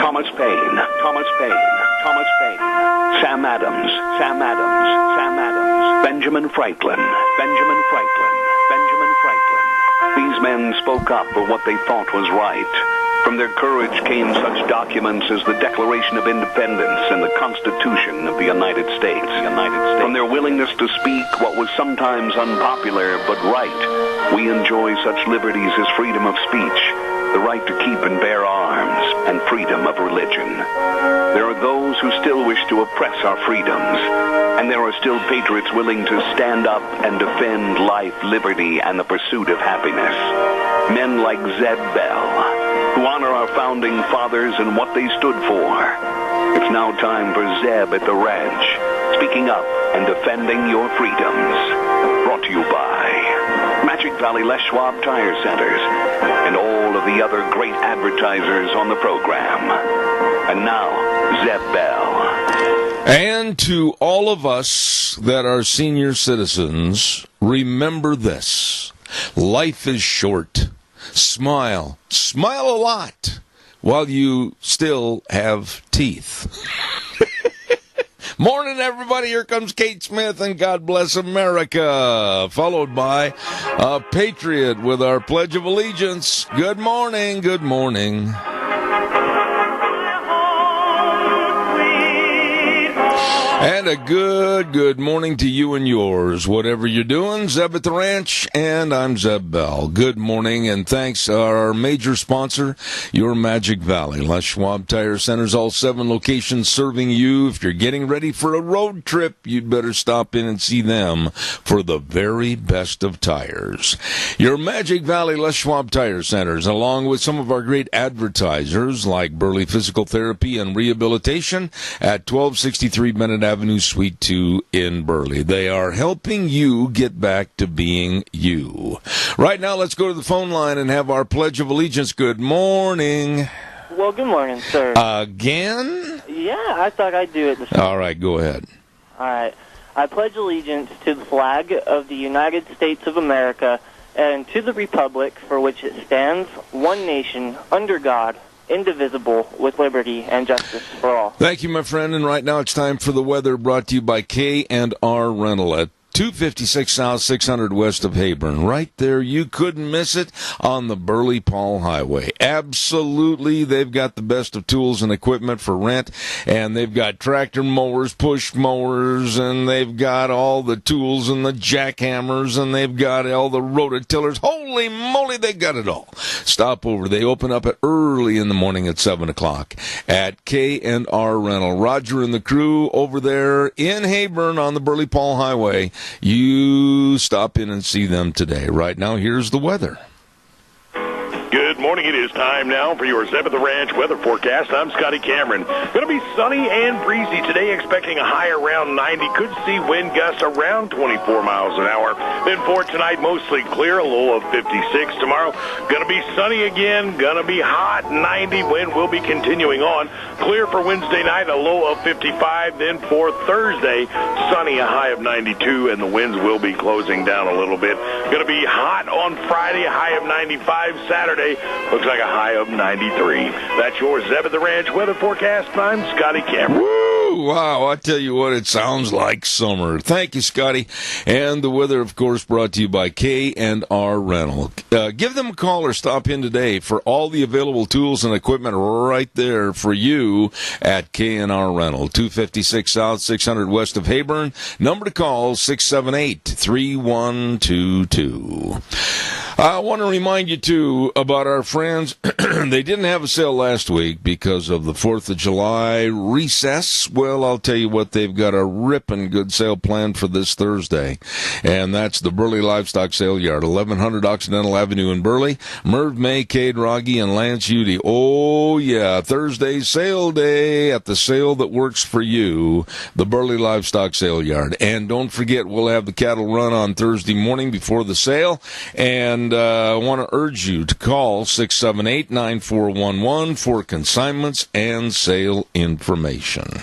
Thomas Paine, Thomas Paine, Thomas Paine, Sam Adams, Sam Adams, Sam Adams, Benjamin Franklin, Benjamin Franklin, Benjamin Franklin. These men spoke up for what they thought was right. From their courage came such documents as the Declaration of Independence and the Constitution of the United States. From their willingness to speak what was sometimes unpopular but right, we enjoy such liberties as freedom of speech, the right to keep and bear arms, and freedom of religion. There are those who still wish to oppress our freedoms, and there are still patriots willing to stand up and defend life, liberty, and the pursuit of happiness. Men like Zeb Bell, who honor our founding fathers and what they stood for. It's now time for Zeb at the Ranch, speaking up and defending your freedoms. Brought to you by Magic Valley Les Schwab Tire Centers and all of the other great advertisers on the program. And now, Zeb Bell. And to all of us that are senior citizens, remember this. Life is short. Smile. Smile a lot while you still have teeth. Morning, everybody. Here comes Kate Smith and God Bless America, followed by a Patriot with our Pledge of Allegiance. Good morning. Good morning. And a good morning to you and yours, whatever you're doing. Zeb at the Ranch, and I'm Zeb Bell. Good morning, and thanks to our major sponsor, your Magic Valley. Les Schwab Tire Centers, all 7 locations serving you. If you're getting ready for a road trip, you'd better stop in and see them for the very best of tires. Your Magic Valley Les Schwab Tire Centers, along with some of our great advertisers like Burley Physical Therapy and Rehabilitation at 1263 Bennett Avenue, Suite 2 in Burley. They are helping you get back to being you. Right now, let's go to the phone line and have our Pledge of Allegiance. Good morning. Well, good morning, sir. Again? Yeah, I thought I'd do it this morning. All right, go ahead. All right. I pledge allegiance to the flag of the United States of America and to the republic for which it stands, one nation, under God, indivisible, with liberty and justice for all. Thank you, my friend. And right now it's time for the weather, brought to you by K&R Rental at 256 South, 600 west of Hayburn. Right there, you couldn't miss it on the Burley-Paul Highway. Absolutely, they've got the best of tools and equipment for rent, and they've got tractor mowers, push mowers, and they've got all the tools and the jackhammers, and they've got all the rototillers. Holy moly, they got it all. Stop over. They open up at early in the morning at 7 o'clock at K&R Rental. Roger and the crew over there in Hayburn on the Burley-Paul Highway. You stop in and see them today. Right now, here's the weather. Good morning. It is time now for your Zeb at the Ranch weather forecast. I'm Scotty Cameron. Going to be sunny and breezy today, expecting a high around 90. Could see wind gusts around 24 miles an hour. Then for tonight, mostly clear, a low of 56. Tomorrow, going to be sunny again, going to be hot, 90. Wind will be continuing on. Clear for Wednesday night, a low of 55. Then for Thursday, sunny, a high of 92, and the winds will be closing down a little bit. Going to be hot on Friday, a high of 95. Saturday, looks like a high of 93. That's your Zeb at the Ranch weather forecast. I'm Scotty Cameron. Woo! Wow, I tell you what, it sounds like summer. Thank you, Scotty. And the weather, of course, brought to you by K&R Rental. Give them a call or stop in today for all the available tools and equipment right there for you at K&R Rental. 256 South, 600 west of Hayburn. Number to call, 678-3122. I want to remind you, too, about our friends. They didn't have a sale last week because of the 4th of July recess. Well, I'll tell you what, they've got a ripping good sale planned for this Thursday, and that's the Burley Livestock Sale Yard, 1100 Occidental Avenue in Burley. Merv May, Cade Rogge, and Lance Udy. Oh, yeah, Thursday's sale day at the sale that works for you, the Burley Livestock Sale Yard. And don't forget, we'll have the cattle run on Thursday morning before the sale, and I want to urge you to call 678-9411 for consignments and sale information.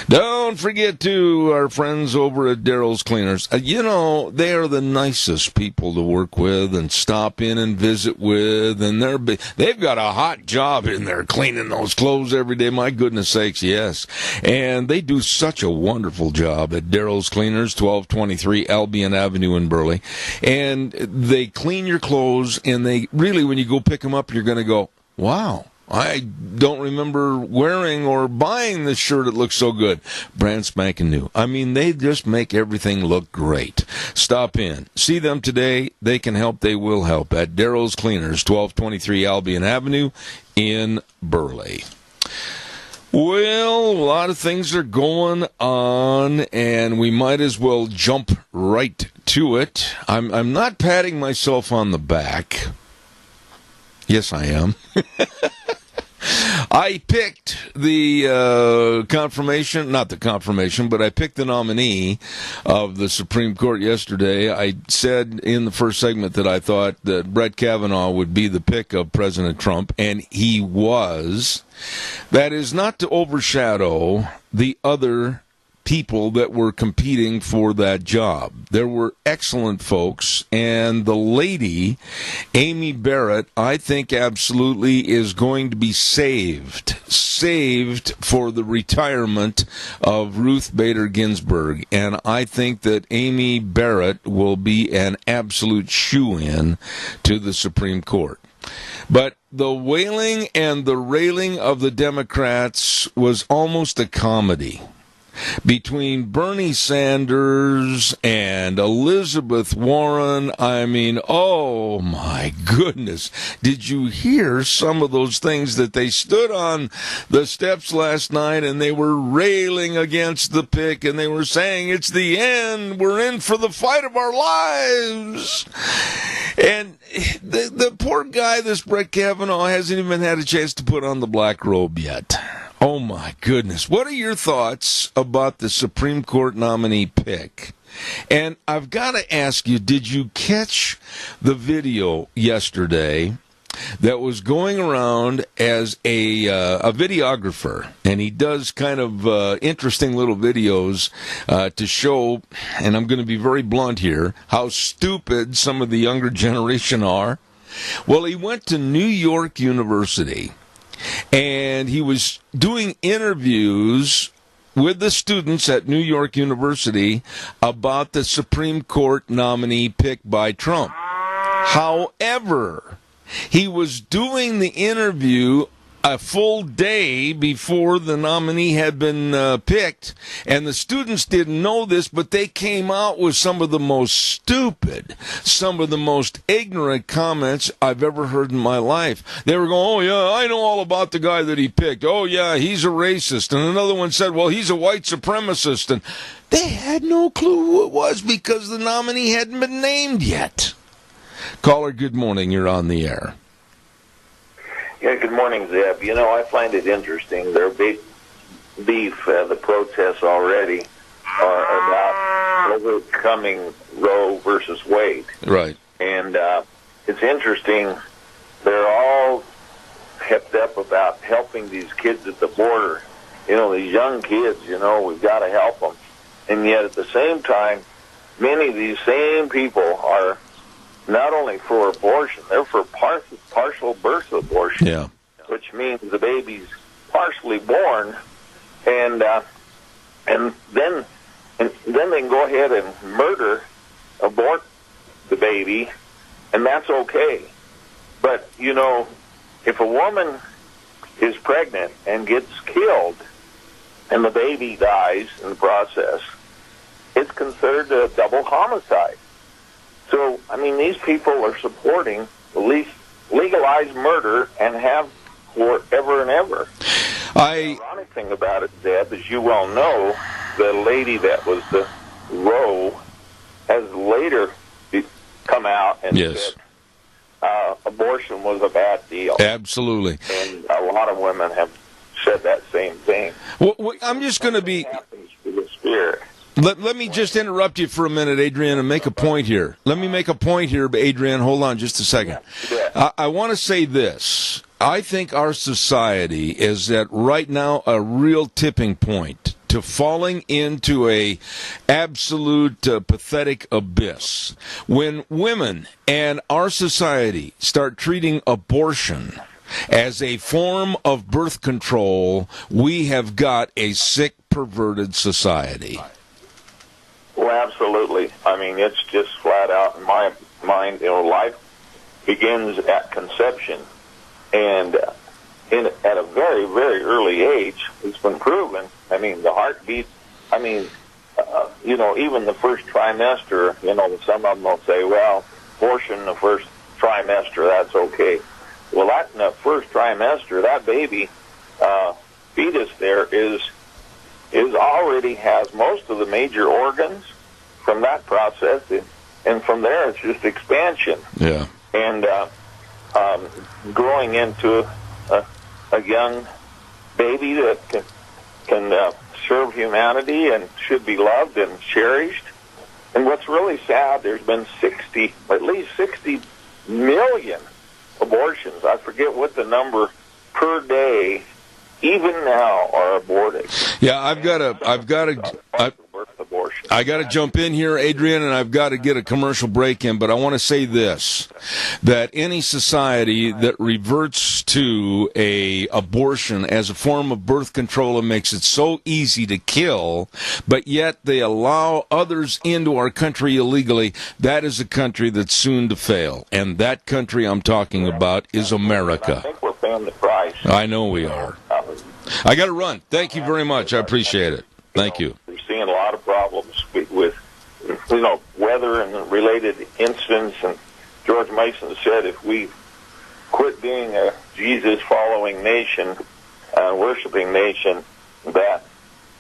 Don't forget to our friends over at Daryl's Cleaners. They are the nicest people to work with and stop in and visit with, and they've got a hot job in there cleaning those clothes every day. My goodness sakes, yes. And they do such a wonderful job at Daryl's Cleaners, 1223 Albion Avenue in Burley. And they clean your clothes, and they really, when you go pick them up, you're going to go, wow. I don't remember wearing or buying this shirt. It looks so good. Brand spanking new. I mean, they just make everything look great. Stop in. See them today. They can help. They will help at Daryl's Cleaners, 1223 Albion Avenue in Burley. Well, a lot of things are going on, and we might as well jump right to it. I'm not patting myself on the back. Yes, I am. I picked the I picked the nominee of the Supreme Court yesterday. I said in the first segment that I thought that Brett Kavanaugh would be the pick of President Trump, and he was. That is not to overshadow the other people that were competing for that job. There were excellent folks, and the lady, Amy Barrett, I think absolutely is going to be saved for the retirement of Ruth Bader Ginsburg, and I think that Amy Barrett will be an absolute shoo-in to the Supreme Court. But the wailing and the railing of the Democrats was almost a comedy. Between Bernie Sanders and Elizabeth Warren, I mean, oh my goodness. Did you hear some of those things that they stood on the steps last night and they were railing against the pick and they were saying, it's the end, we're in for the fight of our lives. And the poor guy, this Brett Kavanaugh, hasn't even had a chance to put on the black robe yet. Oh, my goodness. What are your thoughts about the Supreme Court nominee pick? And I've got to ask you, did you catch the video yesterday that was going around as a videographer? And he does kind of interesting little videos to show, and I'm going to be very blunt here, how stupid some of the younger generation are. Well, he went to New York University. And he was doing interviews with the students at New York University about the Supreme Court nominee picked by Trump. However, he was doing the interview a full day before the nominee had been picked, and the students didn't know this, but they came out with some of the most stupid, some of the most ignorant comments I've ever heard in my life. They were going, oh yeah, I know all about the guy that he picked. Oh yeah, he's a racist. And another one said, well, he's a white supremacist. And they had no clue who it was because the nominee hadn't been named yet. Caller, good morning. You're on the air. Yeah, good morning, Zeb. I find it interesting. Their big beef, the protests already, are about overcoming Roe versus Wade. Right. And it's interesting. They're all hepped up about helping these kids at the border. These young kids, we've got to help them. And yet at the same time, many of these same people are not only for abortion, they're for partial birth abortion, yeah, which means the baby's partially born, and then they can go ahead and abort the baby, and that's okay. But if a woman is pregnant and gets killed, and the baby dies in the process, it's considered a double homicide. So, these people are supporting at least legalized murder and have forever and ever. The ironic thing about it, Zeb, as you well know, the lady that was the Roe has later come out and yes. said abortion was a bad deal. Absolutely. And a lot of women have said that same thing. Well, I'm just going to be... happens to the spirit. Let me just interrupt you for a minute, Adrian, and make a point here. Let me make a point here, Adrian. Hold on just a second. Yeah. I want to say this. I think our society is at right now a real tipping point. to falling into a absolute pathetic abyss. When women and our society start treating abortion as a form of birth control, we have got a sick, perverted society. Well, absolutely. I mean, it's just flat out in my mind, life begins at conception. And at a very, very early age, it's been proven. I mean, the heartbeat, even the first trimester, some of them will say, well, abortion in the first trimester, that's okay. Well, that in the first trimester, that baby fetus there is already has most of the major organs from that process, and from there it's just expansion. Yeah. And growing into a young baby that can serve humanity and should be loved and cherished. And what's really sad, there's been at least 60 million abortions. I forget what the number per day, even now, are aborted. Yeah, I got to jump in here, Adrian, and I've got to get a commercial break in, but I want to say this, that any society that reverts to a abortion as a form of birth control and makes it so easy to kill, but yet they allow others into our country illegally, that is a country that's soon to fail. And that country I'm talking about is America. I think we're paying the price. I know we are. I got to run. Thank you very much. I appreciate it. Thank you. We're seeing a lot of problems with weather and related incidents. And George Mason said if we quit being a Jesus-following nation, worshiping nation, that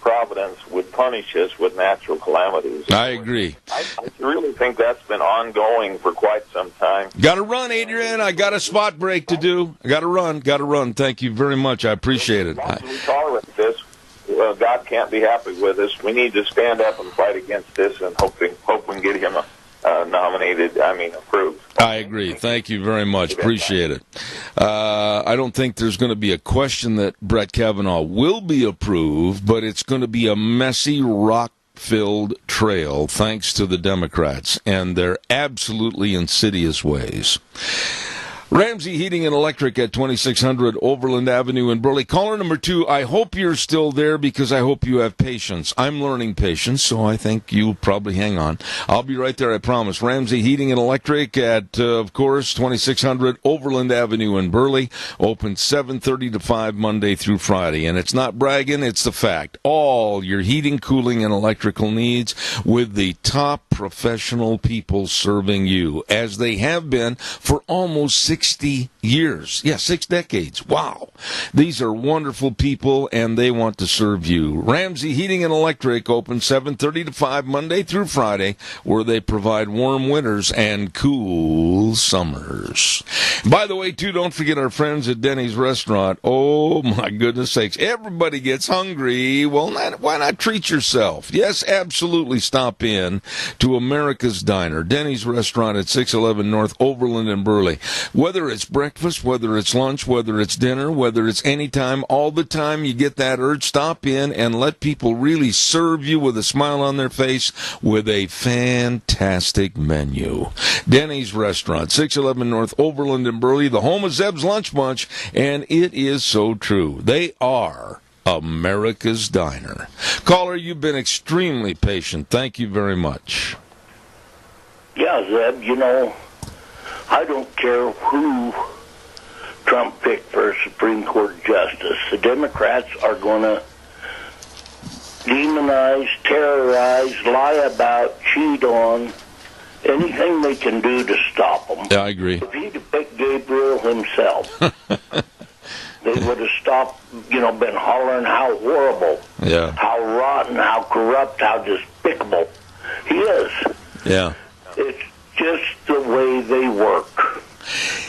Providence would punish us with natural calamities. I agree. I really think that's been ongoing for quite some time. Got to run, Adrian. I got a spot break to do. Got to run. Thank you very much. I appreciate it. As long as we tolerate this, God can't be happy with us. We need to stand up and fight against this and hope we can get him approved. I agree. Thank you very much. Appreciate it. I don't think there's going to be a question that Brett Kavanaugh will be approved, but it's going to be a messy, rock-filled trail thanks to the Democrats and their absolutely insidious ways. Ramsey Heating and Electric at 2600 Overland Avenue in Burley. Caller number 2, I hope you're still there because I hope you have patience. I'm learning patience, so I think you'll probably hang on. I'll be right there, I promise. Ramsey Heating and Electric at, of course, 2600 Overland Avenue in Burley. Open 7:30 to 5 Monday through Friday. And it's not bragging, it's the fact. All your heating, cooling, and electrical needs with the top professional people serving you, as they have been for almost 60 years. Yeah, 6 decades. Wow. These are wonderful people, and they want to serve you. Ramsey Heating and Electric open 7:30 to 5 Monday through Friday, where they provide warm winters and cool summers. By the way, too, don't forget our friends at Denny's Restaurant. Oh, my goodness sakes. Everybody gets hungry. Well, why not treat yourself? Yes, absolutely. Stop in to America's Diner, Denny's Restaurant at 611 North Overland in Burley. Whether it's breakfast, whether it's lunch, whether it's dinner, whether it's any time, all the time you get that urge, stop in and let people really serve you with a smile on their face with a fantastic menu. Denny's Restaurant, 611 North Overland in Burley, the home of Zeb's Lunch Bunch, and it is so true. They are America's Diner. Caller, you've been extremely patient. Thank you very much. Yeah, Zeb, I don't care who Trump picked for Supreme Court justice. The Democrats are going to demonize, terrorize, lie about, cheat on, anything they can do to stop them. Yeah, I agree. If he'd have picked Gabriel himself, they would have stopped, been hollering how horrible, how rotten, how corrupt, how despicable he is. Yeah. It's just the way they work.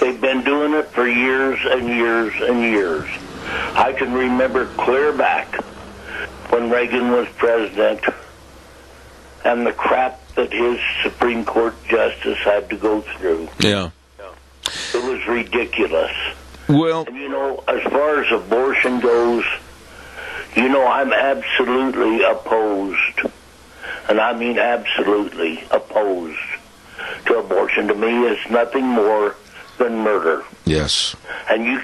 They've been doing it for years and years and years. I can remember clear back when Reagan was president and the crap that his Supreme Court justice had to go through. Yeah. It was ridiculous. Well, And as far as abortion goes, You know, I'm absolutely opposed, and I mean absolutely opposed to abortion. To me, it's nothing more than murder. Yes. And they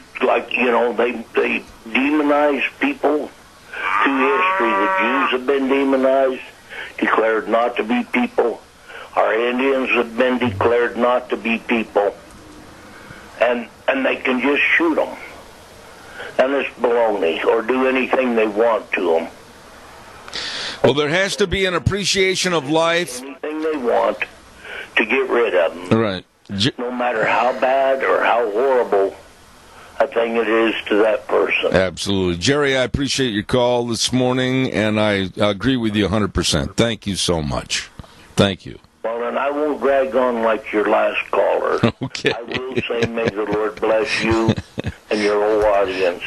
demonize people through history. The Jews have been demonized, declared not to be people. Our Indians have been declared not to be people. And they can just shoot them. And it's baloney, or do anything they want to them. Well, there has to be an appreciation of life. Anything they want to get rid of them. Right. No matter how bad or how horrible a thing it is to that person. Absolutely. Jerry, I appreciate your call this morning, and I agree with you 100%. Thank you so much. Thank you. Well, and I won't drag on like your last caller. Okay. I will say, may the Lord bless you and your whole audience,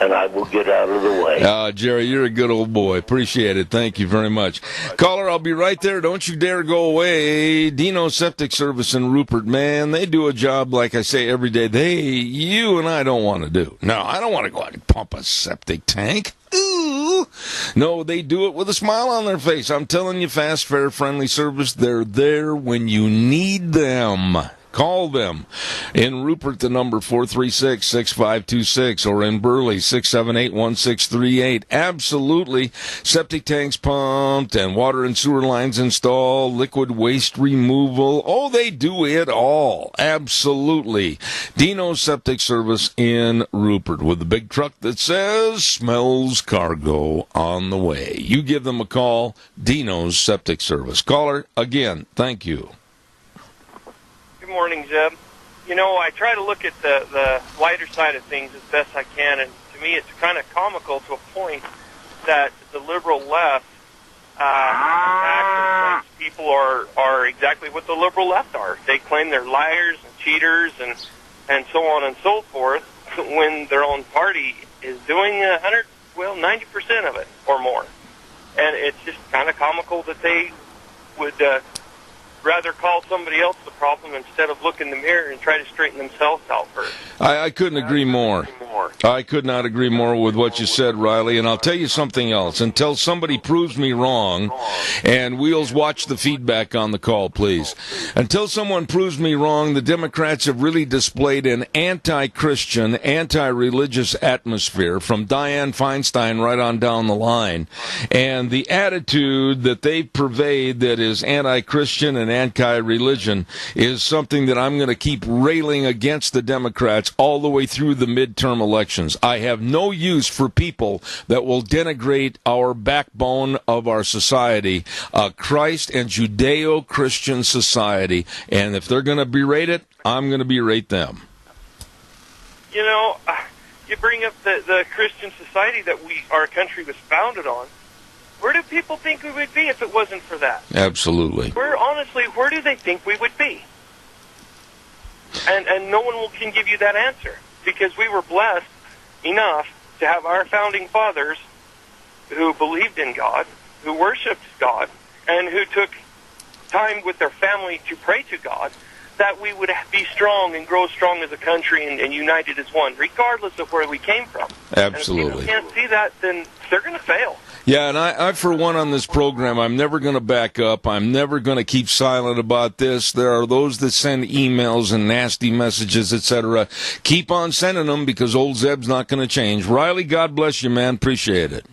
and I will get out of the way. Jerry, you're a good old boy. Appreciate it. Thank you very much. Caller, I'll be right there. Don't you dare go away. Dino Septic Service in Rupert, man, they do a job, like I say, every day. You and I don't want to do. No, I don't want to go out and pump a septic tank. Ooh. No, they do it with a smile on their face. I'm telling you, fast, fair, friendly service. They're there when you need them. Call them. In Rupert, the number 436-6526, or in Burley, 678-1638. Absolutely. Septic tanks pumped and water and sewer lines installed, liquid waste removal. Oh, they do it all. Absolutely. Dino's Septic Service in Rupert, with the big truck that says, smells cargo on the way. You give them a call. Dino's Septic Service. Caller, again, thank you. Good morning, Zeb. You know, I try to look at the lighter side of things as best I can, and to me it's kind of comical to a point that the liberal left acts and people are exactly what the liberal left are. They claim they're liars and cheaters and so on and so forth, when their own party is doing 90% of it or more. And it's just kind of comical that they would rather call somebody else the problem instead of look in the mirror and try to straighten themselves out first. I couldn't agree more. I could not agree more with what you said, Riley. And I'll tell you something else. Until somebody proves me wrong, and Wheels, watch the feedback on the call, please. Until someone proves me wrong, the Democrats have really displayed an anti-Christian, anti-religious atmosphere from Dianne Feinstein right on down the line. And the attitude that they pervade that is anti-Christian and anti-religion is something that I'm going to keep railing against the Democrats all the way through the midterm elections. I have no use for people that will denigrate our backbone of our society, Christ and Judeo-Christian society. And if they're going to berate it, I'm going to berate them. You know, you bring up the Christian society that our country was founded on. Where do people think we would be if it wasn't for that? Absolutely. Where do they think we would be? And no one can give you that answer, because we were blessed enough to have our founding fathers who believed in God, who worshipped God, and who took time with their family to pray to God, that we would be strong and grow strong as a country and united as one, regardless of where we came from. Absolutely. And if people can't see that, then they're going to fail. Yeah, and I, for one, on this program, I'm never going to back up. I'm never going to keep silent about this. There are those that send emails and nasty messages, etc. Keep on sending them, because old Zeb's not going to change. Riley, God bless you, man. Appreciate it.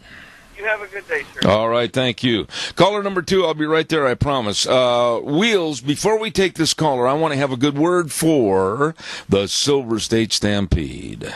You have a good day, sir. All right, thank you. Caller number 2, I'll be right there, I promise. Wheels, before we take this caller, I want to have a good word for the Silver State Stampede.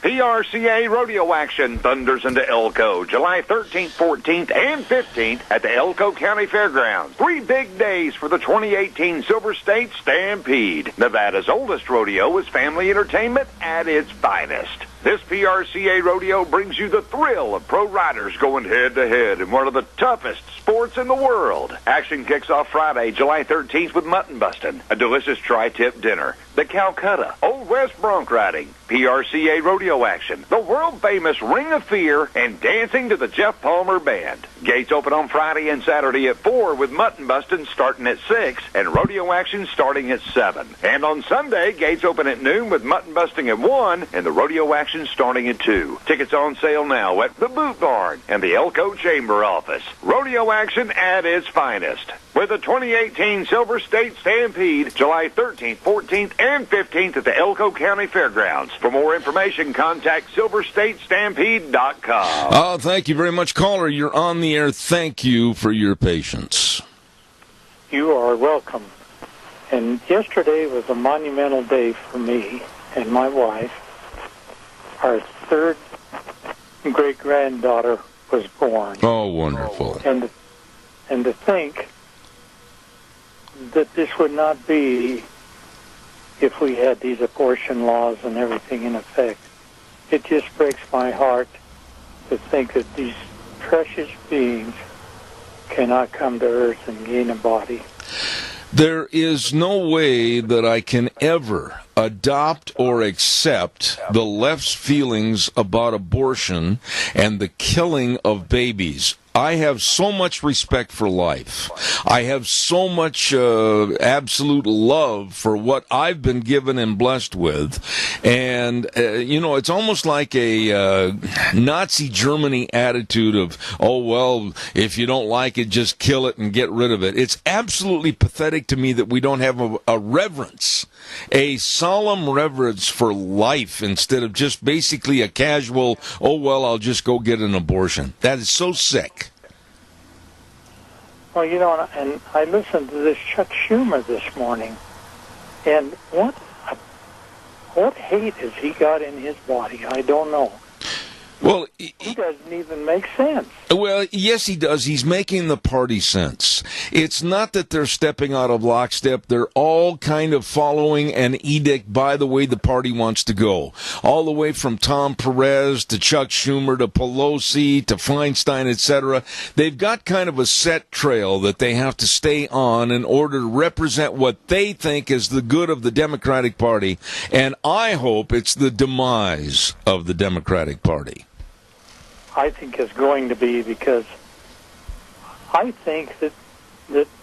PRCA Rodeo Action thunders into Elko, July 13th, 14th, and 15th at the Elko County Fairgrounds. 3 big days for the 2018 Silver State Stampede. Nevada's oldest rodeo is family entertainment at its finest. This PRCA rodeo brings you the thrill of pro riders going head-to-head in one of the toughest sports in the world. Action kicks off Friday, July 13th with mutton busting, a delicious tri-tip dinner, the Calcutta, Old West bronc riding, PRCA rodeo action, the world-famous Ring of Fear, and dancing to the Jeff Palmer Band. Gates open on Friday and Saturday at 4 with mutton busting starting at 6 and rodeo action starting at 7. And on Sunday, gates open at noon with mutton busting at 1 and the rodeo action auction starting at 2. Tickets on sale now at the Boot Barn and the Elko Chamber office. Rodeo action at its finest, with the 2018 Silver State Stampede, July 13th, 14th, and 15th at the Elko County Fairgrounds. For more information, contact silverstatestampede.com. Oh, thank you very much, caller. You're on the air. Thank you for your patience. You are welcome. And yesterday was a monumental day for me and my wife. Our third great-granddaughter was born. Oh, wonderful. And to think that this would not be if we had these abortion laws and everything in effect. It just breaks my heart to think that these precious beings cannot come to earth and gain a body. There is no way that I can ever adopt or accept the left's feelings about abortion and the killing of babies. I have so much respect for life. I have so much absolute love for what I've been given and blessed with. And, it's almost like a Nazi Germany attitude of, oh, well, if you don't like it, just kill it and get rid of it. It's absolutely pathetic to me that we don't have a reverence, a solemn reverence for life instead of just basically a casual, oh, well, I'll just go get an abortion. That is so sick. Well, and I listened to this Chuck Schumer this morning, and what hate has he got in his body? I don't know. Well, he doesn't even make sense. Well, yes, he does. He's making the party sense. It's not that they're stepping out of lockstep. They're all kind of following an edict by the way the party wants to go. All the way from Tom Perez to Chuck Schumer to Pelosi to Feinstein, etc. They've got kind of a set trail that they have to stay on in order to represent what they think is the good of the Democratic Party. And I hope it's the demise of the Democratic Party. I think is going to be, because I think that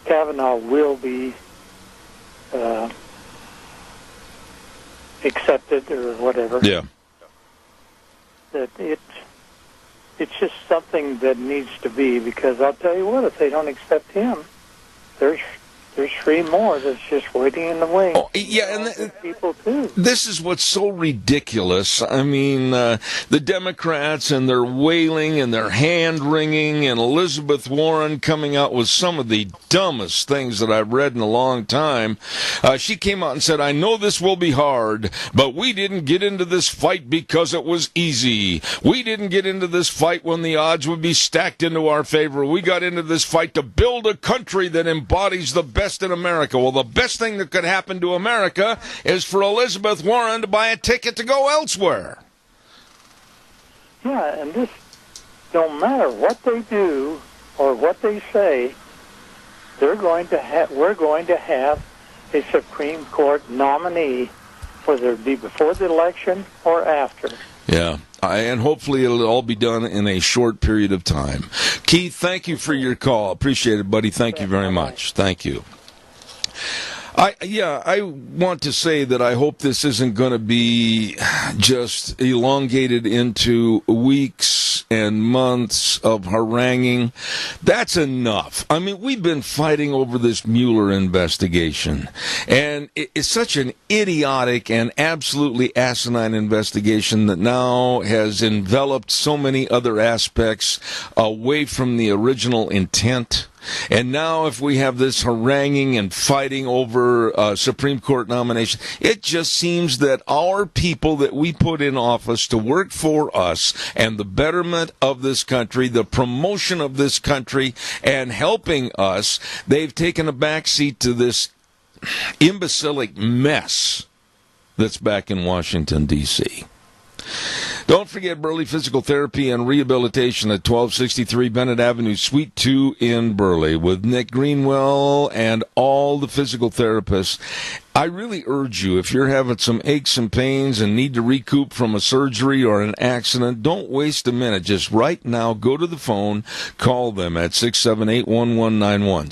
Kavanaugh will be accepted or whatever. Yeah. That it's just something that needs to be, because I'll tell you what, if they don't accept him, there's three more that's just waiting in the wings. Oh, yeah, and people too. This is what's so ridiculous. I mean, the Democrats and their wailing and their hand-wringing, and Elizabeth Warren coming out with some of the dumbest things that I've read in a long time. She came out and said, I know this will be hard, but we didn't get into this fight because it was easy. We didn't get into this fight when the odds would be stacked into our favor. We got into this fight to build a country that embodies the best in America. Well, the best thing that could happen to America is for Elizabeth Warren to buy a ticket to go elsewhere. Yeah, and this, no matter what they do or what they say, we're going to have a Supreme Court nominee, whether it be before the election or after. Yeah, and hopefully it'll all be done in a short period of time. Keith, thank you for your call. Appreciate it, buddy. Thank you very much. Thank you. I want to say that I hope this isn't going to be just elongated into weeks and months of haranguing. That's enough. I mean, we've been fighting over this Mueller investigation, and it's such an idiotic and absolutely asinine investigation that now has enveloped so many other aspects away from the original intent. And now if we have this haranguing and fighting over Supreme Court nomination, it just seems that our people that we put in office to work for us and the betterment of this country, the promotion of this country, and helping us, they've taken a backseat to this imbecilic mess that's back in Washington, D.C. Don't forget Burley Physical Therapy and Rehabilitation at 1263 Bennett Avenue, Suite 2 in Burley, with Nick Greenwell and all the physical therapists. I really urge you, if you're having some aches and pains and need to recoup from a surgery or an accident, don't waste a minute. Just right now, go to the phone, call them at 678-1191,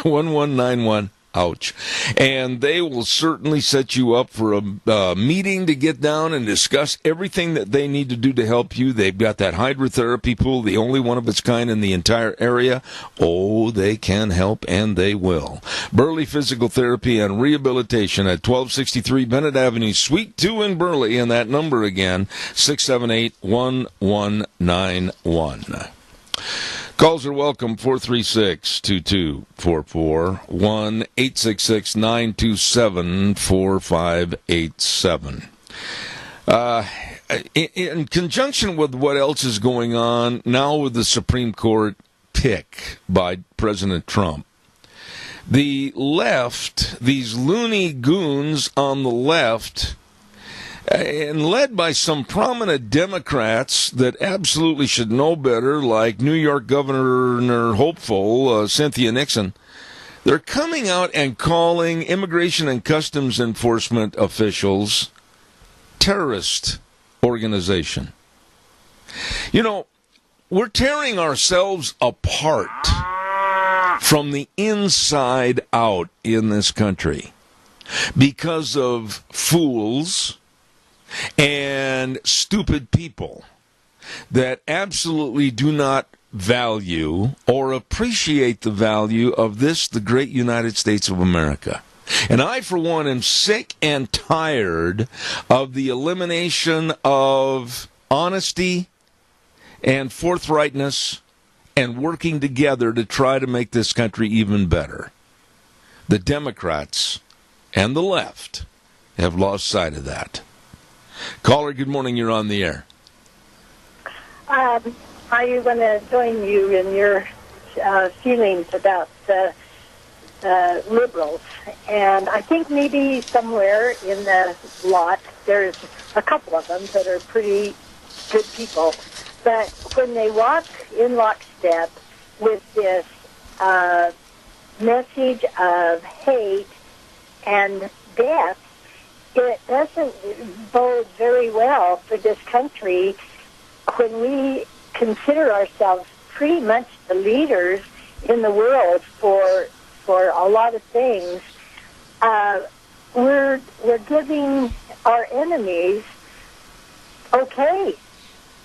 678-1191. Ouch. And they will certainly set you up for a meeting to get down and discuss everything that they need to do to help you. They've got that hydrotherapy pool, the only one of its kind in the entire area. Oh, they can help, and they will. Burley Physical Therapy and Rehabilitation at 1263 Bennett Avenue, Suite 2 in Burley, and that number again, 678-1191. Calls are welcome, 436-2244, 1-866-927-4587. In conjunction with what else is going on now with the Supreme Court pick by President Trump, the left, these loony goons on the left, and led by some prominent Democrats that absolutely should know better, like New York Governor hopeful Cynthia Nixon, they're coming out and calling Immigration and Customs Enforcement officials terrorist organization. You know, we're tearing ourselves apart from the inside out in this country because of fools and stupid people that absolutely do not value or appreciate the value of this, the great United States of America. And I, for one, am sick and tired of the elimination of honesty and forthrightness and working together to try to make this country even better. The Democrats and the left have lost sight of that. Caller, good morning. You're on the air. I want to join you in your feelings about liberals. And I think maybe somewhere in the lot there's a couple of them that are pretty good people. But when they walk in lockstep with this message of hate and death, it doesn't bode very well for this country when we consider ourselves pretty much the leaders in the world for a lot of things. We're giving our enemies, okay,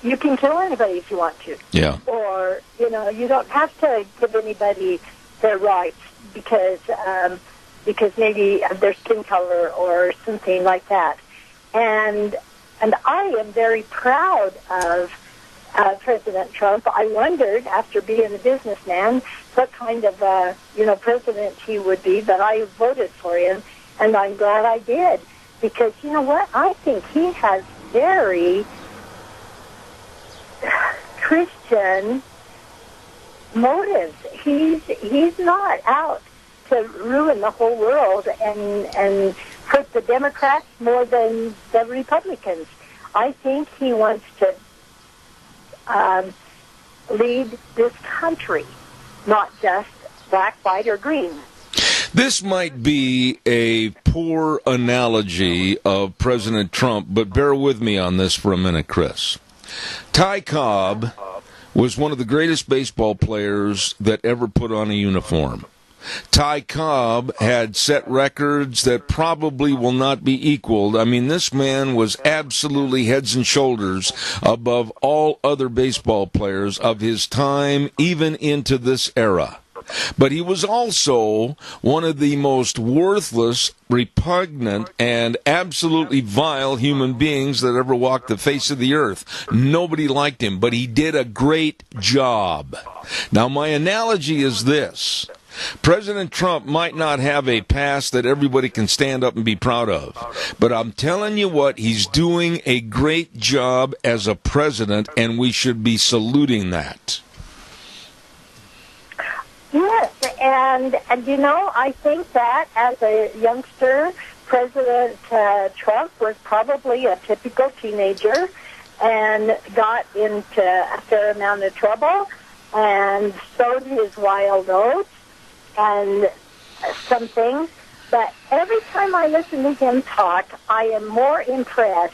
you can kill anybody if you want to. Yeah. Or, you don't have to give anybody their rights because maybe of their skin color or something like that. And I am very proud of President Trump. I wondered, after being a businessman, what kind of president he would be, but I voted for him, and I'm glad I did. Because, you know what, I think he has very Christian motives. He's not out to ruin the whole world and hurt the Democrats more than the Republicans. I think he wants to lead this country, not just black, white, or green. This might be a poor analogy of President Trump, but bear with me on this for a minute, Chris. Ty Cobb was one of the greatest baseball players that ever put on a uniform. Ty Cobb had set records that probably will not be equaled. I mean, this man was absolutely heads and shoulders above all other baseball players of his time, even into this era. But he was also one of the most worthless, repugnant, and absolutely vile human beings that ever walked the face of the earth. Nobody liked him, but he did a great job. Now, my analogy is this. President Trump might not have a past that everybody can stand up and be proud of, but I'm telling you what, he's doing a great job as a president, and we should be saluting that. Yes, and I think that as a youngster, President Trump was probably a typical teenager and got into a fair amount of trouble and sowed his wild oats and some things. But every time I listen to him talk, I am more impressed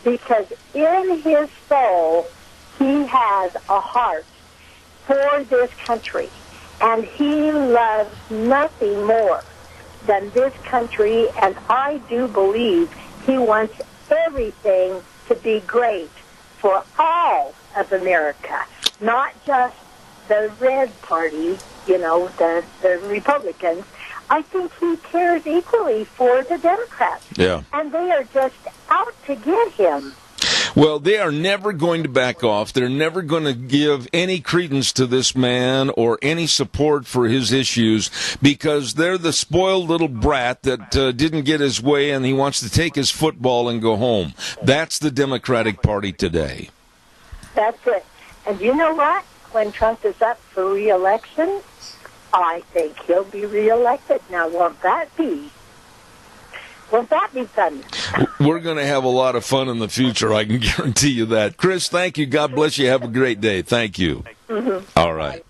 because in his soul, he has a heart for this country. And he loves nothing more than this country, and I do believe he wants everything to be great for all of America, not just the red party, the Republicans. I think he cares equally for the Democrats. Yeah. And they are just out to get him. Well, they are never going to back off. They're never going to give any credence to this man or any support for his issues because they're the spoiled little brat that didn't get his way and he wants to take his football and go home. That's the Democratic Party today. That's it. And you know what? When Trump is up for re-election, I think he'll be re-elected. Now, won't that be fun? We're going to have a lot of fun in the future, I can guarantee you that. Chris, thank you. God bless you. Have a great day. Thank you. Mm-hmm. All right.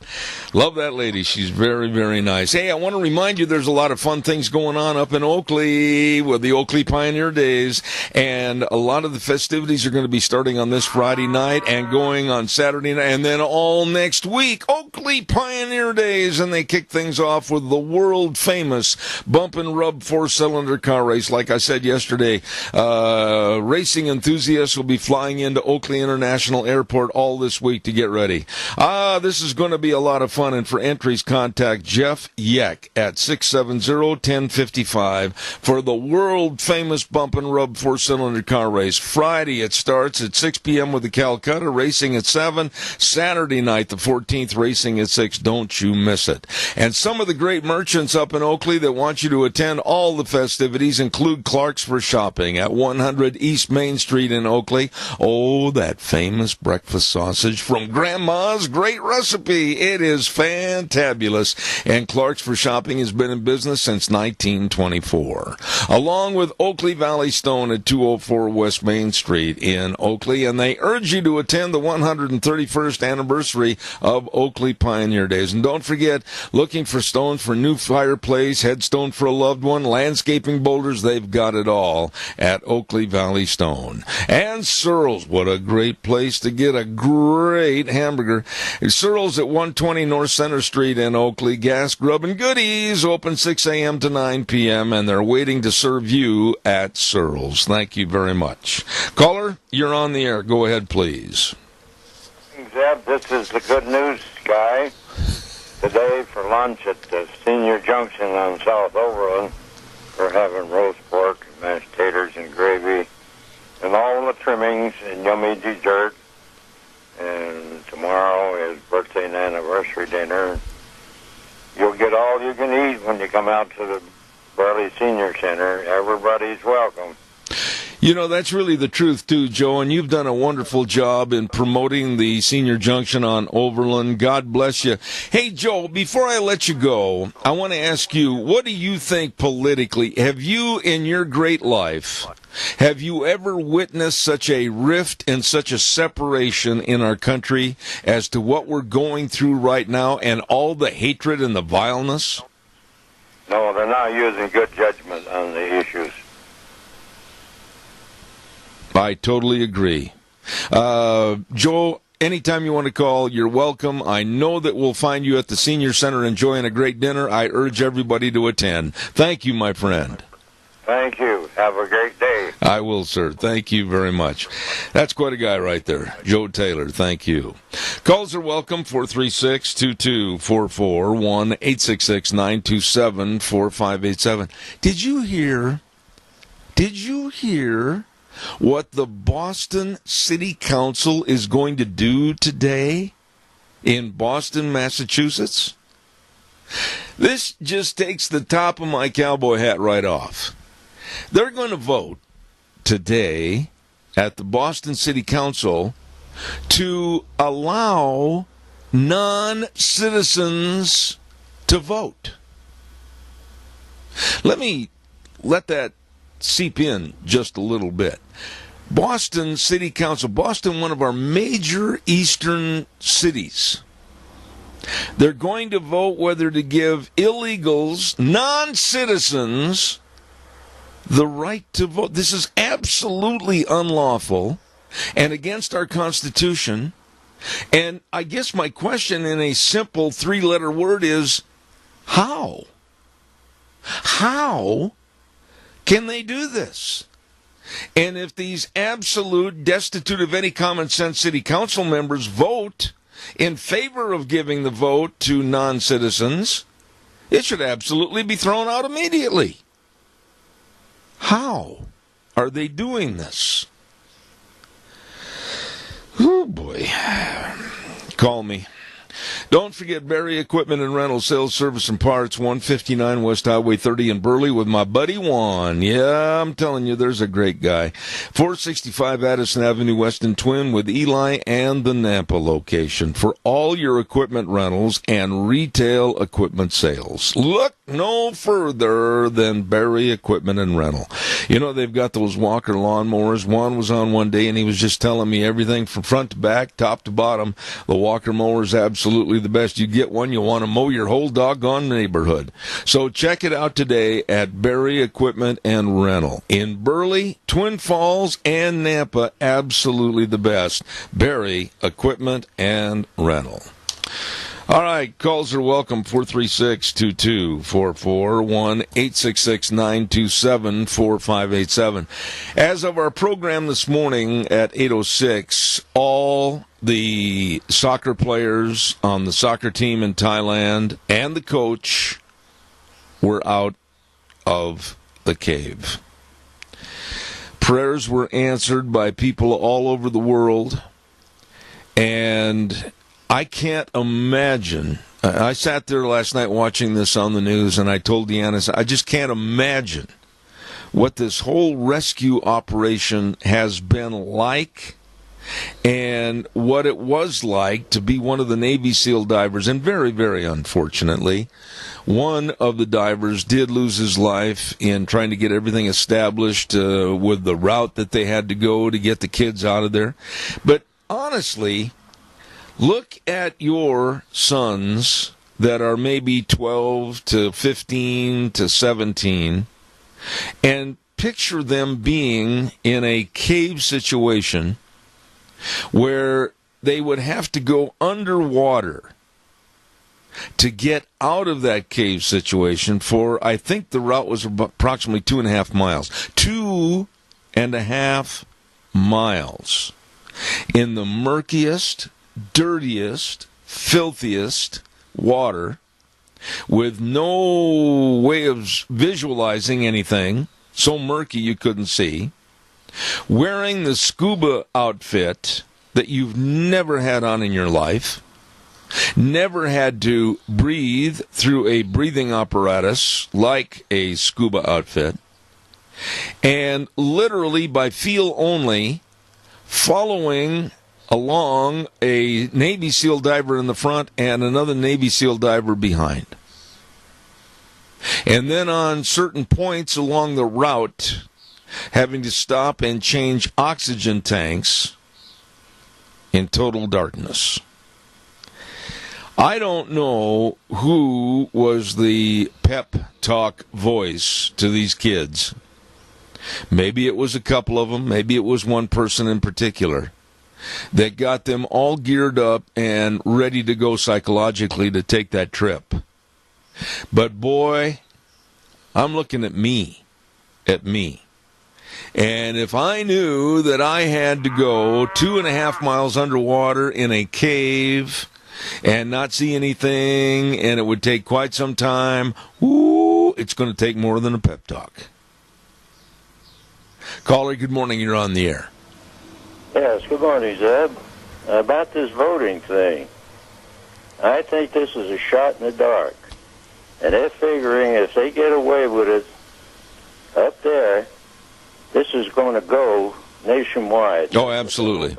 Love that lady. She's very, very nice. Hey, I want to remind you there's a lot of fun things going on up in Oakley with the Oakley Pioneer Days, and a lot of the festivities are going to be starting on this Friday night and going on Saturday night, and then all next week, Oakley Pioneer Days, and they kick things off with the world-famous bump and rub four-cylinder car race. Like I said yesterday, racing enthusiasts will be flying into Oakley International Airport all this week to get ready. This is going to be a lot of fun, and for entries, contact Jeff Yeck at 670-1055 for the world-famous bump and rub four-cylinder car race. Friday, it starts at 6 p.m. with the Calcutta, racing at 7. Saturday night, the 14th, racing at 6. Don't you miss it. And some of the great merchants up in Oakley that want you to attend all the festivities include Clark's for Shopping at 100 East Main Street in Oakley. Oh, that famous breakfast sausage from Grandma's great recipe. It is fantabulous. And Clark's for Shopping has been in business since 1924. Along with Oakley Valley Stone at 204 West Main Street in Oakley. And they urge you to attend the 131st anniversary of Oakley Pioneer Days. And don't forget, looking for stones for new fireplace, headstone for a loved one, landscaping boulders, they've got it all at Oakley Valley Stone. And Searles, what a great place to get a great hamburger. Searles at 120 North Center Street in Oakley. Gas, grub, and goodies open 6 a.m. to 9 p.m. and they're waiting to serve you at Searles. Thank you very much. Caller, you're on the air. Go ahead, please. Zeb, this is the good news guy. Today for lunch at the Senior Junction on South Overland, we're having roast pork and mashed taters and gravy and all the trimmings and yummy dessert. And tomorrow is birthday and anniversary dinner. You'll get all you can eat when you come out to the Burley Senior Center. Everybody's welcome. You know, that's really the truth, too, Joe, and you've done a wonderful job in promoting the Senior Junction on Overland. God bless you. Hey, Joe, before I let you go, I want to ask you, what do you think politically? Have you, in your great life, have you ever witnessed such a rift and such a separation in our country as to what we're going through right now and all the hatred and the vileness? No, they're not using good judgment on the issues. I totally agree. Joe, anytime you want to call, you're welcome. I know that we'll find you at the Senior Center enjoying a great dinner. I urge everybody to attend. Thank you, my friend. Thank you. Have a great day. I will, sir. Thank you very much. That's quite a guy right there. Joe Taylor, thank you. Calls are welcome, 436-2244, 1-866-927-4587. Did you hear what the Boston City Council is going to do today in Boston, Massachusetts? This just takes the top of my cowboy hat right off. They're going to vote today at the Boston City Council to allow non-citizens to vote. Let that seep in just a little bit. Boston City Council, Boston, one of our major eastern cities. They're going to vote whether to give illegals, non-citizens, the right to vote. This is absolutely unlawful and against our Constitution. And I guess my question in a simple three-letter word is, how? How can they do this? And if these absolute, destitute of any common sense city council members vote in favor of giving the vote to non-citizens, it should absolutely be thrown out immediately. How are they doing this? Oh, boy. Call me. Don't forget Barry Equipment and Rental, Sales, Service, and Parts, 159 West Highway 30 in Burley with my buddy Juan. Yeah, I'm telling you, there's a great guy. 465 Addison Avenue West in Twin with Eli and the Nampa location for all your equipment rentals and retail equipment sales. Look no further than Barry Equipment and Rental. You know, they've got those Walker lawnmowers. Juan was on one day and he was just telling me everything from front to back, top to bottom. The Walker mower's absolutely the best. You get one, you want to mow your whole doggone neighborhood. So check it out today at Barry Equipment and Rental. In Burley, Twin Falls, and Nampa, absolutely the best. Barry Equipment and Rental. All right, calls are welcome, 436-2244, 1-866-927-4587. As of our program this morning at 8:06, all the soccer players on the soccer team in Thailand and the coach were out of the cave. Prayers were answered by people all over the world, and I can't imagine. I sat there last night watching this on the news, and I told Deanna, I just can't imagine what this whole rescue operation has been like and what it was like to be one of the Navy SEAL divers. And very, very unfortunately, one of the divers did lose his life in trying to get everything established with the route that they had to go to get the kids out of there. But honestly, look at your sons that are maybe 12 to 15 to 17 and picture them being in a cave situation where they would have to go underwater to get out of that cave situation for, I think the route was approximately 2.5 miles. 2.5 miles in the murkiest, dirtiest, filthiest water with no way of visualizing anything, so murky you couldn't see, wearing the scuba outfit that you've never had on in your life, never had to breathe through a breathing apparatus like a scuba outfit, and literally by feel only following along a Navy SEAL diver in the front and another Navy SEAL diver behind. And then on certain points along the route, having to stop and change oxygen tanks in total darkness. I don't know who was the pep talk voice to these kids. Maybe it was a couple of them. Maybe it was one person in particular that got them all geared up and ready to go psychologically to take that trip. But boy, I'm looking at me. And if I knew that I had to go 2.5 miles underwater in a cave and not see anything, and it would take quite some time, it's going to take more than a pep talk. Caller, good morning. You're on the air. Yes, good morning, Zeb. About this voting thing, I think this is a shot in the dark. And they're figuring if they get away with it up there, this is going to go nationwide. Oh, absolutely.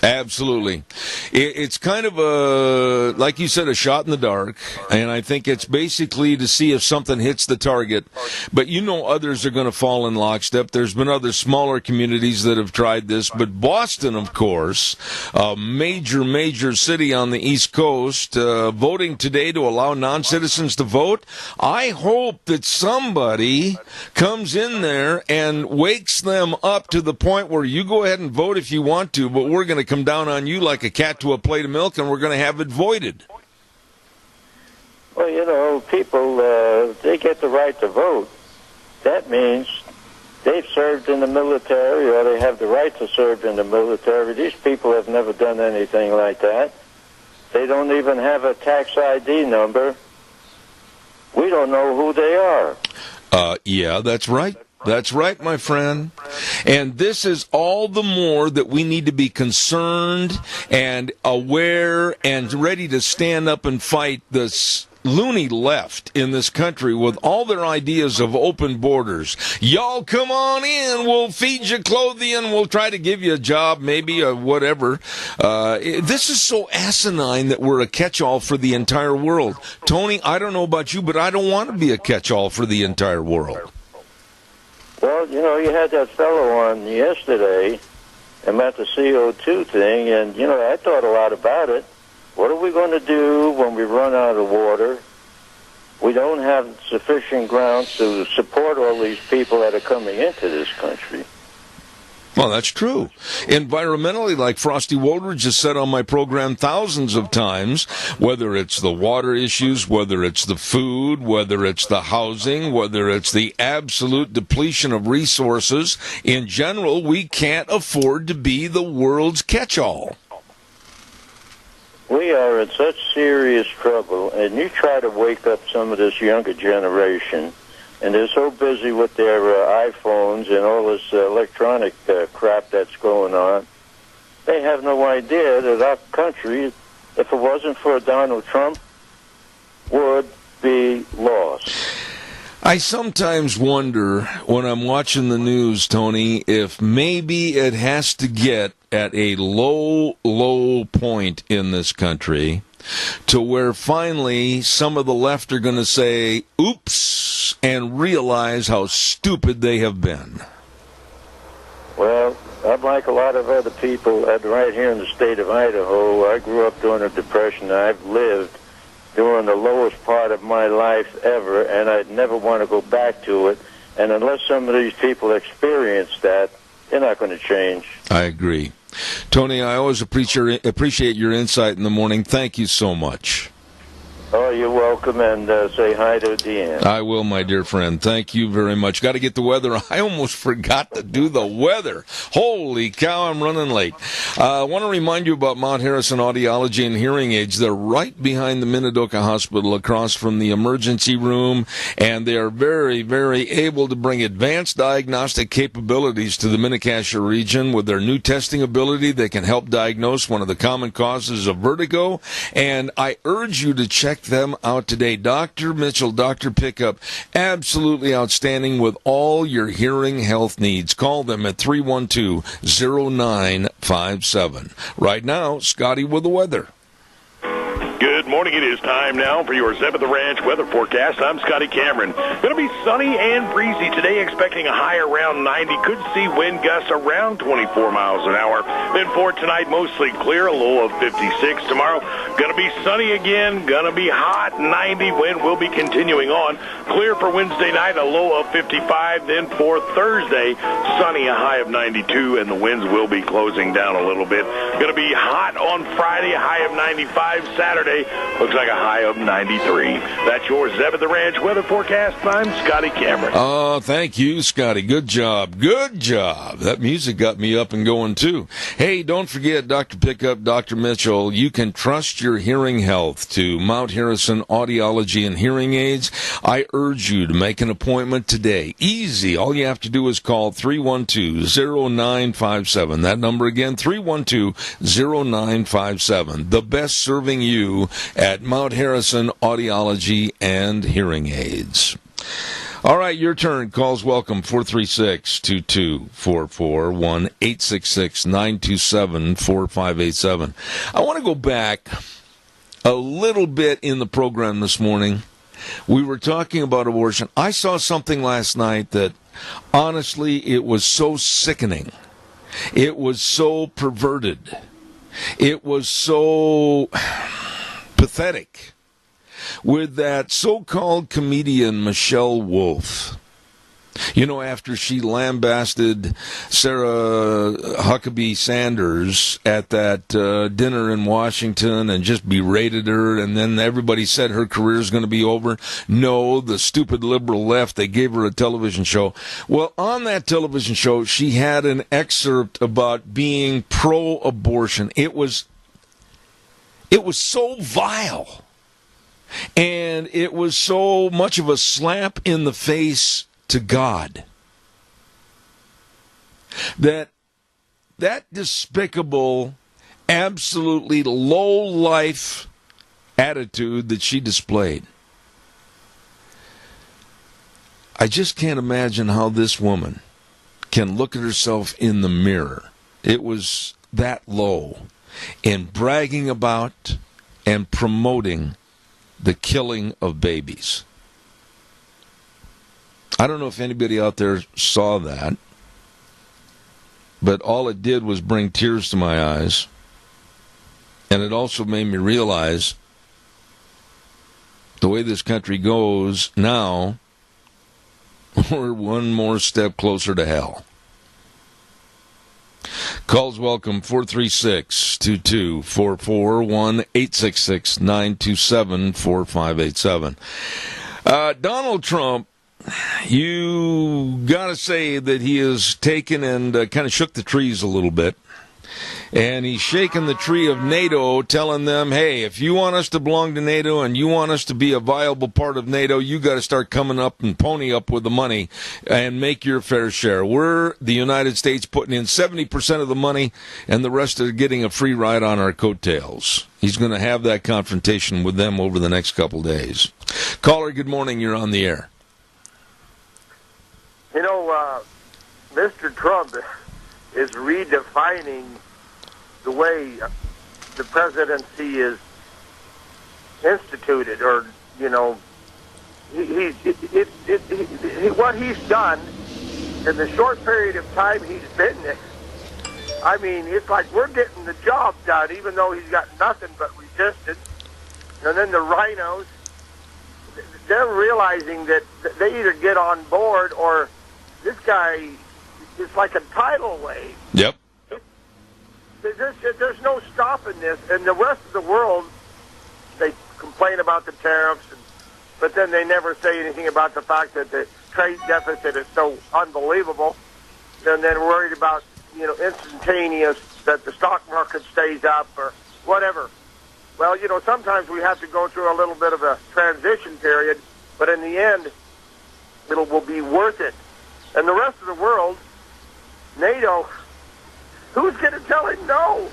Absolutely. It's kind of a, like you said, a shot in the dark, and I think it's basically to see if something hits the target. But you know others are going to fall in lockstep. There's been other smaller communities that have tried this, but Boston, of course, a major city on the East Coast, voting today to allow non-citizens to vote. I hope that somebody comes in there and wakes them up to the point where you go ahead and vote if you want to, but we're going to come down on you like a cat to a plate of milk, and we're going to have it voided. Well, you know, people, they get the right to vote. That means they've served in the military or they have the right to serve in the military. These people have never done anything like that. They don't even have a tax ID number. We don't know who they are. Yeah, that's right. That's right, my friend. And this is all the more that we need to be concerned and aware and ready to stand up and fight this loony left in this country with all their ideas of open borders. Y'all come on in, we'll feed you clothing, we'll try to give you a job, maybe, or whatever. This is so asinine that we're a catch-all for the entire world. Tony, I don't know about you, but I don't want to be a catch-all for the entire world. Well, you know, you had that fellow on yesterday about the CO2 thing, and, you know, I thought a lot about it. What are we going to do when we run out of water? We don't have sufficient grounds to support all these people that are coming into this country. Well, that's true. Environmentally, like Frosty Woldridge has said on my program thousands of times, whether it's the water issues, whether it's the food, whether it's the housing, whether it's the absolute depletion of resources, in general, we can't afford to be the world's catch-all. We are in such serious trouble, and you try to wake up some of this younger generation, and they're so busy with their iPhones and all this electronic crap that's going on. They have no idea that our country, if it wasn't for Donald Trump, would be lost. I sometimes wonder when I'm watching the news, Tony, if maybe it has to get at a low, low point in this country to where finally some of the left are going to say, oops, and realize how stupid they have been. Well, I'm like a lot of other people right here in the state of Idaho. I grew up during the Depression. I've lived during the lowest part of my life ever, and I'd never want to go back to it. And unless some of these people experience that, they're not going to change. I agree. Tony, I always appreciate your insight in the morning. Thank you so much. Oh, you're welcome, and say hi to Deanne. I will, my dear friend. Thank you very much. Got to get the weather. I almost forgot to do the weather. Holy cow, I'm running late. I want to remind you about Mount Harrison Audiology and Hearing Aids. They're right behind the Minidoka Hospital across from the emergency room, and they are very, very able to bring advanced diagnostic capabilities to the Mini-Cassia region. With their new testing ability, they can help diagnose one of the common causes of vertigo, and I urge you to check them out today. Dr. Mitchell, Dr. Pickup, absolutely outstanding with all your hearing health needs. Call them at 312-0957. Right now, Scotty with the weather. Good morning. It is time now for your Zeb at the Ranch weather forecast. I'm Scotty Cameron. Going to be sunny and breezy today, expecting a high around 90. Could see wind gusts around 24 miles an hour. Then for tonight, mostly clear, a low of 56. Tomorrow, going to be sunny again, going to be hot, 90. Wind will be continuing on. Clear for Wednesday night, a low of 55. Then for Thursday, sunny, a high of 92, and the winds will be closing down a little bit. Going to be hot on Friday, a high of 95. Saturday, looks like a high of 93. That's your Zeb at the Ranch weather forecast. I'm Scotty Cameron. Oh, thank you, Scotty. Good job. Good job. That music got me up and going, too. Hey, don't forget, Dr. Pickup, Dr. Mitchell, you can trust your hearing health to Mount Harrison Audiology and Hearing Aids. I urge you to make an appointment today. Easy. All you have to do is call 312-0957. That number again, 312-0957. The best serving you at Mount Harrison Audiology and Hearing Aids. All right, your turn. Calls welcome, 436-2244, 1-866-927-4587. I want to go back a little bit in the program this morning. We were talking about abortion. I saw something last night that, honestly, it was so sickening. It was so perverted. It was so pathetic, with that so-called comedian Michelle Wolf. You know, after she lambasted Sarah Huckabee Sanders at that dinner in Washington and just berated her, and then everybody said her career is going to be over. No, the stupid liberal left, they gave her a television show. Well, on that television show, she had an excerpt about being pro-abortion. It was so vile, and it was so much of a slap in the face to God that despicable, absolutely low-life attitude that she displayed. I just can't imagine how this woman can look at herself in the mirror. It was that low in bragging about and promoting the killing of babies. I don't know if anybody out there saw that, but all it did was bring tears to my eyes, and it also made me realize the way this country goes now, we're one more step closer to hell. Calls welcome, 436-2244, 1-866-927-4587. Donald Trump, you got to say that he has taken and kind of shook the trees a little bit. And he's shaking the tree of NATO, telling them, hey, if you want us to belong to NATO and you want us to be a viable part of NATO, you got to start coming up and pony up with the money and make your fair share. We're, the United States, putting in 70% of the money, and the rest are getting a free ride on our coattails. He's going to have that confrontation with them over the next couple days. Caller, good morning. You're on the air. You know, Mr. Trump is redefining the way the presidency is instituted, or, you know, what he's done in the short period of time he's been there. I mean, it's like we're getting the job done, even though he's got nothing but resistance. And then the rhinos, they're realizing that they either get on board or this guy is like a tidal wave. Yep. There's no stopping this. And the rest of the world, they complain about the tariffs, but then they never say anything about the fact that the trade deficit is so unbelievable. And then worried about, you know, instantaneous, that the stock market stays up or whatever. Well, you know, sometimes we have to go through a little bit of a transition period, but in the end, it will be worth it. And the rest of the world, NATO, who's going to tell him no?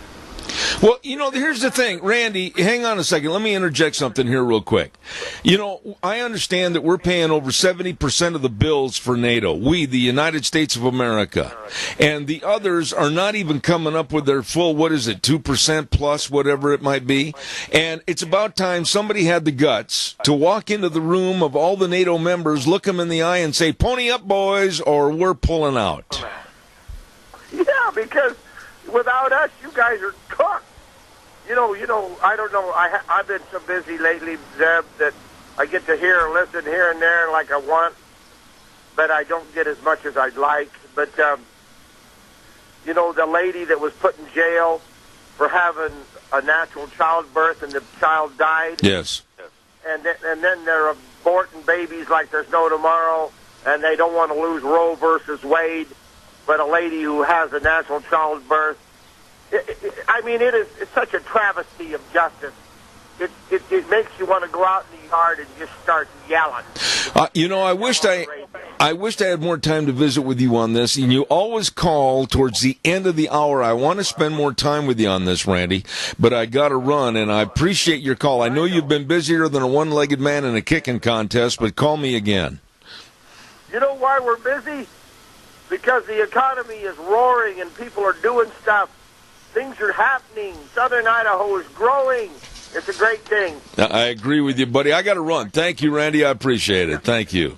Well, you know, here's the thing. Randy, hang on a second. Let me interject something here real quick. You know, I understand that we're paying over 70% of the bills for NATO. We, the United States of America. And the others are not even coming up with their full, 2% plus, whatever it might be. And it's about time somebody had the guts to walk into the room of all the NATO members, look them in the eye and say, pony up, boys, or we're pulling out. Yeah, because without us, you guys are cooked. You know, I don't know. I've been so busy lately, Zeb, that I get to hear and listen here and there like I want, but I don't get as much as I'd like. But, you know, the lady that was put in jail for having a natural childbirth and the child died. Yes. And then they're aborting babies like there's no tomorrow, and they don't want to lose Roe versus Wade. But a lady who has a natural childbirth, it's such a travesty of justice. It makes you want to go out in the yard and just start yelling. You know, I wished I had more time to visit with you on this. And you always call towards the end of the hour. I want to spend more time with you on this, Randy, but I got to run, and I appreciate your call. I know you've been busier than a one-legged man in a kicking contest, but call me again. You know why we're busy? Because the economy is roaring and people are doing stuff. Things are happening. Southern Idaho is growing. It's a great thing. I agree with you, buddy. I got to run. Thank you, Randy. I appreciate it. Thank you.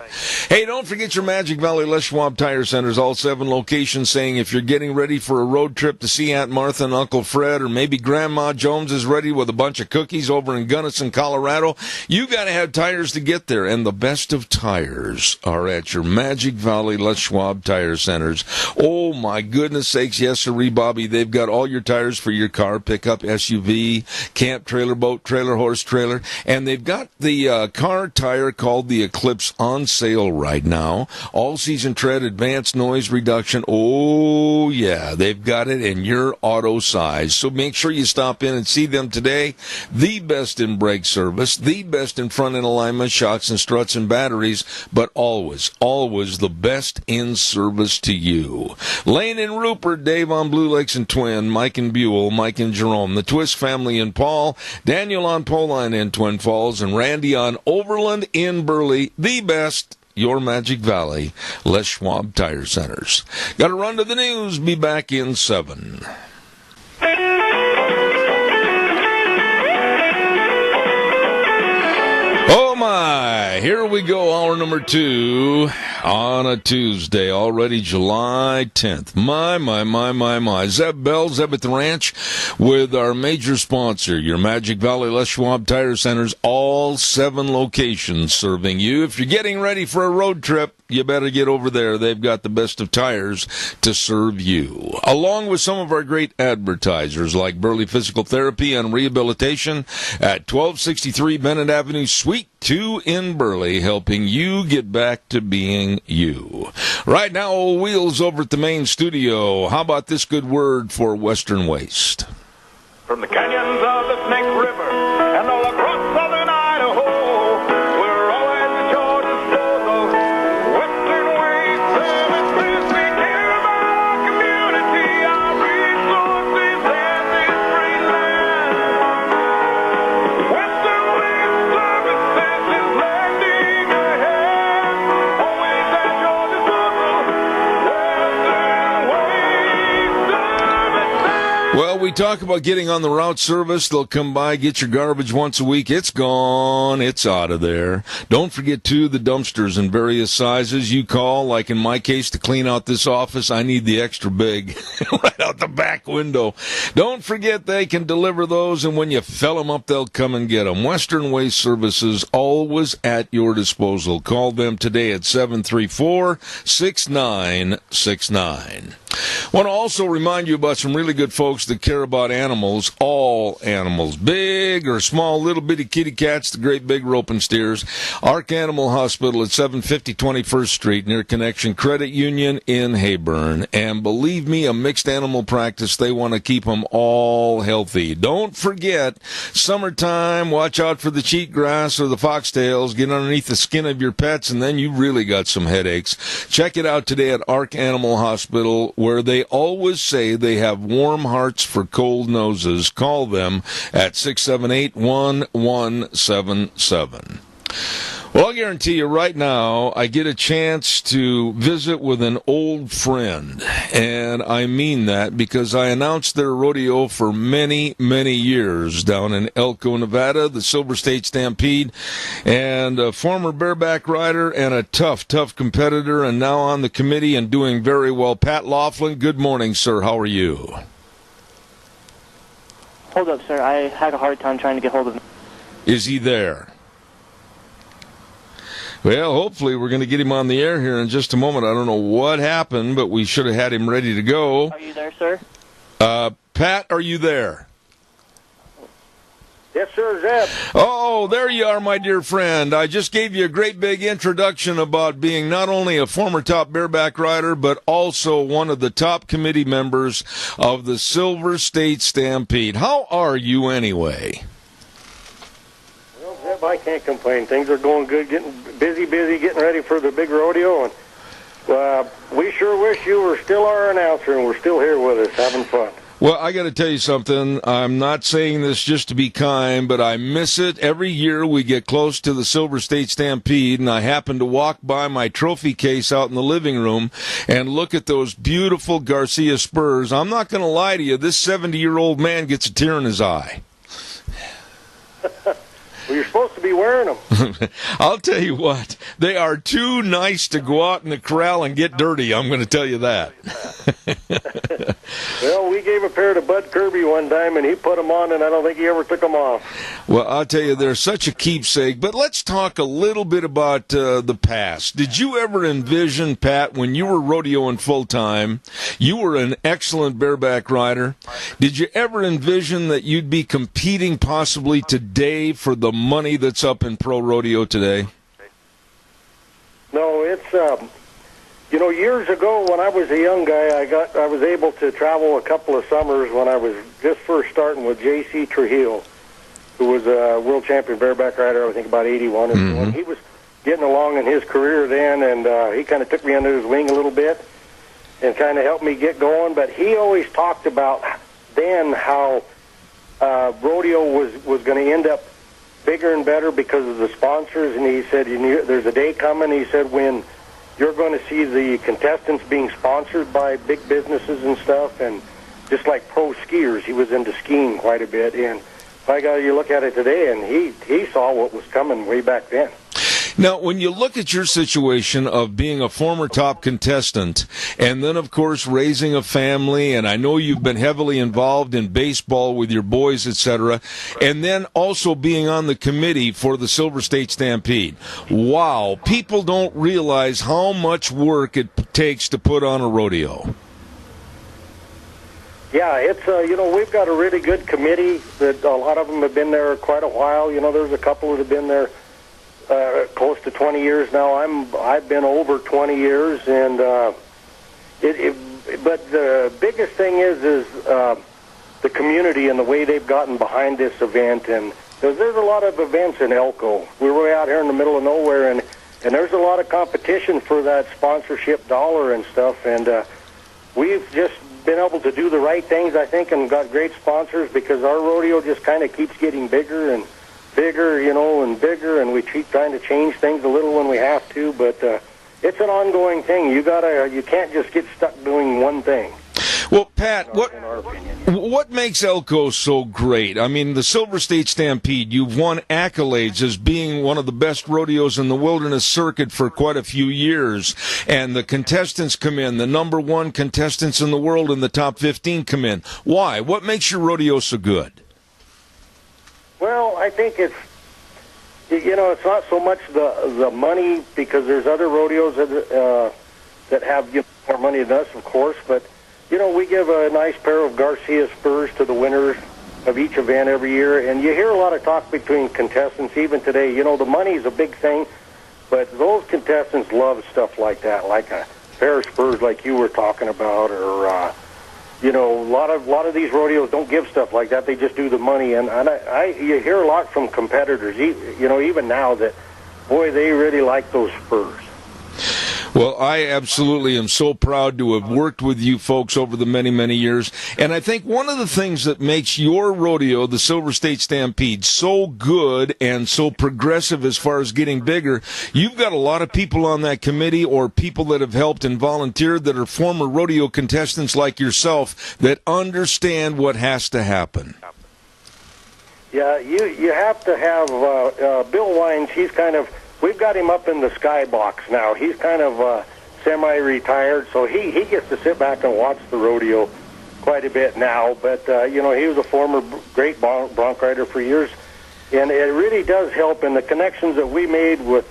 Hey, don't forget your Magic Valley Les Schwab Tire Centers, all 7 locations, saying if you're getting ready for a road trip to see Aunt Martha and Uncle Fred, or maybe Grandma Jones is ready with a bunch of cookies over in Gunnison, Colorado, you got to have tires to get there. And the best of tires are at your Magic Valley Les Schwab Tire Centers. Oh, my goodness sakes, yes, sirree, Bobby. They've got all your tires for your car, pickup, SUV, camp, trailer, boat, trailer, horse trailer, and they've got the car tire called the Eclipse on sale right now. All-season tread, advanced noise reduction. Oh, yeah, they've got it in your auto size. So make sure you stop in and see them today. The best in brake service, the best in front-end alignment, shocks and struts and batteries, but always, always the best in service to you. Lane and Rupert, Dave on Blue Lakes and Twin, Mike and Buell, Mike and Jerome, the Twist family in Paul, Daniel on Poline in Twin Falls, and Randy on Overland in Burley. The best, your Magic Valley, Les Schwab Tire Centers. Got to run to the news. Be back in 7. Oh my, here we go, hour number 2 on a Tuesday, already July 10th. My. Zeb Bell, Zeb at the Ranch, with our major sponsor, your Magic Valley Les Schwab Tire Centers, all 7 locations serving you. If you're getting ready for a road trip, you better get over there. They've got the best of tires to serve you, along with some of our great advertisers like Burley Physical Therapy and Rehabilitation at 1263 Bennett Avenue, Suite 2 in Burley, helping you get back to being you. Right now, old Wheels over at the main studio. How about this good word for Western Waste? From the canyons of the Snake River and all across southern Idaho, we're always at your disposal. Western Waste Services, we care about our community, our resources, and this great land. Western Waste Services is lending a hand, always at your disposal. Western Waste Services. Well, we talk about getting on the route service. They'll come by, get your garbage once a week. It's gone. It's out of there. Don't forget, too, the dumpsters in various sizes. You call, like in my case, to clean out this office. I need the extra big right out the back window. Don't forget they can deliver those, and when you fill them up, they'll come and get them. Western Waste Services, always at your disposal. Call them today at 734-6969. Want to also remind you about some really good folks that care about animals, all animals, big or small, little bitty kitty cats, the great big roping steers. Ark Animal Hospital at 750 21st Street near Connection Credit Union in Hayburn. And believe me, a mixed animal practice, they want to keep them all healthy. Don't forget, summertime, watch out for the cheatgrass or the foxtails. Get underneath the skin of your pets, and then you really got some headaches. Check it out today at Ark Animal Hospital, where they always say they have warm hearts for cold noses. Call them at 678-1177. Well, I'll guarantee you right now, I get a chance to visit with an old friend, and I mean that because I announced their rodeo for many, many years down in Elko, Nevada, the Silver State Stampede, and a former bareback rider and a tough competitor, and now on the committee and doing very well. Pat Laughlin, good morning, sir. How are you? Hold up, sir. I had a hard time trying to get hold of him. Is he there? Well, hopefully we're going to get him on the air here in just a moment. I don't know what happened, but we should have had him ready to go. Are you there, sir? Pat, are you there? Yes, sir, Zeb. Oh, there you are, my dear friend. I just gave you a great big introduction about being not only a former top bareback rider, but also one of the top committee members of the Silver State Stampede. How are you anyway? Well, Zeb, I can't complain. Things are going good, getting busy, getting ready for the big rodeo. And we sure wish you were still our announcer and were still here with us having fun. Well, I got to tell you something. I'm not saying this just to be kind, but I miss it. Every year we get close to the Silver State Stampede, and I happen to walk by my trophy case out in the living room and look at those beautiful Garcia spurs. I'm not going to lie to you. This 70-year-old man gets a tear in his eye. supposed to be wearing them. I'll tell you what, they are too nice to go out in the corral and get dirty. I'm going to tell you that. Well, we gave a pair to Bud Kirby one time, and he put them on, and I don't think he ever took them off. Well, I'll tell you, they're such a keepsake. But let's talk a little bit about the past. Did you ever envision, Pat, when you were rodeoing full-time, you were an excellent bareback rider. Did you ever envision that you'd be competing possibly today for the money that's up in pro rodeo today? No, it's years ago when I was a young guy, I was able to travel a couple of summers when I was just first starting with J.C. Trujillo, who was a world champion bareback rider, I think about 81 or so. And he was getting along in his career then, and he kind of took me under his wing a little bit and kind of helped me get going. But he always talked about then how rodeo was going to end up bigger and better because of the sponsors. And he said, there's a day coming, he said, when you're going to see the contestants being sponsored by big businesses and stuff, and just like pro skiers, he was into skiing quite a bit. And by God, you look at it today, and he saw what was coming way back then. Now, when you look at your situation of being a former top contestant and then, of course, raising a family, and I know you've been heavily involved in baseball with your boys, etc., and then also being on the committee for the Silver State Stampede. Wow, people don't realize how much work it takes to put on a rodeo. Yeah, it's we've got a really good committee that a lot of them have been there quite a while. There's a couple that have been there close to 20 years now. I've been over 20 years, and but the biggest thing is the community and the way they've gotten behind this event. And there's a lot of events in Elko. We're way out here in the middle of nowhere, and there's a lot of competition for that sponsorship dollar and stuff. And we've just been able to do the right things, I think, and got great sponsors because our rodeo just kind of keeps getting bigger and bigger, and bigger, and we keep trying to change things a little when we have to, but it's an ongoing thing. You can't just get stuck doing one thing. Well, Pat, what makes Elko so great? I mean, the Silver State Stampede, you've won accolades as being one of the best rodeos in the wilderness circuit for quite a few years, and the contestants come in, the number one contestants in the world in the top 15 come in. Why? What makes your rodeo so good? Well, I think it's not so much the money, because there's other rodeos that have more money than us, of course, but we give a nice pair of Garcia spurs to the winners of each event every year, and you hear a lot of talk between contestants even today. The money's a big thing, but those contestants love stuff like that, like a pair of spurs like you were talking about, or a lot of these rodeos don't give stuff like that. They just do the money, and you hear a lot from competitors, even now, that, boy, they really like those spurs. Well, I absolutely am so proud to have worked with you folks over the many, many years. And I think one of the things that makes your rodeo, the Silver State Stampede, so good and so progressive as far as getting bigger, you've got a lot of people on that committee or people that have helped and volunteered that are former rodeo contestants like yourself that understand what has to happen. Yeah, you have to have Bill Wines. We've got him up in the skybox now. He's kind of semi-retired, so he gets to sit back and watch the rodeo quite a bit now. But, he was a former great bronc rider for years, and it really does help. And the connections that we made with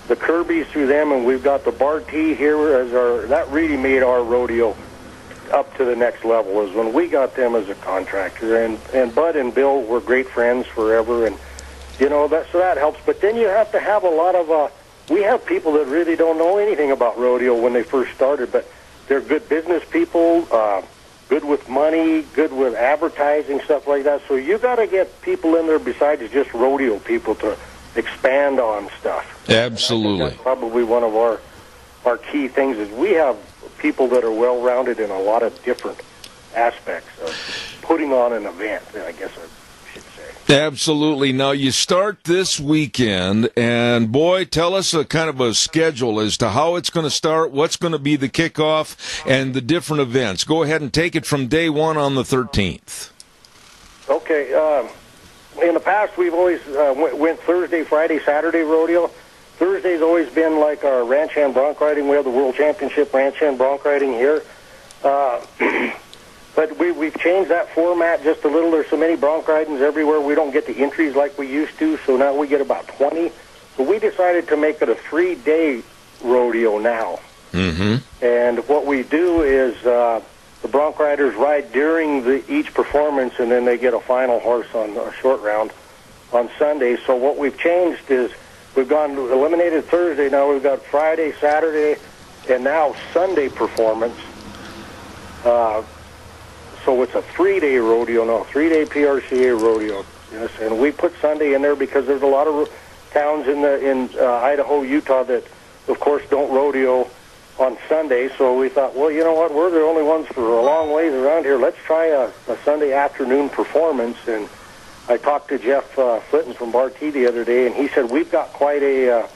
the Kirbys through them, and we've got the Barty here that really made our rodeo up to the next level, is when we got them as a contractor. And Bud and Bill were great friends forever, and so that helps. But then you have to have a lot of, we have people that really don't know anything about rodeo when they first started, but they're good business people, good with money, good with advertising, stuff like that. So you got to get people in there besides just rodeo people to expand on stuff. Absolutely. That's probably one of our key things, is we have people that are well-rounded in a lot of different aspects of putting on an event, I guess I should say. Absolutely. Now, you start this weekend, and, boy, tell us a kind of a schedule as to how it's going to start, what's going to be the kickoff, and the different events. Go ahead and take it from day one on the 13th. Okay. in the past, we've always went Thursday, Friday, Saturday rodeo. Thursday's always been like our ranch hand bronc riding. We have the World Championship ranch hand bronc riding here. But we've changed that format just a little. There's so many bronc ridings everywhere. We don't get the entries like we used to, so now we get about 20. So we decided to make it a 3-day rodeo now. Mm-hmm. And what we do is the bronc riders ride during each performance, and then they get a final horse on a short round on Sunday. So what we've changed is we've eliminated Thursday. Now we've got Friday, Saturday, and now Sunday performance. So it's a 3-day rodeo now, 3-day PRCA rodeo. Yes, and we put Sunday in there because there's a lot of towns in Idaho, Utah that, of course, don't rodeo on Sunday. So we thought, well, you know what? We're the only ones for a long ways around here. Let's try a Sunday afternoon performance. And I talked to Jeff Flitton from Bartee the other day, and he said we've got quite a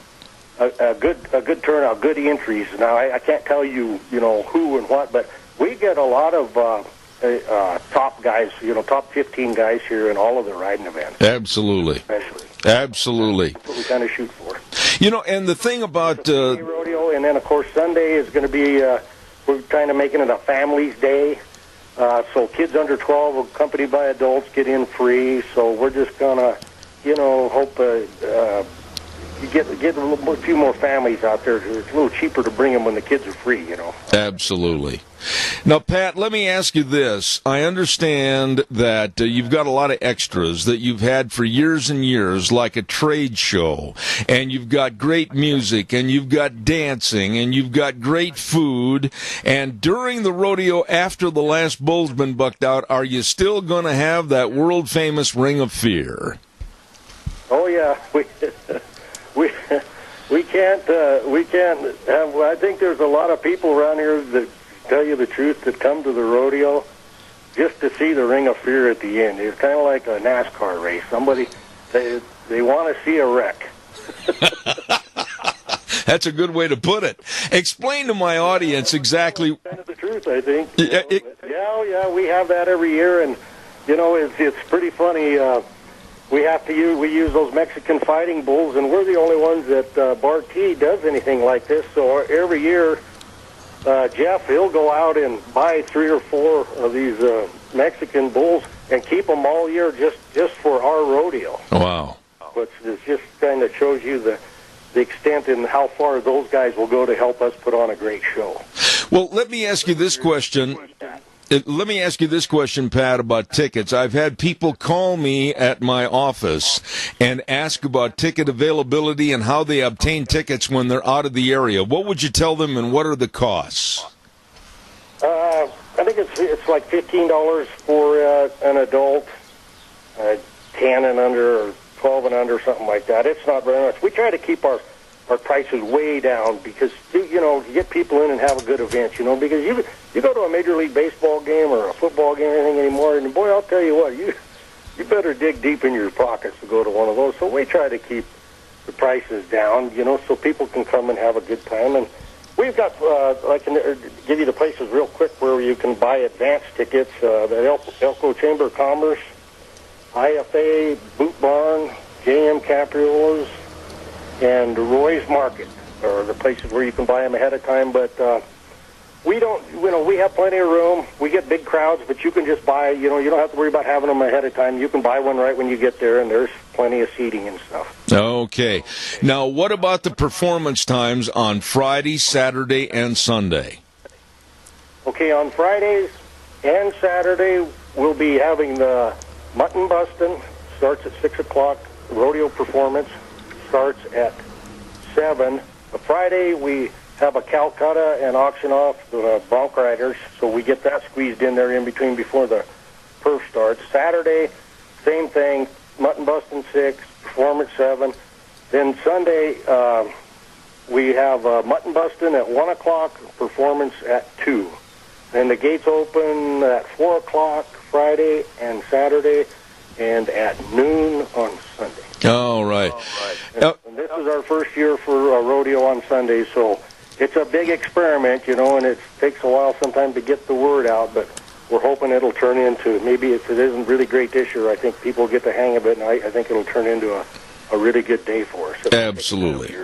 good turnout, good entries. Now I can't tell you, who and what, but we get a lot of top guys, top 15 guys here in all of the riding events. Absolutely. Absolutely. That's what we kind of shoot for. And the thing about rodeo, and then of course Sunday is going to be we're kind of making it a family's day. So kids under 12 accompanied by adults get in free. So we're just gonna, hope you get a few more families out there. It's a little cheaper to bring them when the kids are free, Absolutely. Now, Pat, let me ask you this. I understand that you've got a lot of extras that you've had for years and years, like a trade show, and you've got great music, and you've got dancing, and you've got great food. And during the rodeo, after the last bull's been bucked out, are you still going to have that world-famous Ring of Fear? Oh, yeah. We can't have. I think there's a lot of people around here that, tell you the truth, that come to the rodeo just to see the Ring of Fear at the end. It's kind of like a NASCAR race. They want to see a wreck. That's a good way to put it. Explain to my audience exactly. That's kind of the truth, I think. Yeah, we have that every year, and it's pretty funny. We use those Mexican fighting bulls, and we're the only ones that Bartee does anything like this. So every year, Jeff, he'll go out and buy 3 or 4 of these Mexican bulls and keep them all year just for our rodeo. Wow. Which just kind of shows you the extent and how far those guys will go to help us put on a great show. Well, let me ask you this question. Pat, about tickets. I've had people call me at my office and ask about ticket availability and how they obtain tickets when they're out of the area. What would you tell them, and what are the costs? I think it's like $15 for an adult, 10 and under, or 12 and under, something like that. It's not very much. We try to keep our prices way down because, you get people in and have a good event, because you go to a Major League Baseball game or a football game or anything anymore, and boy, I'll tell you what, you better dig deep in your pockets to go to one of those. So we try to keep the prices down, so people can come and have a good time. And we've got, I can give you the places real quick where you can buy advance tickets. The Elko Chamber of Commerce, IFA, Boot Barn, JM Capriola's, and Roy's Market are the places where you can buy them ahead of time. But we don't, we have plenty of room. We get big crowds, but you can just buy, you don't have to worry about having them ahead of time. You can buy one right when you get there, and there's plenty of seating and stuff. Okay. Now, what about the performance times on Friday, Saturday, and Sunday? Okay, on Fridays and Saturday, we'll be having the mutton busting. Starts at 6 o'clock. Rodeo performance starts at 7. The Friday, we have a Calcutta and auction off the bronc riders, so we get that squeezed in there in between before the perf starts. Saturday, same thing, mutton busting 6, performance 7. Then Sunday, we have mutton busting at 1 o'clock, performance at 2. Then the gates open at 4 o'clock Friday and Saturday, and at noon on Sunday. All right. And this is our first year for a rodeo on Sunday, so it's a big experiment, and it takes a while sometimes to get the word out, but we're hoping it'll turn into, maybe if it isn't really great this year, I think people get the hang of it, and I think it'll turn into a really good day for us. Absolutely.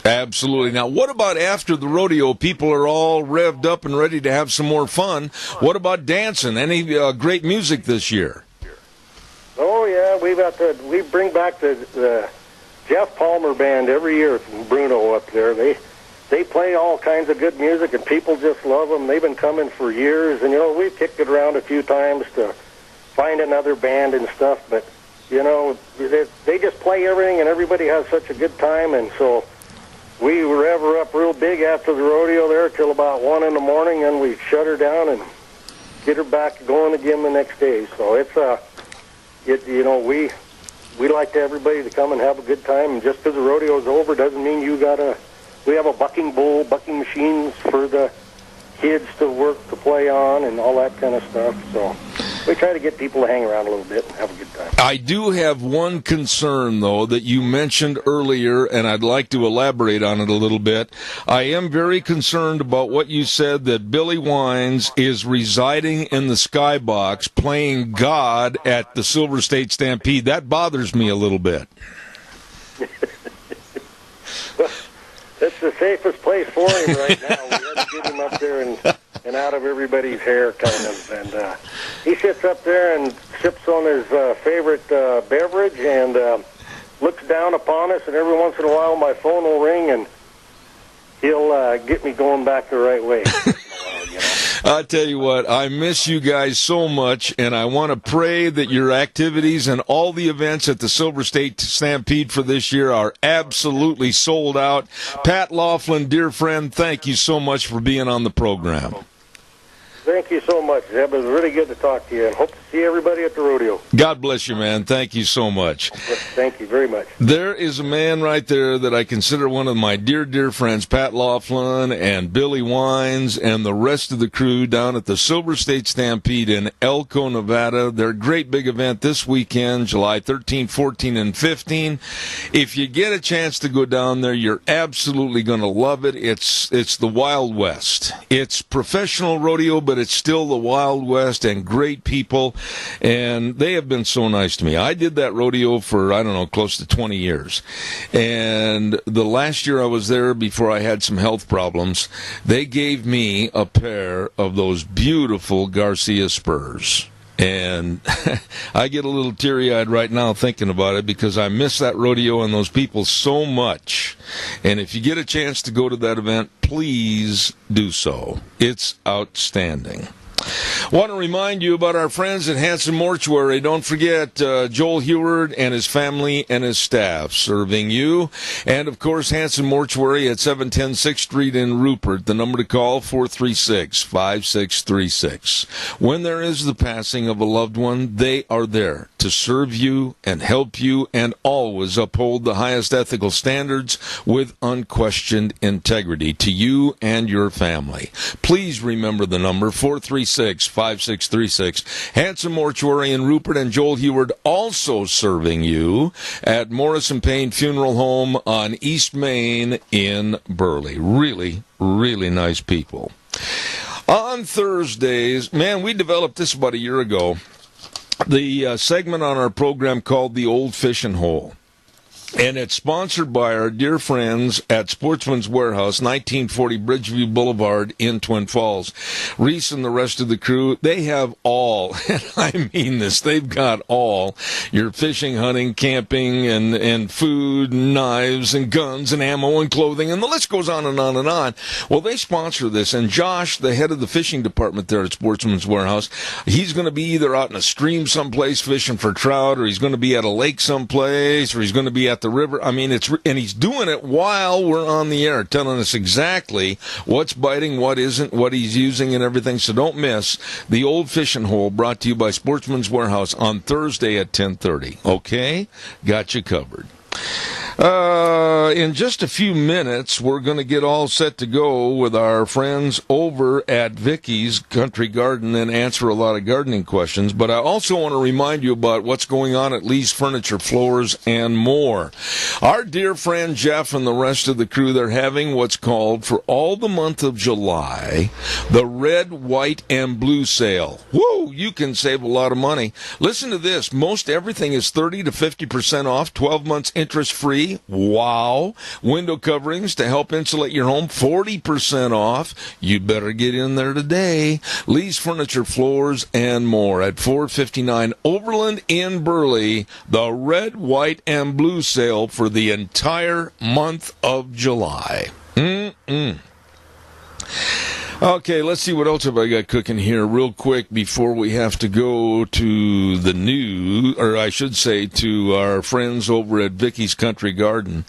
Absolutely. Now, what about after the rodeo? People are all revved up and ready to have some more fun. What about dancing? Any great music this year? Oh, yeah, we bring back the Jeff Palmer Band every year from Bruno up there. They play all kinds of good music, and people just love them. They've been coming for years, and, we've kicked it around a few times to find another band and stuff, but, they just play everything, and everybody has such a good time, and so we rev her up real big after the rodeo there till about 1 in the morning, and we shut her down and get her back going again the next day. So we like to everybody to come and have a good time, and just because the rodeo's over doesn't mean we have a bucking machines for the kids to work to play on and all that kind of stuff. So we try to get people to hang around a little bit and have a good time. I do have one concern, though, that you mentioned earlier, and I'd like to elaborate on it a little bit. I am very concerned about what you said, that Billy Wines is residing in the skybox playing God at the Silver State Stampede. That bothers me a little bit. It's the safest place for him right now. We had to get him up there and out of everybody's hair, kind of. And he sits up there and sips on his favorite beverage and looks down upon us. And every once in a while, my phone will ring, and he'll get me going back the right way. I'll tell you what, I miss you guys so much, and I want to pray that your activities and all the events at the Silver State Stampede for this year are absolutely sold out. Pat Laughlin, dear friend, thank you so much for being on the program. Thank you so much, Zeb. It was really good to talk to you, and hope to see everybody at the rodeo. God bless you, man. Thank you so much. Thank you very much. There is a man right there that I consider one of my dear, dear friends, Pat Laughlin and Billy Wines and the rest of the crew down at the Silver State Stampede in Elko, Nevada. Their great big event this weekend, July 13, 14, and 15. If you get a chance to go down there, you're absolutely going to love it. It's the Wild West. It's professional rodeo, but it's still the Wild West, and great people, and they have been so nice to me. I did that rodeo for, close to 20 years, and the last year I was there, before I had some health problems, they gave me a pair of those beautiful Garcia spurs. And I get a little teary-eyed right now thinking about it, because I miss that rodeo and those people so much. And if you get a chance to go to that event, please do so. It's outstanding. Want to remind you about our friends at Hanson Mortuary. Don't forget Joel Heward and his family and his staff serving you. And, of course, Hanson Mortuary at 710 6th Street in Rupert. The number to call, 436-5636. When there is the passing of a loved one, they are there to serve you and help you and always uphold the highest ethical standards with unquestioned integrity to you and your family. Please remember the number, 436-5636. Hanson Mortuary in Rupert, and Joel Heward also serving you at Morrison Payne Funeral Home on East Main in Burley. Really, really nice people. On Thursdays, man, we developed this about a year ago, the segment on our program called The Old Fishing Hole. And it's sponsored by our dear friends at Sportsman's Warehouse, 1940 Bridgeview Boulevard in Twin Falls. Reese and the rest of the crew, they have all, and I mean this, they've got all your fishing, hunting, camping, and food, and knives, and guns, and ammo, and clothing, and the list goes on and on and on. Well, they sponsor this, and Josh, the head of the fishing department there at Sportsman's Warehouse, he's going to be either out in a stream someplace fishing for trout, or he's going to be at a lake someplace, or he's going to be at the river. I mean, and he's doing it while we're on the air, telling us exactly what's biting, what isn't, what he's using, and everything. So don't miss The Old Fishing Hole, brought to you by Sportsman's Warehouse on Thursday at 10:30. Okay? Got you covered. In just a few minutes, we're going to get all set to go with our friends over at Vicky's Country Garden and answer a lot of gardening questions. But I also want to remind you about what's going on at Lee's Furniture, Floors, and More. Our dear friend Jeff and the rest of the crew, they're having what's called, for all the month of July, the Red, White, and Blue Sale. Woo! You can save a lot of money. Listen to this. Most everything is 30 to 50% off, 12 months interest-free. Wow. Window coverings to help insulate your home, 40% off. You better get in there today. Lee's Furniture, Floors, and More at 459 Overland in Burley. The Red, White, and Blue Sale for the entire month of July. Okay, let's see what else have I got cooking here real quick before we have to go to the news, or I should say to our friends over at Vicky's Country Garden.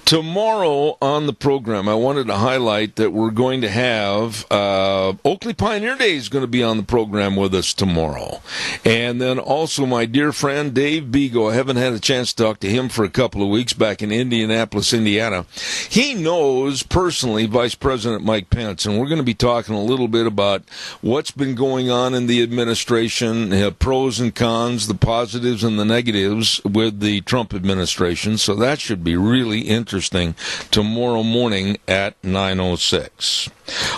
Tomorrow on the program, I wanted to highlight that we're going to have Oakley Pioneer Day is going to be on the program with us tomorrow. And then also my dear friend Dave Bego. I haven't had a chance to talk to him for a couple of weeks back in Indianapolis, Indiana. He knows personally Vice President Mike Pence, and we're going to be talking a little bit about what's been going on in the administration, pros and cons, the positives and the negatives with the Trump administration. So that should be really interesting tomorrow morning at 9:06.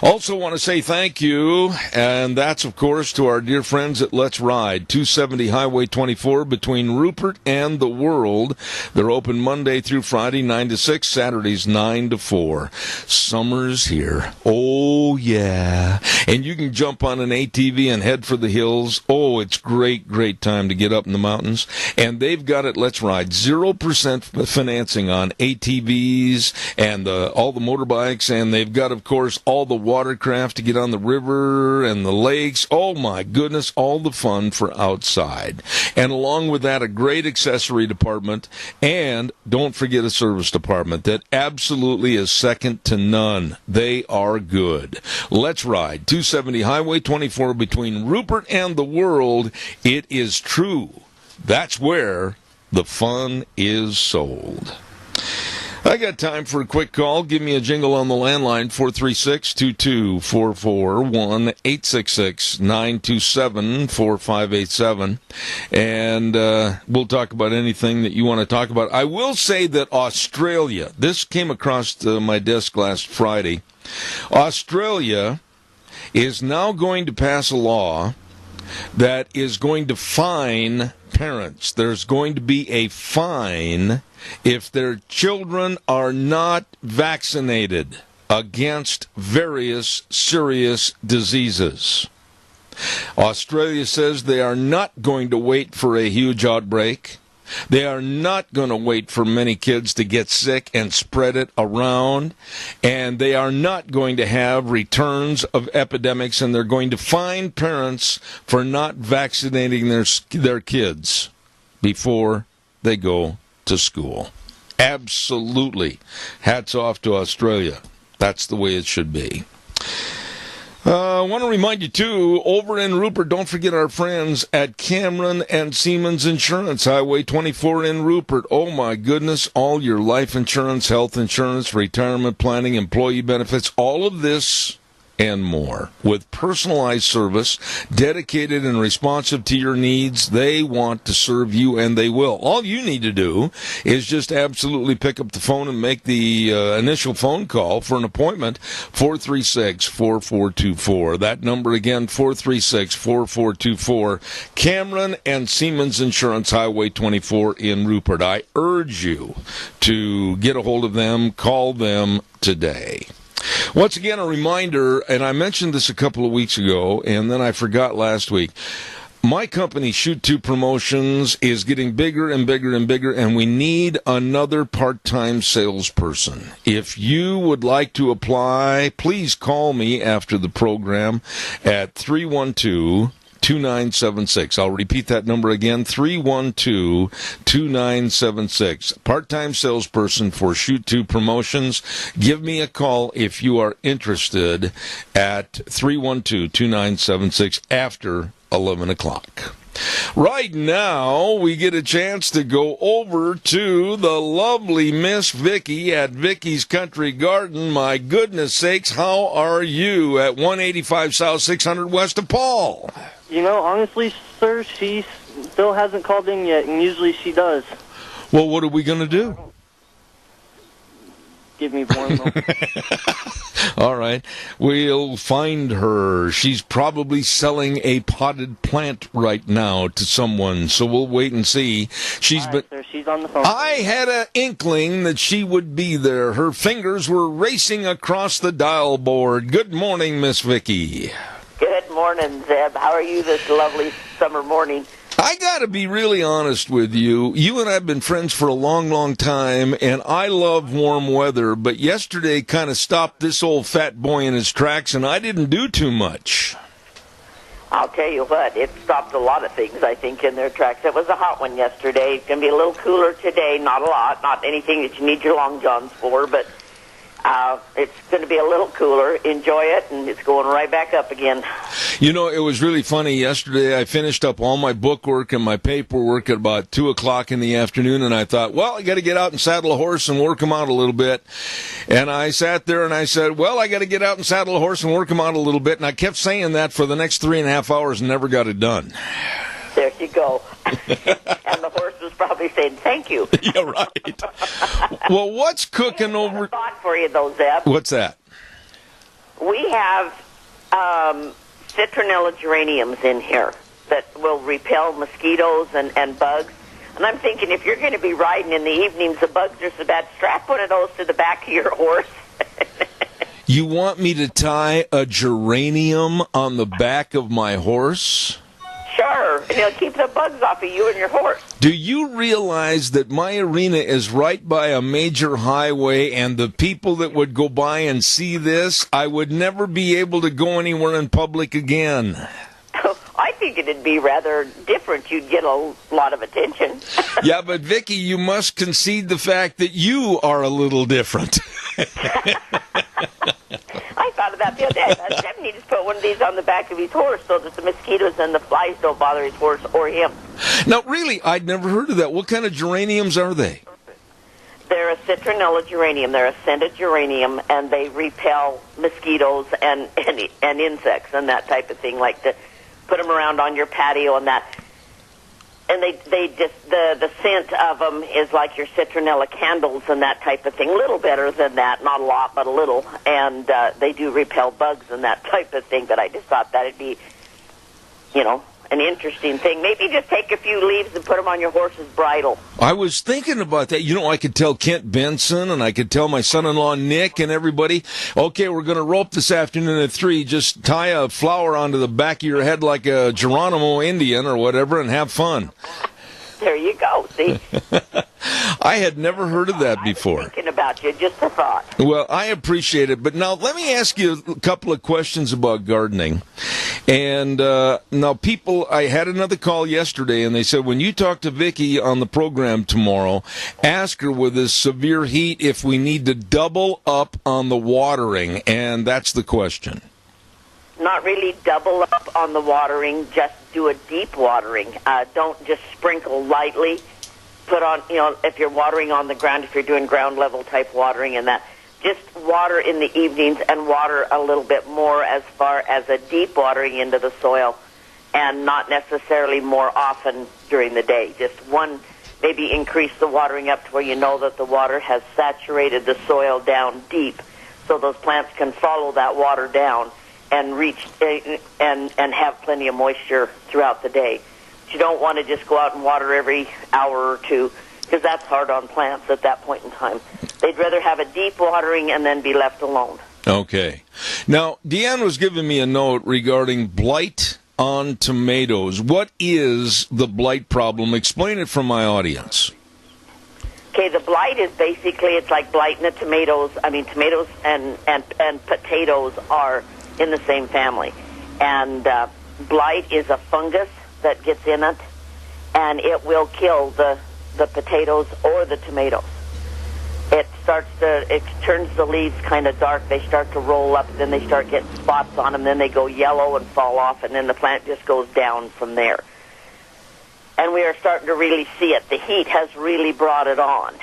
Also want to say thank you, and that's, of course, to our dear friends at Let's Ride, 270 Highway 24 between Rupert and the World. They're open Monday through Friday, 9 to 6, Saturdays, 9 to 4. Summer's here. Oh, yeah. And you can jump on an ATV and head for the hills. Oh, it's great time to get up in the mountains. And they've got it, Let's Ride, 0% financing on ATVs and all the motorbikes, and they've got, of course, all the watercraft to get on the river and the lakes. Oh my goodness, all the fun for outside. And along with that, a great accessory department, and don't forget a service department that absolutely is second to none. They are good. Let's Ride, 270 Highway 24 between Rupert and the World. It is true. That's where the fun is sold. I got time for a quick call. Give me a jingle on the landline, 436-2244, 1-866-927-4587. And we'll talk about anything that you want to talk about. I will say that Australia, this came across my desk last Friday. Australia is now going to pass a law that is going to fine parents. There's going to be a fine if their children are not vaccinated against various serious diseases. Australia says they are not going to wait for a huge outbreak. They are not going to wait for many kids to get sick and spread it around. And they are not going to have returns of epidemics, and they're going to fine parents for not vaccinating their kids before they go to school. Absolutely. Hats off to Australia. That's the way it should be. I want to remind you, too, over in Rupert, don't forget our friends at Cameron and Siemens Insurance, Highway 24 in Rupert. Oh, my goodness, all your life insurance, health insurance, retirement planning, employee benefits, all of this and more. With personalized service, dedicated and responsive to your needs, they want to serve you, and they will. All you need to do is just absolutely pick up the phone and make the initial phone call for an appointment, 436-4424. That number again, 436-4424. Cameron and Siemens Insurance, Highway 24 in Rupert. I urge you to get a hold of them, call them today. Once again, a reminder, and I mentioned this a couple of weeks ago, and then I forgot last week. My company, Shoot 2 Promotions, is getting bigger and bigger and bigger, and we need another part-time salesperson. If you would like to apply, please call me after the program at 312-2976. I'll repeat that number again, 312-2976. Part-time salesperson for Shoot 2 Promotions. Give me a call if you are interested at 312-2976 after 11 o'clock. Right now, we get a chance to go over to the lovely Miss Vicky at Vicky's Country Garden. My goodness sakes, how are you at 185 South 600 West of Paul? You know, honestly, sir, she still hasn't called in yet, and usually she does. Well, what are we going to do? Give me one moment. All right. We'll find her. She's probably selling a potted plant right now to someone, so we'll wait and see. She's All right, sir, she's on the phone. I had an inkling that she would be there. Her fingers were racing across the dial board. Good morning, Miss Vicky. Good morning, Zeb. How are you this lovely summer morning? I got to be really honest with you. You and I have been friends for a long, long time, and I love warm weather, but yesterday kind of stopped this old fat boy in his tracks, and I didn't do too much. I'll tell you what, it stopped a lot of things, I think, in their tracks. It was a hot one yesterday. It's going to be a little cooler today, not a lot, not anything that you need your long johns for, but it's going to be a little cooler. Enjoy it, and it's going right back up again. You know, it was really funny. Yesterday, I finished up all my bookwork and my paperwork at about 2 o'clock in the afternoon, and I thought, well, I got to get out and saddle a horse and work him out a little bit. And I sat there and I said, well, I got to get out and saddle a horse and work him out a little bit. And I kept saying that for the next 3.5 hours and never got it done. There you go. And the horse was probably saying, thank you. Yeah, right. Well, what's cooking over... thought for you, though, Zeb. What's that? We have citronella geraniums in here that will repel mosquitoes and bugs. And I'm thinking, if you're going to be riding in the evenings, the bugs are so bad, strap one of those to the back of your horse. You want me to tie a geranium on the back of my horse? Sure, and it'll keep the bugs off of you and your horse. Do you realize that my arena is right by a major highway, and the people that would go by and see this, I would never be able to go anywhere in public again? I think it'd be rather different. You'd get a lot of attention. Yeah, but Vicky, you must concede the fact that you are a little different. I thought of that the other day. Devin needs to put one of these on the back of his horse so that the mosquitoes and the flies don't bother his horse or him. Now, really, I'd never heard of that. What kind of geraniums are they? They're a citronella geranium. They're a scented geranium, and they repel mosquitoes and insects and that type of thing, like to put them around on your patio and that. And they just, the scent of them is like your citronella candles and that type of thing. A little better than that, not a lot, but a little. And they do repel bugs and that type of thing. But I just thought that'd be, you know, an interesting thing. Maybe just take a few leaves and put them on your horse's bridle. I was thinking about that. You know, I could tell Kent Benson and I could tell my son-in-law Nick and everybody, okay, we're going to rope this afternoon at 3. Just tie a flower onto the back of your head like a Geronimo Indian or whatever and have fun. There you go, see? I had never heard of that before. I was thinking about you, just a thought. Well, I appreciate it. But now let me ask you a couple of questions about gardening. And now people, I had another call yesterday, and they said, when you talk to Vicky on the program tomorrow, ask her with this severe heat if we need to double up on the watering. And that's the question. Not really double up on the watering, just do a deep watering. Don't just sprinkle lightly. Put on, you know, if you're watering on the ground, if you're doing ground level type watering and that, just water in the evenings and water a little bit more as far as a deep watering into the soil and not necessarily more often during the day. Just one, maybe increase the watering up to where you know that the water has saturated the soil down deep so those plants can follow that water down and reach and have plenty of moisture throughout the day. But you don't want to just go out and water every hour or two because that's hard on plants at that point in time. They'd rather have a deep watering and then be left alone. Okay. Now, Deanne was giving me a note regarding blight on tomatoes. What is the blight problem? Explain it for my audience. Okay, the blight is basically, it's like blight in the tomatoes. I mean, tomatoes and potatoes are in the same family. And blight is a fungus that gets in it, and it will kill the potatoes or the tomatoes. It turns the leaves kind of dark. They start to roll up, then they start getting spots on them, then they go yellow and fall off, and then the plant just goes down from there. And we are starting to really see it. The heat has really brought it on,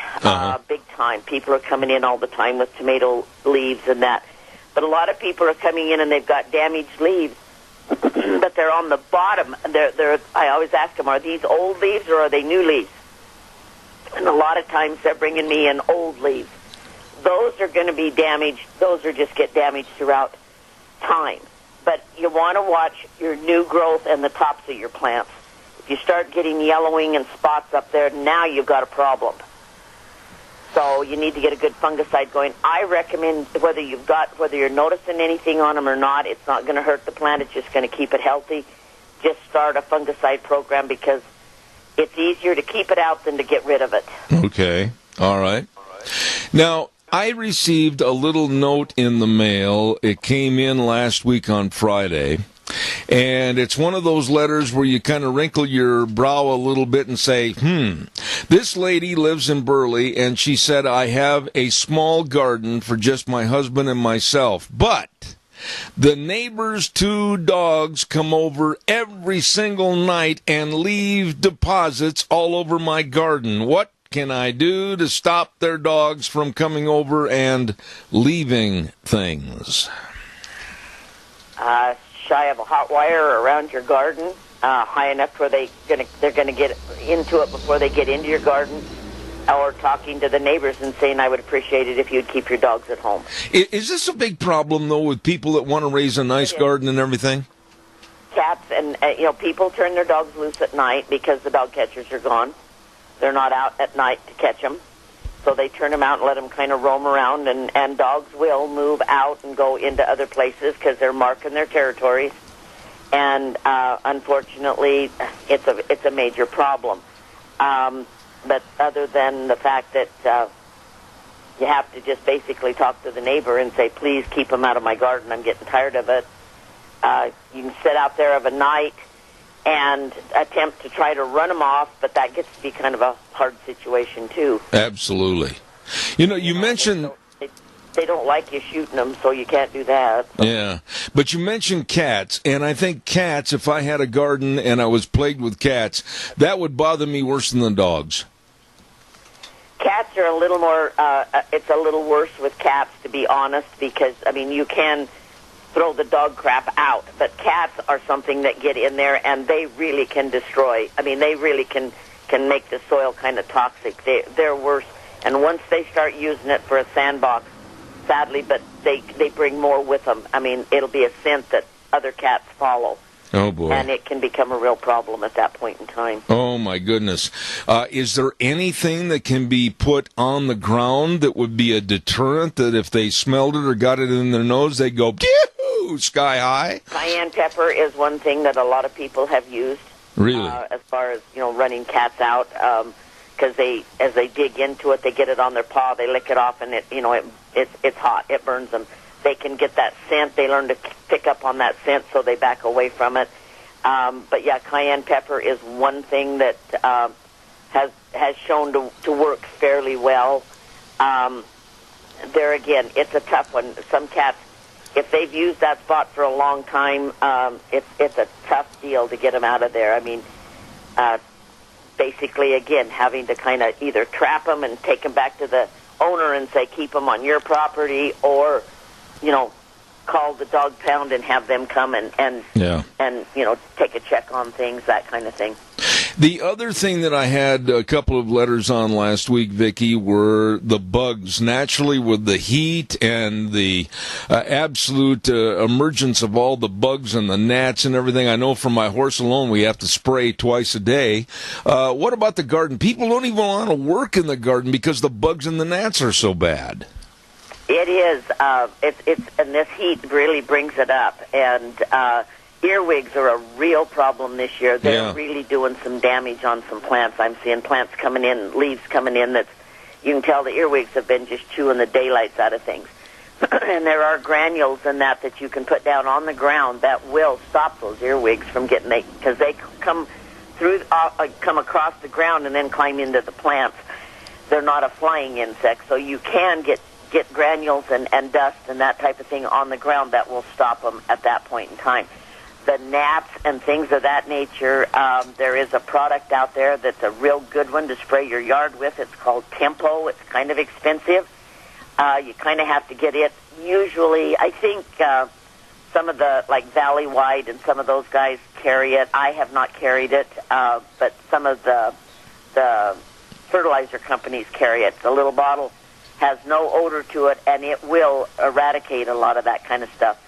big time. People are coming in all the time with tomato leaves and that. But a lot of people are coming in and they've got damaged leaves, but they're on the bottom. I always ask them, are these old leaves or are they new leaves? And a lot of times they're bringing me in old leaves. Those are going to be damaged. Those are just get damaged throughout time. But you want to watch your new growth and the tops of your plants. If you start getting yellowing and spots up there, now you've got a problem. So you need to get a good fungicide going. I recommend whether you're noticing anything on them or not, it's not going to hurt the plant. It's just going to keep it healthy. Just start a fungicide program because it's easier to keep it out than to get rid of it. Okay. All right. Now, I received a little note in the mail. It came in last week on Friday. And it's one of those letters where you kind of wrinkle your brow a little bit and say, this lady lives in Burley, and she said, I have a small garden for just my husband and myself. But the neighbor's 2 dogs come over every single night and leave deposits all over my garden. What can I do to stop their dogs from coming over and leaving things? Shy of a hot wire around your garden, high enough where they're going to get into it before they get into your garden, or talking to the neighbors and saying, I would appreciate it if you'd keep your dogs at home. Is this a big problem, though, with people that want to raise a nice garden and everything? Cats and, people turn their dogs loose at night because the dog catchers are gone. They're not out at night to catch them. So they turn them out and let them kind of roam around, and dogs will move out and go into other places because they're marking their territories. And unfortunately, it's a major problem. But other than the fact that you have to just basically talk to the neighbor and say, please keep them out of my garden. I'm getting tired of it. You can sit out there of a night and attempt to try to run them off, but that gets to be kind of a hard situation, too. Absolutely. You mentioned... They don't like you shooting them, so you can't do that. Yeah, but you mentioned cats, and I think cats, if I had a garden and I was plagued with cats, that would bother me worse than the dogs. Cats are a little more... it's a little worse with cats, to be honest, because, you can throw the dog crap out, but cats are something that get in there and they really can destroy. They really can make the soil kind of toxic. They're worse. And once they start using it for a sandbox, sadly, but they bring more with them. It'll be a scent that other cats follow. Oh, boy. And it can become a real problem at that point in time. Oh, my goodness. Is there anything that can be put on the ground that would be a deterrent, that if they smelled it or got it in their nose, they'd go, pew, sky high? Cayenne pepper is one thing that a lot of people have used. Really? As far as, running cats out, because as they dig into it, they get it on their paw, they lick it off, and it's hot. It burns them. They can get that scent. They learn to pick up on that scent, so they back away from it. But yeah, cayenne pepper is one thing that has shown to work fairly well. There again, it's a tough one. Some cats, if they've used that spot for a long time, it's a tough deal to get them out of there. Basically, again, having to kind of either trap them and take them back to the owner and say, keep them on your property, or call the dog pound and have them come and take a check on things, that kind of thing. The other thing that I had a couple of letters on last week, Vicki, were the bugs. Naturally, with the heat and the absolute emergence of all the bugs and the gnats and everything, I know from my horse alone we have to spray twice a day. What about the garden? People don't even want to work in the garden because the bugs and the gnats are so bad. It is. And this heat really brings it up. And earwigs are a real problem this year. They're really doing some damage on some plants. I'm seeing plants coming in, leaves coming in that you can tell the earwigs have been just chewing the daylights out of things. And there are granules in that you can put down on the ground that will stop those earwigs from getting, because they come across the ground and then climb into the plants. They're not a flying insect, so you can get granules and dust and that type of thing on the ground that will stop them at that point in time. the gnats and things of that nature, there is a product out there that's a real good one to spray your yard with. It's called Tempo. It's kind of expensive. You kind of have to get it. Usually, I think some of the, like Valley White and some of those guys carry it. I have not carried it, but some of the fertilizer companies carry it. The little bottle has no odor to it, and it will eradicate a lot of that kind of stuff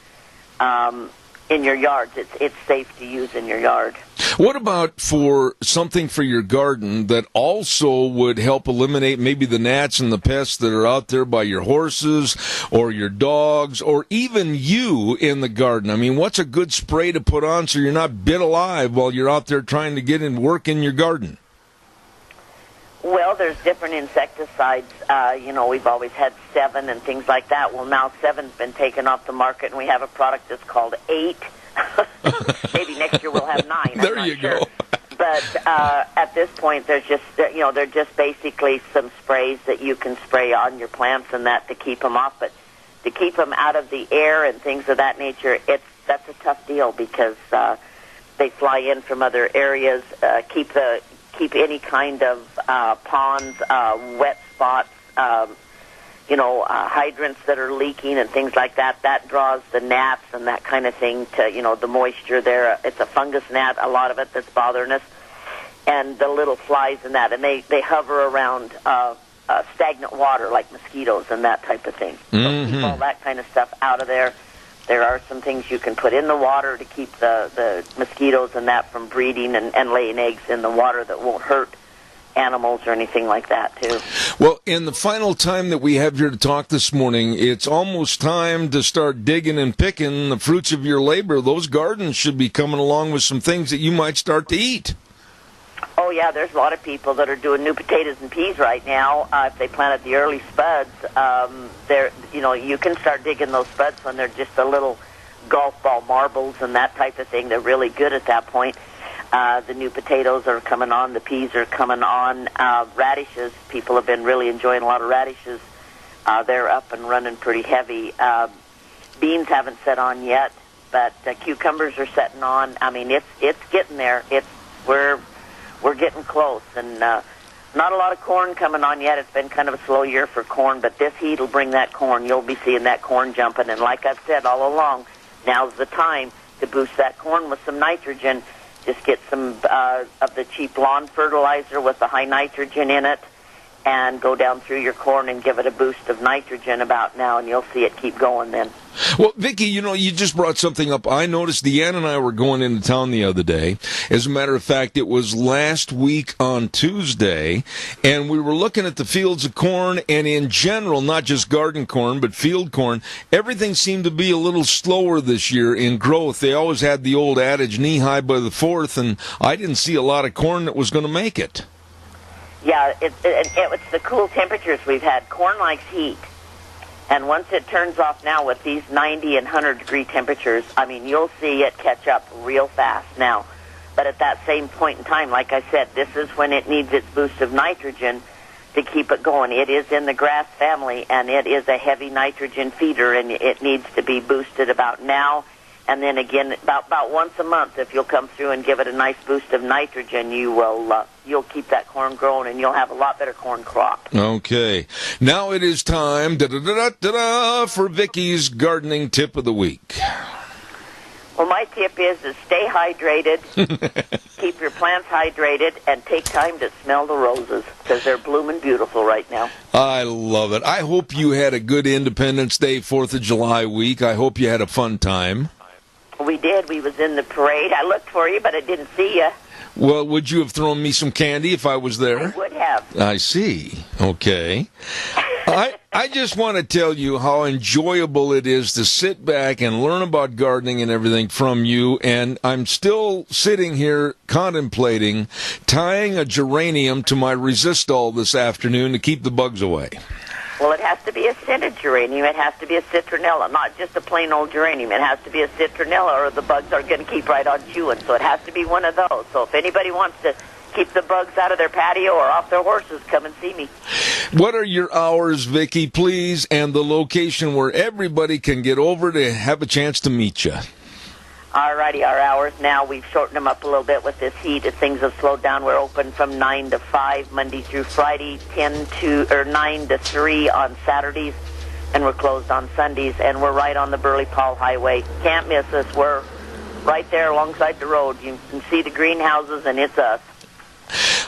in your yards. It's safe to use in your yard. What about for something for your garden that also would help eliminate maybe the gnats and the pests that are out there by your horses or your dogs or even you in the garden? I mean, what's a good spray to put on so you're not bit alive while you're out there trying to get in work in your garden? Well, there's different insecticides. We've always had 7 and things like that. Well, now 7's been taken off the market, and we have a product that's called 8. Maybe next year we'll have 9. There you go. But at this point, there's just they're just basically some sprays that you can spray on your plants and that to keep them off. But to keep them out of the air and things of that nature, that's a tough deal because they fly in from other areas. Keep any kind of ponds, wet spots, hydrants that are leaking and things like that. That draws the gnats and that kind of thing to, the moisture there. It's a fungus gnat, a lot of it, that's bothering us. And the little flies and that. And they hover around stagnant water like mosquitoes and that type of thing. So keep all that kind of stuff out of there. There are some things you can put in the water to keep the mosquitoes and that from breeding and laying eggs in the water that won't hurt animals or anything like that, too. Well, in the final time that we have here to talk this morning, it's almost time to start digging and picking the fruits of your labor. Those gardens should be coming along with some things that you might start to eat. Oh, yeah, there's a lot of people that are doing new potatoes and peas right now. If they planted the early spuds, you can start digging those spuds when they're just a little golf ball marbles and that type of thing. They're really good at that point. The new potatoes are coming on. The peas are coming on. Radishes, people have been really enjoying a lot of radishes. They're up and running pretty heavy. Beans haven't set on yet, but cucumbers are setting on. I mean, it's getting there. We're getting close, and not a lot of corn coming on yet. It's been kind of a slow year for corn, but this heat will bring that corn. You'll be seeing that corn jumping, and like I've said all along, now's the time to boost that corn with some nitrogen. Just get some of the cheap lawn fertilizer with the high nitrogen in it, and go down through your corn and give it a boost of nitrogen about now, and you'll see it keep going then. Well, Vicki, you just brought something up. I noticed Deanne and I were going into town the other day. As a matter of fact, it was last week on Tuesday, and we were looking at the fields of corn, and in general, not just garden corn, but field corn, everything seemed to be a little slower this year in growth. They always had the old adage, knee-high by the fourth, and I didn't see a lot of corn that was going to make it. Yeah, it's the cool temperatures we've had. Corn likes heat. And once it turns off now with these 90 and 100-degree temperatures, I mean, you'll see it catch up real fast now. But at that same point in time, like I said, this is when it needs its boost of nitrogen to keep it going. It is in the grass family, and it is a heavy nitrogen feeder, and it needs to be boosted about now. And then again, about once a month, if you'll come through and give it a nice boost of nitrogen, you'll keep that corn growing, and you'll have a lot better corn crop. Okay. Now it is time for Vicki's gardening tip of the week. Well, my tip is stay hydrated, keep your plants hydrated, and take time to smell the roses, because they're blooming beautiful right now. I love it. I hope you had a good Independence Day, 4th of July week. I hope you had a fun time. We did. We was in the parade. I looked for you, but I didn't see you. Well, would you have thrown me some candy if I was there? I would have. I see. Okay. I just want to tell you how enjoyable it is to sit back and learn about gardening and everything from you, and I'm still sitting here contemplating tying a geranium to my resistol this afternoon to keep the bugs away. Well, it has to be a scented geranium. It has to be a citronella, not just a plain old geranium. It has to be a citronella, or the bugs are going to keep right on chewing. So it has to be one of those. So if anybody wants to keep the bugs out of their patio or off their horses, come and see me. What are your hours, Vicki, please, and the location where everybody can get over to have a chance to meet you? Alrighty, our hours now, we've shortened them up a little bit with this heat as things have slowed down. We're open from 9 to 5 Monday through Friday, 9 to 3 on Saturdays, and we're closed on Sundays, and we're right on the Burley-Paul Highway. Can't miss us. We're right there alongside the road. You can see the greenhouses, and it's us.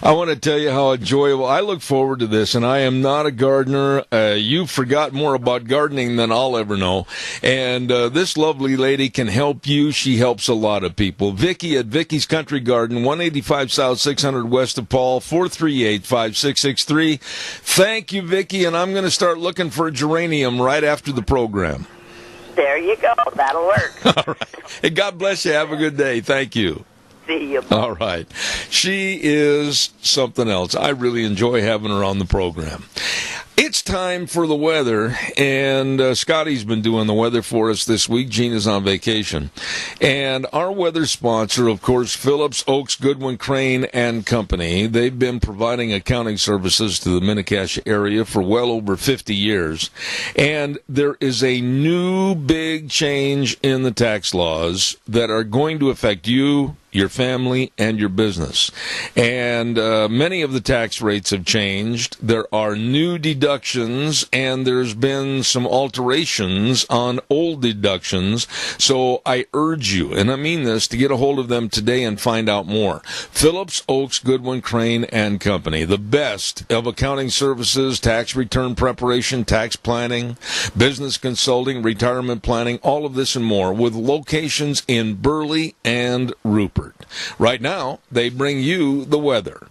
I want to tell you how enjoyable. I look forward to this, and I am not a gardener. You forgot more about gardening than I'll ever know. And this lovely lady can help you. She helps a lot of people. Vicki at Vicky's Country Garden, 185 South, 600 West of Paul, 438-5663. Thank you, Vicki, and I'm going to start looking for a geranium right after the program. There you go. That'll work. All right. Hey, God bless you. Have a good day. Thank you. See you. All right. She is something else. I really enjoy having her on the program. It's time for the weather, and Scotty's been doing the weather for us this week. Gina's on vacation. And our weather sponsor, of course, Phillips, Oaks, Goodwin, Crane, and Company. They've been providing accounting services to the Mini-Cash area for well over 50 years. And there is a new big change in the tax laws that are going to affect you, your family, and your business. And many of the tax rates have changed. There are new deductions, and there's been some alterations on old deductions. So I urge you, and I mean this, to get a hold of them today and find out more. Phillips, Oaks, Goodwin, Crane, and Company. The best of accounting services, tax return preparation, tax planning, business consulting, retirement planning, all of this and more, with locations in Burley and Rupert. Right now, they bring you the weather.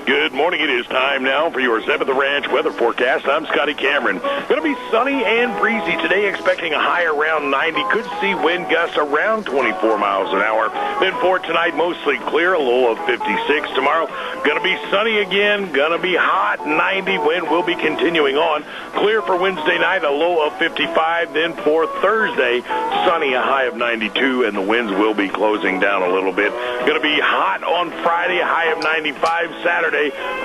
Good morning. It is time now for your Zeb at the Ranch weather forecast. I'm Scotty Cameron. Going to be sunny and breezy today, expecting a high around 90. Could see wind gusts around 24 miles an hour. Then for tonight, mostly clear, a low of 56. Tomorrow, going to be sunny again, going to be hot, 90. Wind will be continuing on. Clear for Wednesday night, a low of 55. Then for Thursday, sunny, a high of 92, and the winds will be closing down a little bit. Going to be hot on Friday, a high of 95. Saturday,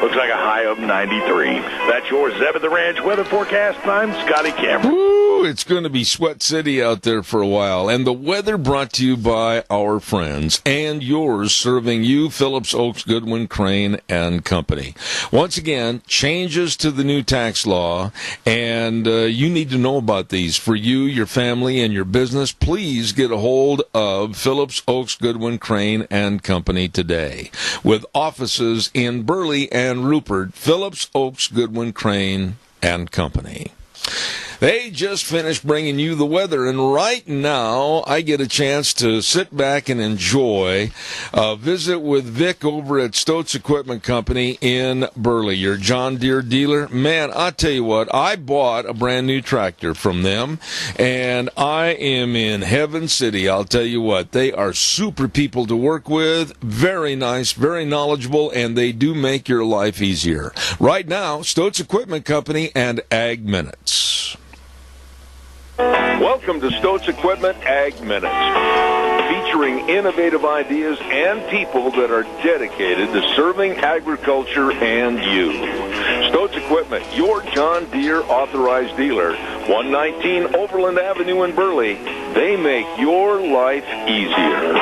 looks like a high of 93. That's your Zeb at the Ranch weather forecast. I'm Scotty Cameron. Woo, it's going to be Sweat City out there for a while. And the weather brought to you by our friends and yours, serving you, Phillips, Oaks, Goodwin, Crane, and Company. Once again, changes to the new tax law, and you need to know about these. For you, your family, and your business, please get a hold of Phillips, Oaks, Goodwin, Crane, and Company today. With offices in Burley and Rupert, Phillips, Oaks, Goodwin, Crane, and Company. They just finished bringing you the weather, and right now I get a chance to sit back and enjoy a visit with Vic over at Stoats Equipment Company in Burley, your John Deere dealer. Man, I tell you what, I bought a brand new tractor from them, and I am in Heaven City. I'll tell you what, they are super people to work with, very nice, very knowledgeable, and they do make your life easier. Right now, Stoats Equipment Company and Ag Minutes. Welcome to Stoats Equipment Ag Minutes, featuring innovative ideas and people that are dedicated to serving agriculture and you. Stoats Equipment, your John Deere authorized dealer, 119 Overland Avenue in Burley. They make your life easier.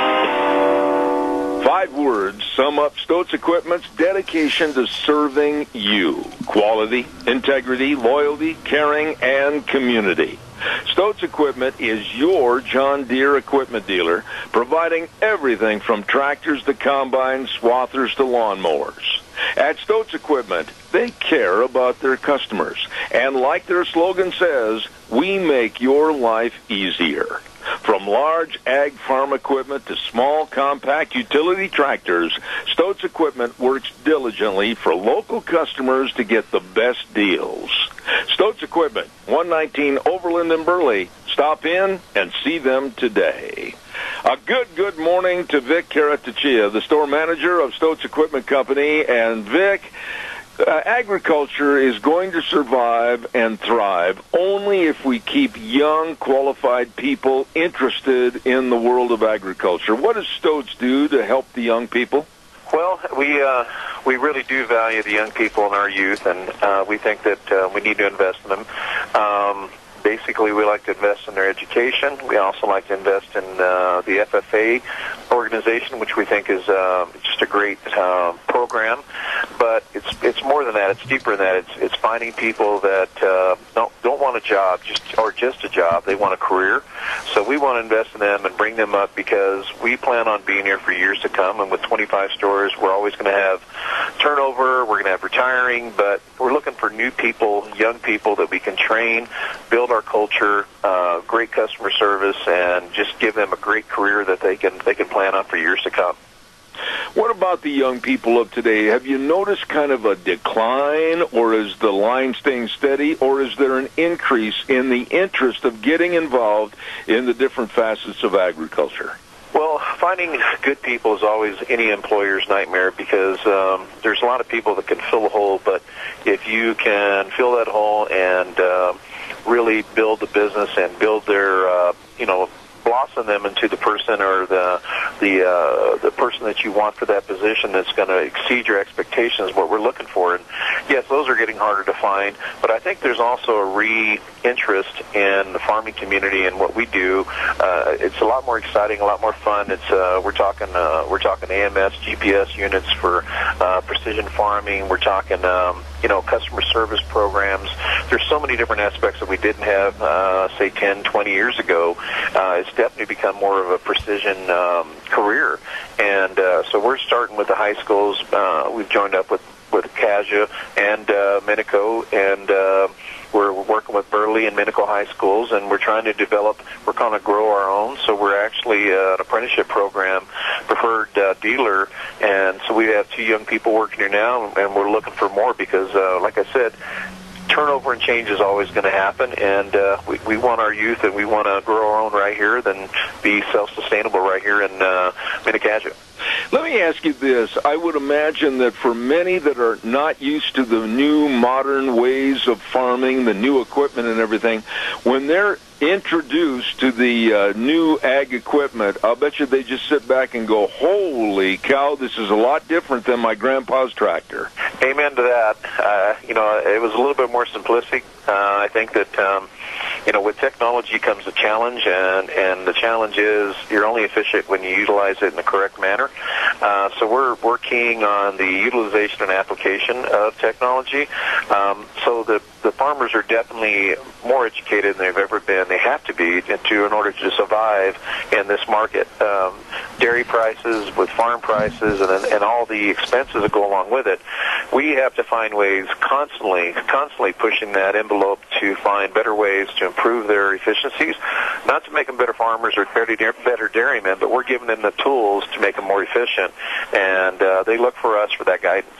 5 words sum up Stoats Equipment's dedication to serving you. Quality, integrity, loyalty, caring, and community. Stoats Equipment is your John Deere equipment dealer, providing everything from tractors to combines, swathers to lawnmowers. At Stoats Equipment, they care about their customers, and like their slogan says, we make your life easier. From large ag farm equipment to small compact utility tractors, Stoats Equipment works diligently for local customers to get the best deals. Stoats Equipment, 119 Overland in Burley. Stop in and see them today. A good morning to Vic Carataccia, the store manager of Stoats Equipment Company. And Vic, agriculture is going to survive and thrive only if we keep young, qualified people interested in the world of agriculture. What does Stoats do to help the young people? Well, we really do value the young people and our youth, and we think that we need to invest in them. basically, we like to invest in their education. We also like to invest in the FFA organization, which we think is just a great program. But it's more than that. It's deeper than that. It's finding people that don't want a job, just a job. They want a career. So we want to invest in them and bring them up because we plan on being here for years to come. And with 25 stores, we're always going to have turnover. We're going to have retiring, but we're looking for new people, young people that we can train, build our culture, great customer service, and just give them a great career that they can plan on for years to come. What about the young people of today? Have you noticed kind of a decline, or is the line staying steady, or is there an increase in the interest of getting involved in the different facets of agriculture? Well, finding good people is always any employer's nightmare because there's a lot of people that can fill a hole, but if you can fill that hole and really build the business and build their, blossom them into the person or the person that you want for that position that's going to exceed your expectations, what we're looking for. And yes, those are getting harder to find, but I think there's also a re-interest in the farming community and what we do. It's a lot more exciting, a lot more fun. It's we're talking AMS, GPS units for precision farming. We're talking customer service programs. There's so many different aspects that we didn't have, say, 10, 20 years ago. It's definitely become more of a precision career. And so we're starting with the high schools. We've joined up with Kaja and Minico, and we're working with Burley and Minico high schools, and we're trying to develop, we're going to grow our own. So we're actually an apprenticeship program, preferred dealer, and so we have 2 young people working here now, and we're looking for more because, like I said, turnover and change is always going to happen, and we want our youth and we want to grow our own right here, then be self-sustainable right here in Minnecaja. Let me ask you this. I would imagine that for many that are not used to the new modern ways of farming, the new equipment and everything, when they're introduced to the new ag equipment, I'll bet you they just sit back and go, holy cow, this is a lot different than my grandpa's tractor. Amen to that. It was a little bit more simplistic. I think that, with technology comes a challenge, and the challenge is you're only efficient when you utilize it in the correct manner. So we're keying on the utilization and application of technology. So the farmers are definitely more educated than they've ever been. They have to be in order to survive in this market. Dairy prices with farm prices and all the expenses that go along with it, we have to find ways constantly pushing that envelope to find better ways to improve their efficiencies, not to make them better farmers or better dairymen, but we're giving them the tools to make them more efficient, and they look for us for that guidance.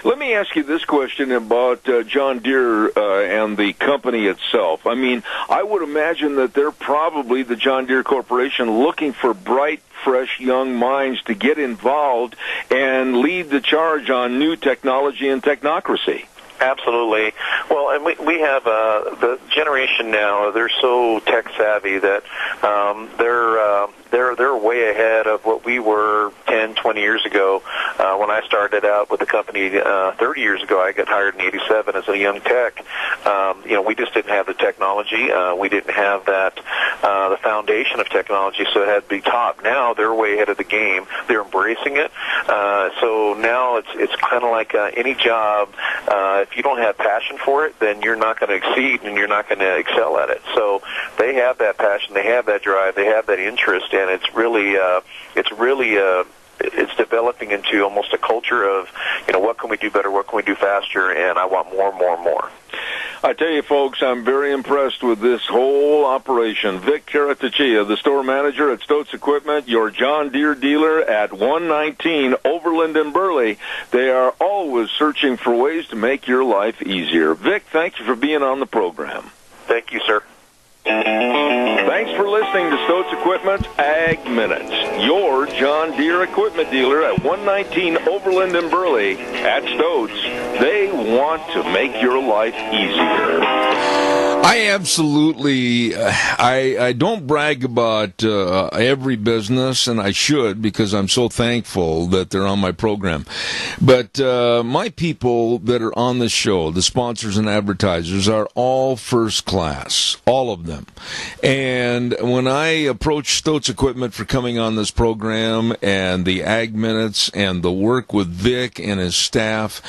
Let me ask you this question about John Deere and the company itself. I mean, I would imagine that they're probably, the John Deere Corporation, looking for bright, fresh, young minds to get involved and lead the charge on new technology and technocracy. Absolutely. Well, and we have the generation now. They're so tech savvy that they're way ahead of what we were 10, 20 years ago. When I started out with the company 30 years ago, I got hired in '87 as a young tech. We just didn't have the technology. We didn't have that the foundation of technology, so it had to be taught. Now they're way ahead of the game. They're embracing it. So now it's kind of like any job. If you don't have passion for it, then you're not going to exceed and you're not going to excel at it. So they have that passion, they have that drive, they have that interest, and it's developing into almost a culture of, what can we do better, what can we do faster, and I want more and more and more. I tell you, folks, I'm very impressed with this whole operation. Vic Carataccia, the store manager at Stoats Equipment, your John Deere dealer at 119 Overland and Burley. They are always searching for ways to make your life easier. Vic, thank you for being on the program. Thank you, sir. Thanks for listening to Stoats Equipment Ag Minutes, your John Deere equipment dealer at 119 Overland and Burley. At Stoats, they want to make your life easier. I absolutely, I don't brag about every business, and I should, because I'm so thankful that they're on my program. But my people that are on the show, the sponsors and advertisers, are all first class, all of them. And when I approached Stoats Equipment for coming on this program, and the Ag Minutes, and the work with Vic and his staff,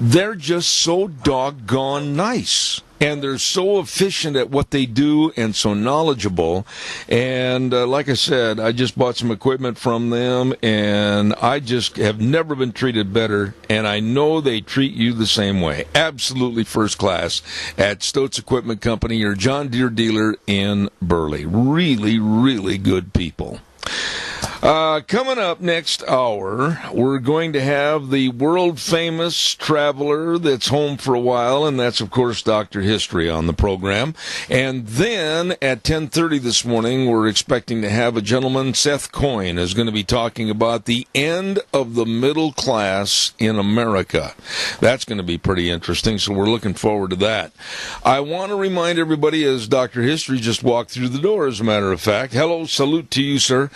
they're just so doggone nice. And they're so efficient at what they do and so knowledgeable. And like I said, I just bought some equipment from them, and I just have never been treated better. And I know they treat you the same way. Absolutely first class at Stoats Equipment Company, your John Deere dealer in Burley. Really, really good people. Coming up next hour, we're going to have the world-famous traveler that's home for a while, and that's, of course, Dr. History on the program. And then at 10:30 this morning, we're expecting to have a gentleman, Seth Coyne, is going to be talking about the end of the middle class in America. That's going to be pretty interesting, so we're looking forward to that. I want to remind everybody, as Dr. History just walked through the door, as a matter of fact, hello, salute to you, sir,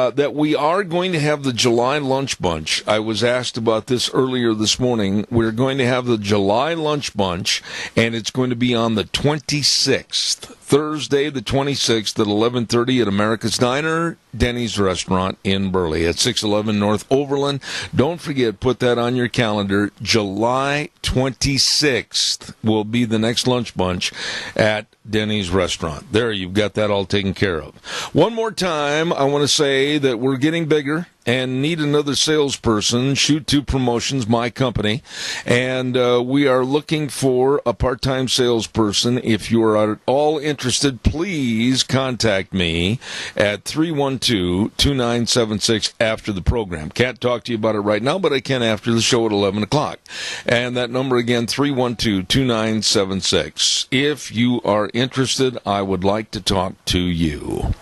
that we are going to have the July Lunch Bunch. I was asked about this earlier this morning. We're going to have the July Lunch Bunch, and it's going to be on the 26th. Thursday, the 26th at 11:30 at America's Diner, Denny's Restaurant in Burley at 611 North Overland. Don't forget, put that on your calendar. July 26th will be the next lunch bunch at Denny's Restaurant. There, you've got that all taken care of. One more time, I want to say that we're getting bigger and need another salesperson. Shoot 2 Promotions, my company, and we are looking for a part-time salesperson. If you are at all interested, please contact me at 312-2976 after the program. Can't talk to you about it right now, but I can after the show at 11 o'clock. And that number again, 312-2976. If you are interested, I would like to talk to you.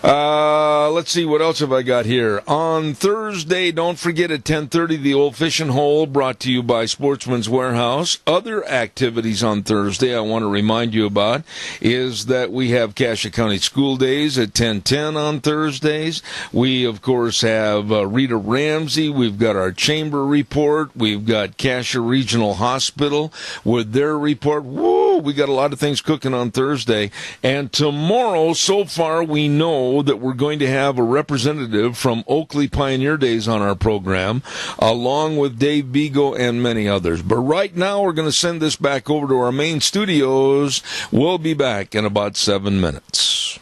Let's see, what else have I got here? On Thursday, don't forget at 10:30, the Old Fishing Hole, brought to you by Sportsman's Warehouse. Other activities on Thursday I want to remind you about is that we have Cassia County School Days at 10:10 on Thursdays. We, of course, have Rita Ramsey. We've got our chamber report. We've got Cassia Regional Hospital with their report. Woo! We got a lot of things cooking on Thursday. And tomorrow, so far, we know that we're going to have a representative from Oakley Pioneer Days on our program, along with Dave Beagle and many others. But right now, we're going to send this back over to our main studios. We'll be back in about 7 minutes.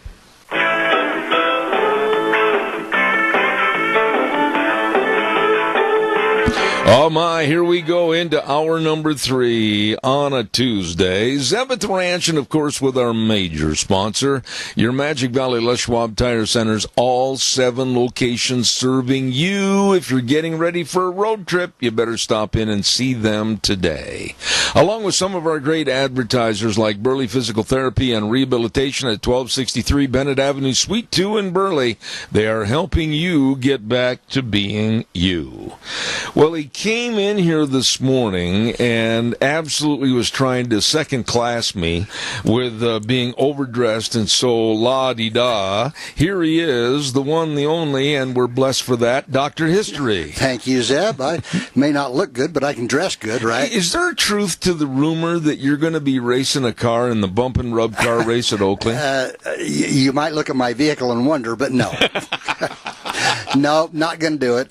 Oh my, here we go into hour number 3 on a Tuesday. Zeb at the Ranch, and of course with our major sponsor, your Magic Valley Les Schwab Tire Centers, all 7 locations serving you. If you're getting ready for a road trip, you better stop in and see them today. Along with some of our great advertisers like Burley Physical Therapy and Rehabilitation at 1263 Bennett Avenue, Suite 2 in Burley, they are helping you get back to being you. Well, he came in here this morning and absolutely was trying to second-class me with being overdressed and so la-di-da. Here he is, the one, the only, and we're blessed for that, Dr. History. Thank you, Zeb. I may not look good, but I can dress good, right? Is there a truth to the rumor that you're going to be racing a car in the bump and rub car race at Oakley? You might look at my vehicle and wonder, but no. No, not going to do it.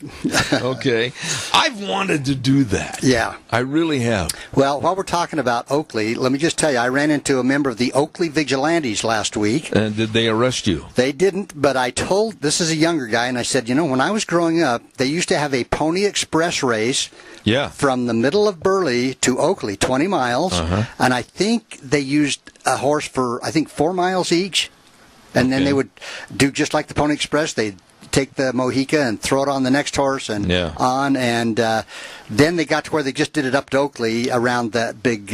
Okay. I've wanted to do that. Yeah. I really have. Well, while we're talking about Oakley, let me just tell you, I ran into a member of the Oakley Vigilantes last week. And did they arrest you? They didn't, but I told, this is a younger guy, and I said, you know, when I was growing up, they used to have a Pony Express race. Yeah. From the middle of Burley to Oakley, 20 miles. And I think they used a horse for, 4 miles each. And then they would do just like the Pony Express. They'd take the Mohica and throw it on the next horse and on. And then they got to where they just did it up to Oakley around that big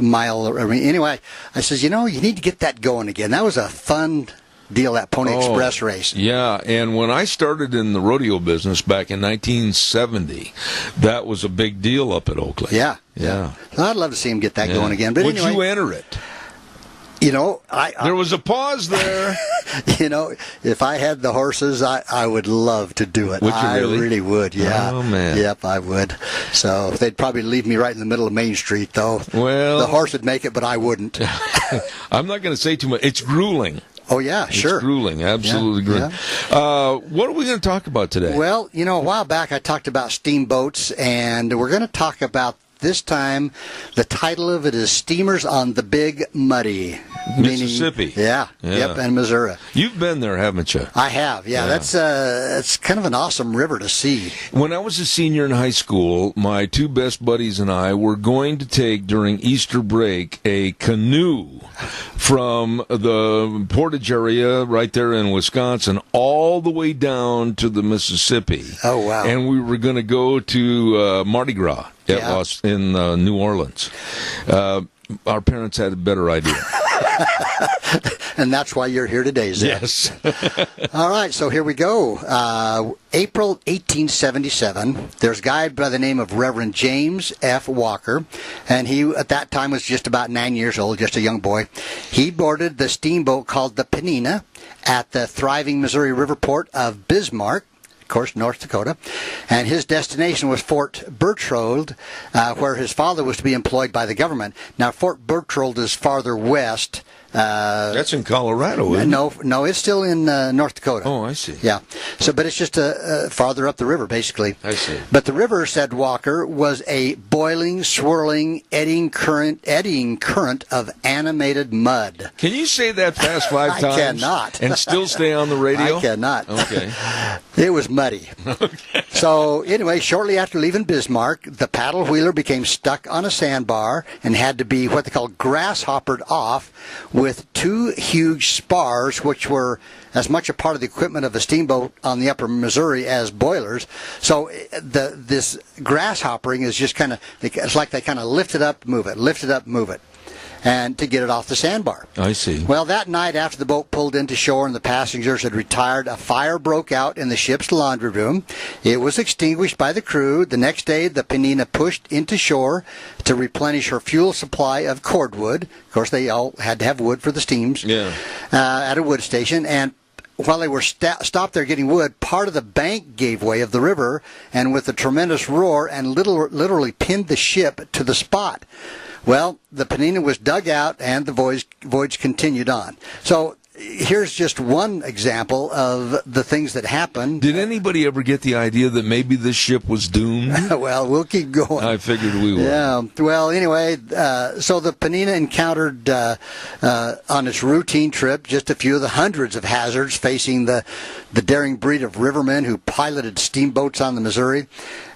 mile. Anyway, I says, you know, you need to get that going again. That was a fun deal, that Pony Express race. Yeah, and when I started in the rodeo business back in 1970, that was a big deal up at Oakley. Yeah. I'd love to see him get that going again. But would anyway, you enter it? There was a pause there. If I had the horses, I would love to do it. Would you really? I really would, yeah. Oh, man. Yep, I would. So they'd probably leave me right in the middle of Main Street, though. Well, the horse would make it, but I wouldn't. I'm not going to say too much. It's grueling. Oh, yeah, sure. It's grueling, absolutely grueling. Yeah. What are we going to talk about today? Well, a while back I talked about steamboats, and we're going to talk about this time, the title of it is Steamers on the Big Muddy. Mississippi. Yep, and Missouri. You've been there, haven't you? I have, yeah. That's kind of an awesome river to see. When I was a senior in high school, my two best buddies and I were going to take, during Easter break, a canoe from the Portage area right there in Wisconsin all the way down to the Mississippi. Oh, wow. And we were going to go to Mardi Gras in New Orleans. Our parents had a better idea. And that's why you're here today, Zeb. Yes. All right, so here we go. April 1877, there's a guy by the name of Reverend James F. Walker, and he, at that time, was just about 9 years old, just a young boy. He boarded the steamboat called the Penina at the thriving Missouri river port of Bismarck, of course, North Dakota, and his destination was Fort Berthold, where his father was to be employed by the government. Now, Fort Berthold is farther west. That's in Colorado, isn't it? No, it's still in North Dakota. Oh, I see. Yeah, but it's just farther up the river, basically. I see. But the river, said Walker, was a boiling, swirling, eddying current of animated mud. Can you say that fast 5 times? I cannot. And still stay on the radio? I cannot. Okay. It was muddy. Okay. So, anyway, shortly after leaving Bismarck, the paddle wheeler became stuck on a sandbar and had to be what they call grasshoppered off with 2 huge spars, which were as much a part of the equipment of a steamboat on the upper Missouri as boilers. So this grasshoppering is just kind of, it's like they kind of lift it up, move it, and to get it off the sandbar. I see. Well, that night after the boat pulled into shore and the passengers had retired, a fire broke out in the ship's laundry room. It was extinguished by the crew. The next day, the Penina pushed into shore to replenish her fuel supply of cordwood. Of course, they all had to have wood for the steams at a wood station. And while they were stopped there getting wood, part of the bank gave way of the river, and with a tremendous roar and literally pinned the ship to the spot. Well, the Penina was dug out, and the voyage continued on. So here's just one example of the things that happened. Did anybody ever get the idea that maybe this ship was doomed? Well, we'll keep going. I figured we would. Yeah. Well, anyway, so the Penina encountered on its routine trip just a few of the hundreds of hazards facing the daring breed of rivermen who piloted steamboats on the Missouri.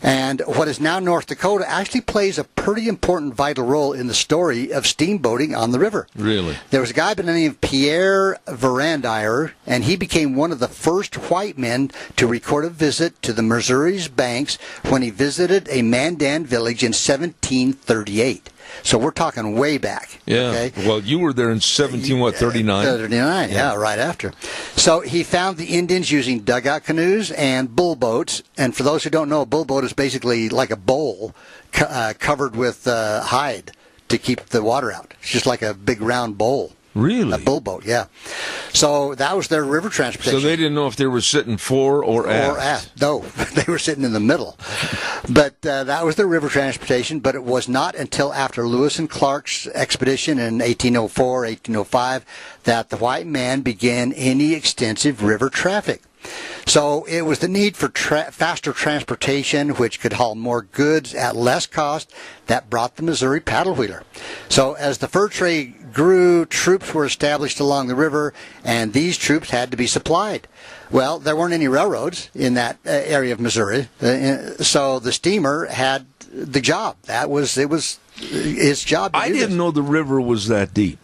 And what is now North Dakota actually plays a pretty important vital role in the story of steamboating on the river. Really? There was a guy by the name of Pierre Verandier, and he became one of the first white men to record a visit to the Missouri's banks when he visited a Mandan village in 1738. So we're talking way back. Yeah. Okay? Well, you were there in 39? 39, yeah, right after. So he found the Indians using dugout canoes and bull boats. And for those who don't know, a bull boat is basically like a bowl covered with hide to keep the water out. It's just like a big round bowl. Really? A bull boat, yeah. So that was their river transportation. So they didn't know if they were sitting fore or aft? No, they were sitting in the middle. But that was their river transportation, but it was not until after Lewis and Clark's expedition in 1804, 1805, that the white man began any extensive river traffic. So it was the need for faster transportation, which could haul more goods at less cost, that brought the Missouri paddle wheeler. So as the fur trade grew, troops were established along the river, and these troops had to be supplied. Well, there weren't any railroads in that area of Missouri, so the steamer had the job. It was its job. I didn't know the river was that deep.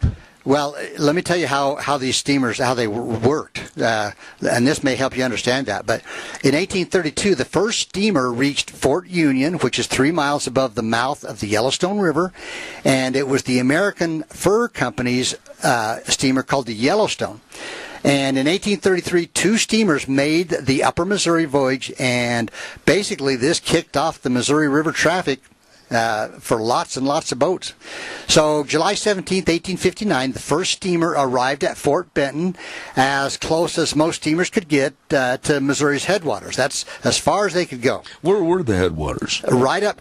Well, let me tell you how these steamers, how they worked, and this may help you understand that. But in 1832, the first steamer reached Fort Union, which is 3 miles above the mouth of the Yellowstone River, and it was the American Fur Company's steamer called the Yellowstone. And in 1833, 2 steamers made the upper Missouri voyage, and basically this kicked off the Missouri River traffic for lots and lots of boats. So July 17th, 1859, the first steamer arrived at Fort Benton, as close as most steamers could get to Missouri's headwaters. That's as far as they could go. Where were the headwaters? Right up,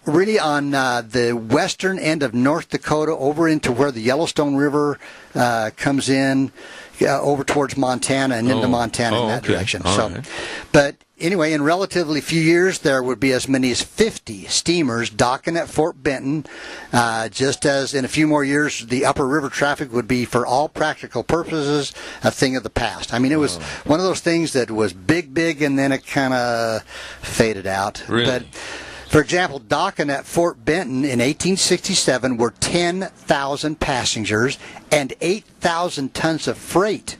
really on the western end of North Dakota, over into where the Yellowstone River comes in, over towards Montana and into Montana in that direction. Right. But anyway, in relatively few years, there would be as many as 50 steamers docking at Fort Benton, just as in a few more years, the upper river traffic would be, for all practical purposes, a thing of the past. I mean, it was one of those things that was big, and then it kind of faded out. Really? But, for example, docking at Fort Benton in 1867 were 10,000 passengers and 8,000 tons of freight.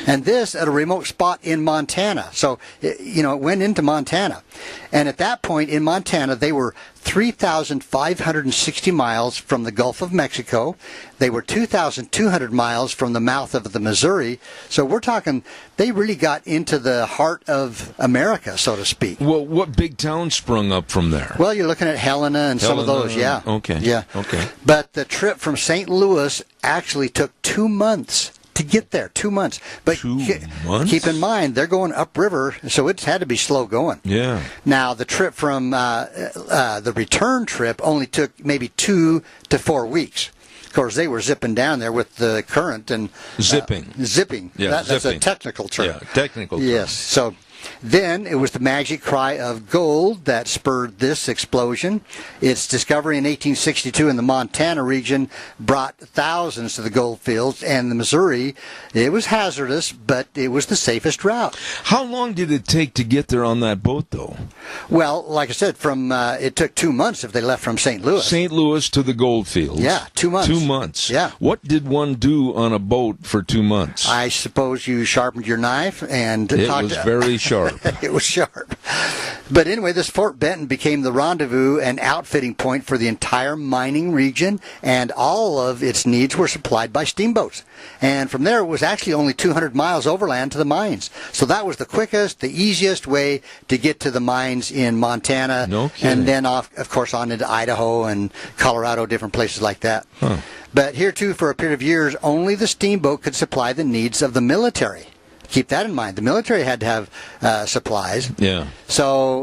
And this at a remote spot in Montana. So, it went into Montana. And at that point in Montana, they were 3,560 miles from the Gulf of Mexico. They were 2,200 miles from the mouth of the Missouri. So we're talking, they really got into the heart of America, so to speak. Well, what big town sprung up from there? Well, you're looking at Helena and some of those, yeah. Okay. Yeah. Okay. But the trip from St. Louis actually took 2 months to get there, 2 months. But 2 months? Keep in mind, they're going upriver, so it's had to be slow going. Yeah. Now, the trip from the return trip only took maybe 2 to 4 weeks. Of course, they were zipping down there with the current and zipping. Yeah, that's a technical term. Yeah, technical term. Yes. So then it was the magic cry of gold that spurred this explosion. Its discovery in 1862 in the Montana region brought thousands to the gold fields, and the Missouri, it was hazardous, but it was the safest route. How long did it take to get there on that boat, though? Well, like I said, it took 2 months if they left from St. Louis. St. Louis to the gold fields. Yeah, 2 months. 2 months. Yeah. What did one do on a boat for 2 months? I suppose you sharpened your knife and it was very sharp. It was sharp. But anyway, this Fort Benton became the rendezvous and outfitting point for the entire mining region, and all of its needs were supplied by steamboats. And from there, it was actually only 200 miles overland to the mines. So that was the quickest, the easiest way to get to the mines in Montana. No kidding. And then, of course, on into Idaho and Colorado, different places like that. Huh. But here, too, for a period of years, only the steamboat could supply the needs of the military. Keep that in mind. The military had to have supplies. Yeah. So,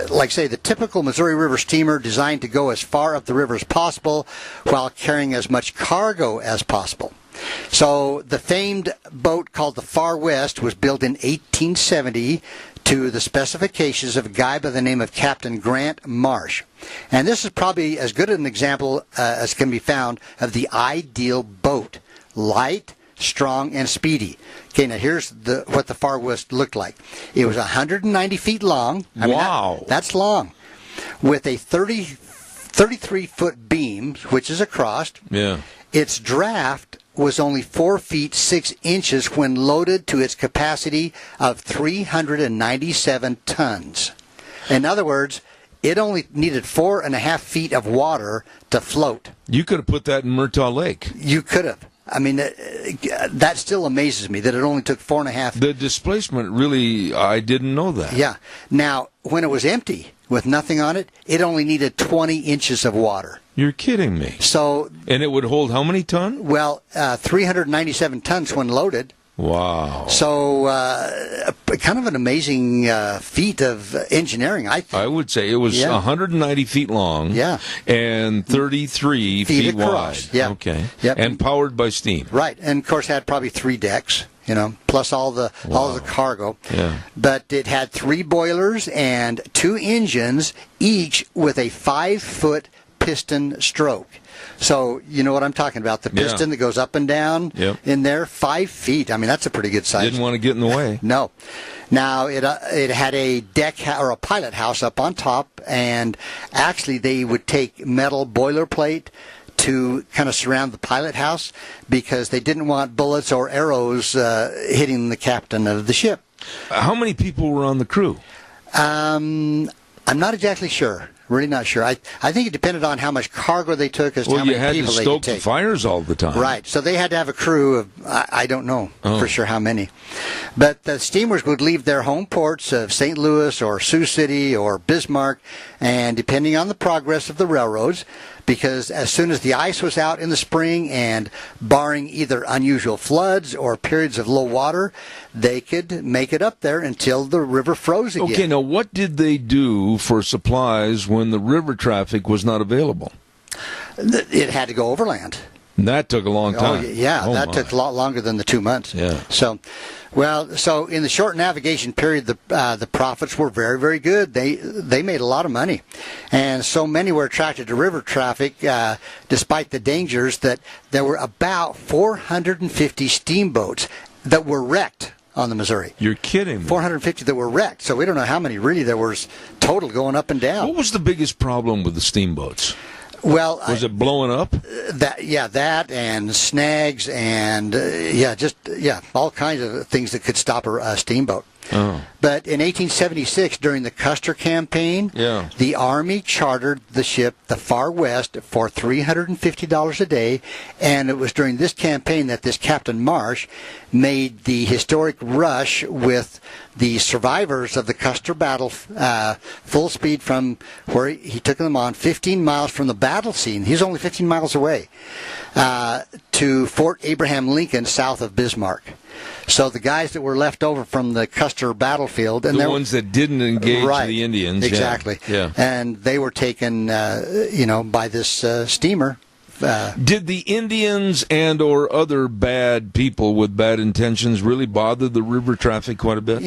like I say, the typical Missouri River steamer designed to go as far up the river as possible while carrying as much cargo as possible. So the famed boat called the Far West was built in 1870 to the specifications of a guy by the name of Captain Grant Marsh. And this is probably as good an example as can be found of the ideal boat. Light, strong, and speedy. Okay, now here's what the Far West looked like. It was 190 feet long. Wow. That's long. With a 33-foot beam, which is across. Yeah. Its draft was only 4 feet 6 inches when loaded to its capacity of 397 tons. In other words, it only needed 4.5 feet of water to float. You could have put that in Murtaugh Lake. You could have. I mean, that still amazes me that it only took 4.5. The displacement, really, I didn't know that. Yeah. Now, when it was empty, with nothing on it, it only needed 20 inches of water. You're kidding me. So, and it would hold how many tons? Well, 397 tons when loaded. Wow. So, kind of an amazing feat of engineering, I think. I would say it was 190 feet long. Yeah. And 33 feet across. wide. Yeah. Okay. Yep. And powered by steam. Right. And, of course, had probably 3 decks, plus all the cargo. Yeah. But it had 3 boilers and 2 engines, each with a 5-foot piston stroke. So, you know what I'm talking about. The piston that goes up and down in there, 5 feet. I mean, that's a pretty good size. Didn't want to get in the way. No. Now, it had a deck or a pilot house up on top, and actually they would take metal boilerplate to kind of surround the pilot house because they didn't want bullets or arrows hitting the captain of the ship. How many people were on the crew? I'm not exactly sure. Really not sure. I think it depended on how much cargo they took as to how you many had people to they stoke could take. the fires all the time. Right. So they had to have a crew of, I don't know for sure how many. But the steamers would leave their home ports of St. Louis or Sioux City or Bismarck, and depending on the progress of the railroads, because as soon as the ice was out in the spring and barring either unusual floods or periods of low water, they could make it up there until the river froze again. Okay, now what did they do for supplies when the river traffic was not available? It had to go overland. And that took a long time. That took a lot longer than the 2 months. Yeah. So in the short navigation period, the profits were very, very good. They made a lot of money, and so many were attracted to river traffic, despite the dangers, that there were about 450 steamboats that were wrecked on the Missouri. You're kidding me. 450 that were wrecked. So we don't know how many really there was total going up and down. What was the biggest problem with the steamboats? Well, was it blowing up? That and snags and all kinds of things that could stop a steamboat. Oh. But in 1876, during the Custer campaign, the Army chartered the ship the Far West for $350 a day, and it was during this campaign that this Captain Marsh made the historic rush with the survivors of the Custer battle, full speed from where he took them on, 15 miles from the battle scene. He was only 15 miles away, to Fort Abraham Lincoln, south of Bismarck. So the guys that were left over from the Custer battlefield, and the ones that didn't engage the Indians, exactly, and they were taken, by this steamer. Did the Indians and or other bad people with bad intentions really bother the river traffic quite a bit?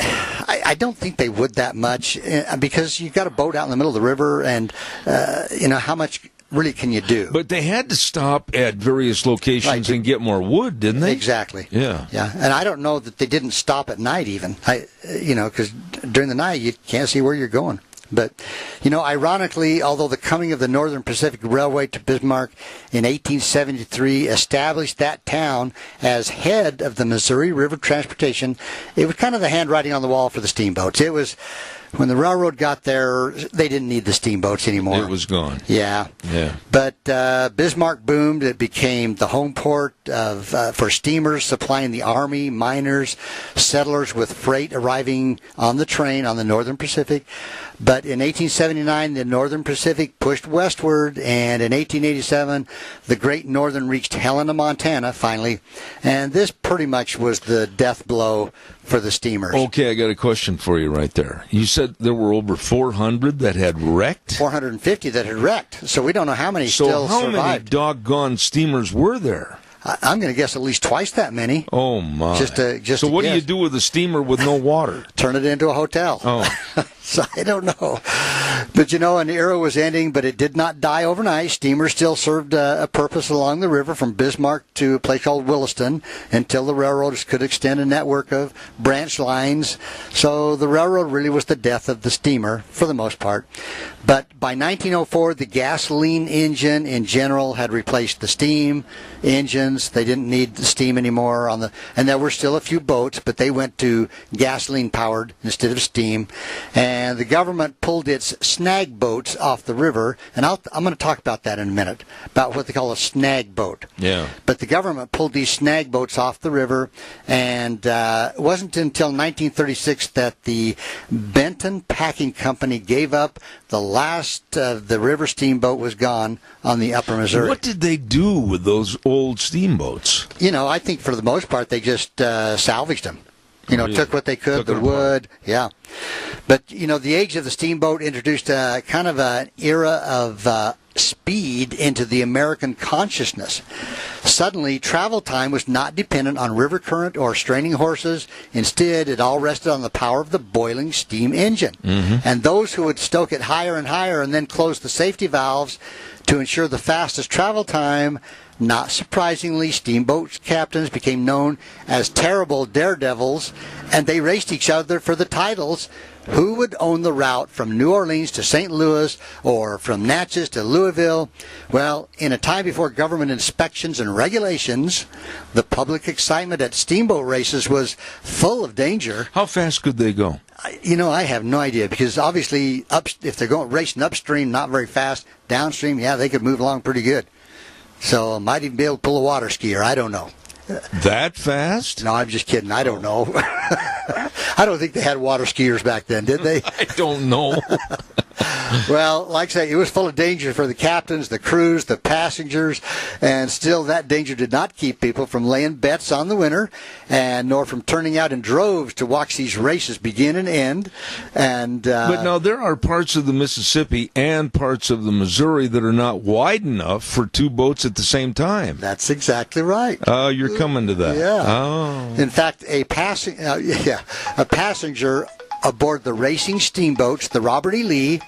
I don't think they would that much, because you've got a boat out in the middle of the river, and how much really can you do? But they had to stop at various locations and get more wood, didn't they? Exactly. Yeah. And I don't know that they didn't stop at night even. Because during the night you can't see where you're going. But, ironically, although the coming of the Northern Pacific Railway to Bismarck in 1873 established that town as head of the Missouri River transportation, it was kind of the handwriting on the wall for the steamboats. It was, when the railroad got there, they didn't need the steamboats anymore. It was gone. Yeah. But Bismarck boomed. It became the home port for steamers supplying the Army, miners, settlers with freight arriving on the train on the Northern Pacific. But in 1879, the Northern Pacific pushed westward, and in 1887, the Great Northern reached Helena, Montana, finally. And this pretty much was the death blow for the steamers. Okay, I got a question for you right there. You said there were over 400 that had wrecked? 450 that had wrecked. So we don't know how many still how survived. So how many doggone steamers were there? I'm going to guess at least twice that many. Oh, my. So what do you do with a steamer with no water? Turn it into a hotel. Oh. So I don't know. But, an era was ending, but it did not die overnight. Steamers still served a purpose along the river from Bismarck to a place called Williston until the railroads could extend a network of branch lines. So the railroad really was the death of the steamer for the most part. But by 1904, the gasoline engine in general had replaced the steam engines. They didn't need the steam anymore and there were still a few boats, but they went to gasoline powered instead of steam. And the government pulled its snag boats off the river, and I'm going to talk about that in a minute, about what they call a snag boat. Yeah. But the government pulled these snag boats off the river, and it wasn't until 1936 that the Benton Packing Company gave up. The last of the river steamboat was gone on the upper Missouri. What did they do with those old steamboats? I think for the most part they just salvaged them. Took what they could, the wood, But, the age of the steamboat introduced kind of an era of speed into the American consciousness. Suddenly, travel time was not dependent on river current or straining horses. Instead, it all rested on the power of the boiling steam engine. Mm-hmm. And those who would stoke it higher and higher and then close the safety valves to ensure the fastest travel time Not surprisingly, steamboat captains became known as terrible daredevils, and they raced each other for the titles. Who would own the route from New Orleans to St. Louis or from Natchez to Louisville? Well, in a time before government inspections and regulations, the public excitement at steamboat races was full of danger. How fast could they go? I have no idea, because obviously if they're going racing upstream, not very fast. Downstream, yeah, they could move along pretty good. So might even be able to pull a water skier. I don't know. That fast? No, I'm just kidding. I don't know. I don't think they had water skiers back then, did they? I don't know. Well, like I say, it was full of danger for the captains, the crews, the passengers, and still that danger did not keep people from laying bets on the winner, and nor from turning out in droves to watch these races begin and end. But now there are parts of the Mississippi and parts of the Missouri that are not wide enough for two boats at the same time. That's exactly right. Oh, you're coming to that. Yeah. Oh. In fact, a passenger aboard the racing steamboats, the Robert E. Lee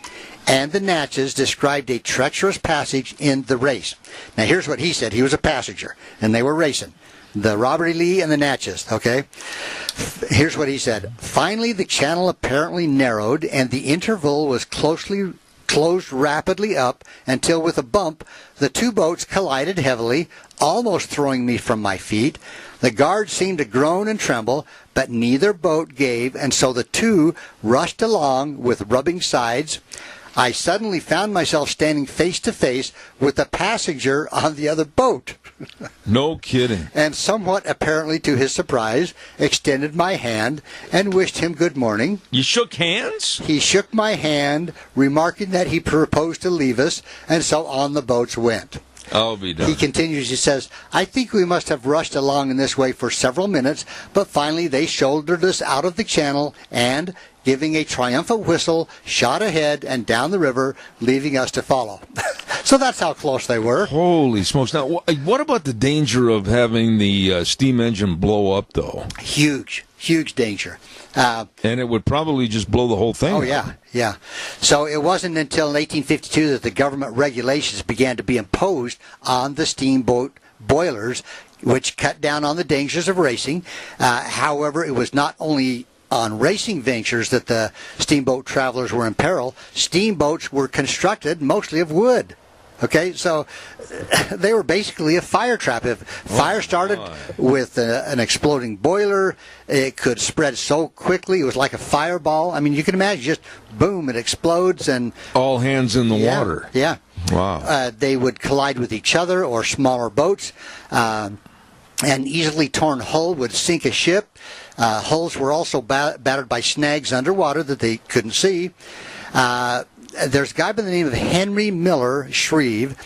and the Natchez, described a treacherous passage in the race. Now, here's what he said. He was a passenger, and they were racing. The Robert E. Lee and the Natchez, okay? Here's what he said. Finally, the channel apparently narrowed, and the interval was closed rapidly up until, with a bump, the two boats collided heavily, almost throwing me from my feet. The guards seemed to groan and tremble, but neither boat gave, and so the two rushed along with rubbing sides. I suddenly found myself standing face to face with a passenger on the other boat. No kidding. And somewhat apparently to his surprise, extended my hand and wished him good morning. You shook hands? He shook my hand, remarking that he proposed to leave us, and so on the boats went. I'll be done. He continues, he says, I think we must have rushed along in this way for several minutes, but finally they shouldered us out of the channel and, giving a triumphant whistle, shot ahead and down the river, leaving us to follow. So that's how close they were. Holy smokes. Now, what about the danger of having the steam engine blow up, though? Huge danger. And it would probably just blow the whole thing up. Yeah. So it wasn't until 1852 that the government regulations began to be imposed on the steamboat boilers, which cut down on the dangers of racing. However, it was not only on racing ventures that the steamboat travelers were in peril. Steamboats were constructed mostly of wood. Okay, so they were basically a fire trap. If fire started with an exploding boiler, it could spread so quickly. It was like a fireball. I mean, you can imagine, just boom, it explodes, and all hands in the water. Yeah. Wow. They would collide with each other or smaller boats. An easily torn hull would sink a ship. Hulls were also battered by snags underwater that they couldn't see. There's a guy by the name of Henry Miller Shreve,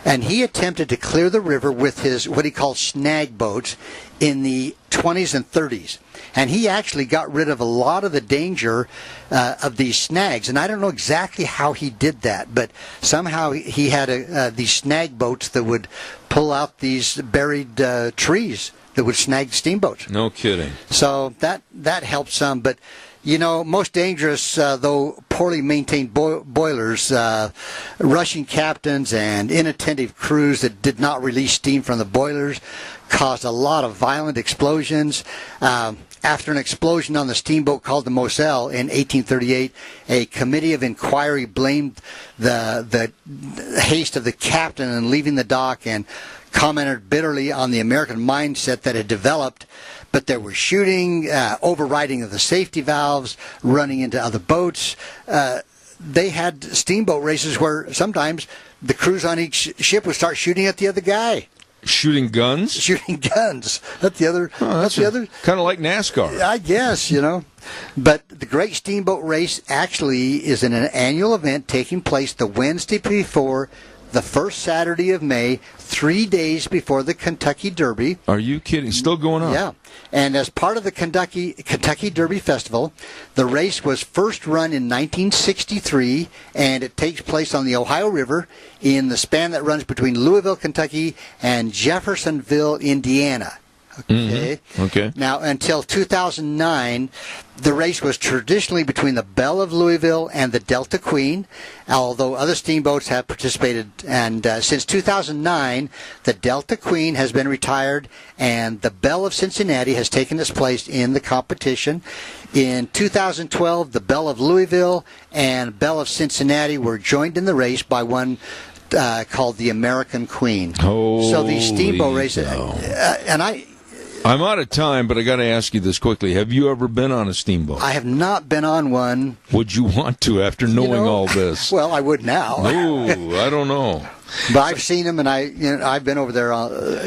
and he attempted to clear the river with his what he called snag boats in the 20s and 30s. And he actually got rid of a lot of the danger of these snags. And I don't know exactly how he did that, but somehow he had these snag boats that would pull out these buried trees that would snag steamboats. No kidding. So that helped some, but most dangerous, though poorly maintained boilers, rushing captains and inattentive crews that did not release steam from the boilers caused a lot of violent explosions. After an explosion on the steamboat called the Moselle in 1838, a committee of inquiry blamed the haste of the captain in leaving the dock and commented bitterly on the American mindset that had developed. But there was shooting, overriding of the safety valves, running into other boats. They had steamboat races where sometimes the crews on each ship would start shooting at the other guy. Shooting guns? Shooting guns at the other. Kind of like NASCAR. I guess, But the Great Steamboat Race actually is an annual event taking place the Wednesday before the first Saturday of May, 3 days before the Kentucky Derby. Are you kidding? Still going on? Yeah. And as part of the Kentucky Derby Festival, the race was first run in 1963, and it takes place on the Ohio River in the span that runs between Louisville, Kentucky, and Jeffersonville, Indiana. Okay. Mm-hmm. Okay. Now, until 2009, the race was traditionally between the Belle of Louisville and the Delta Queen, although other steamboats have participated. And since 2009, the Delta Queen has been retired, and the Belle of Cincinnati has taken its place in the competition. In 2012, the Belle of Louisville and Belle of Cincinnati were joined in the race by one called the American Queen. So these steamboat races, I'm out of time, but I got to ask you this quickly. Have you ever been on a steamboat? I have not been on one. Would you want to after knowing all this? Well, I would now. Ooh, I don't know. But I've seen them, and I've been over there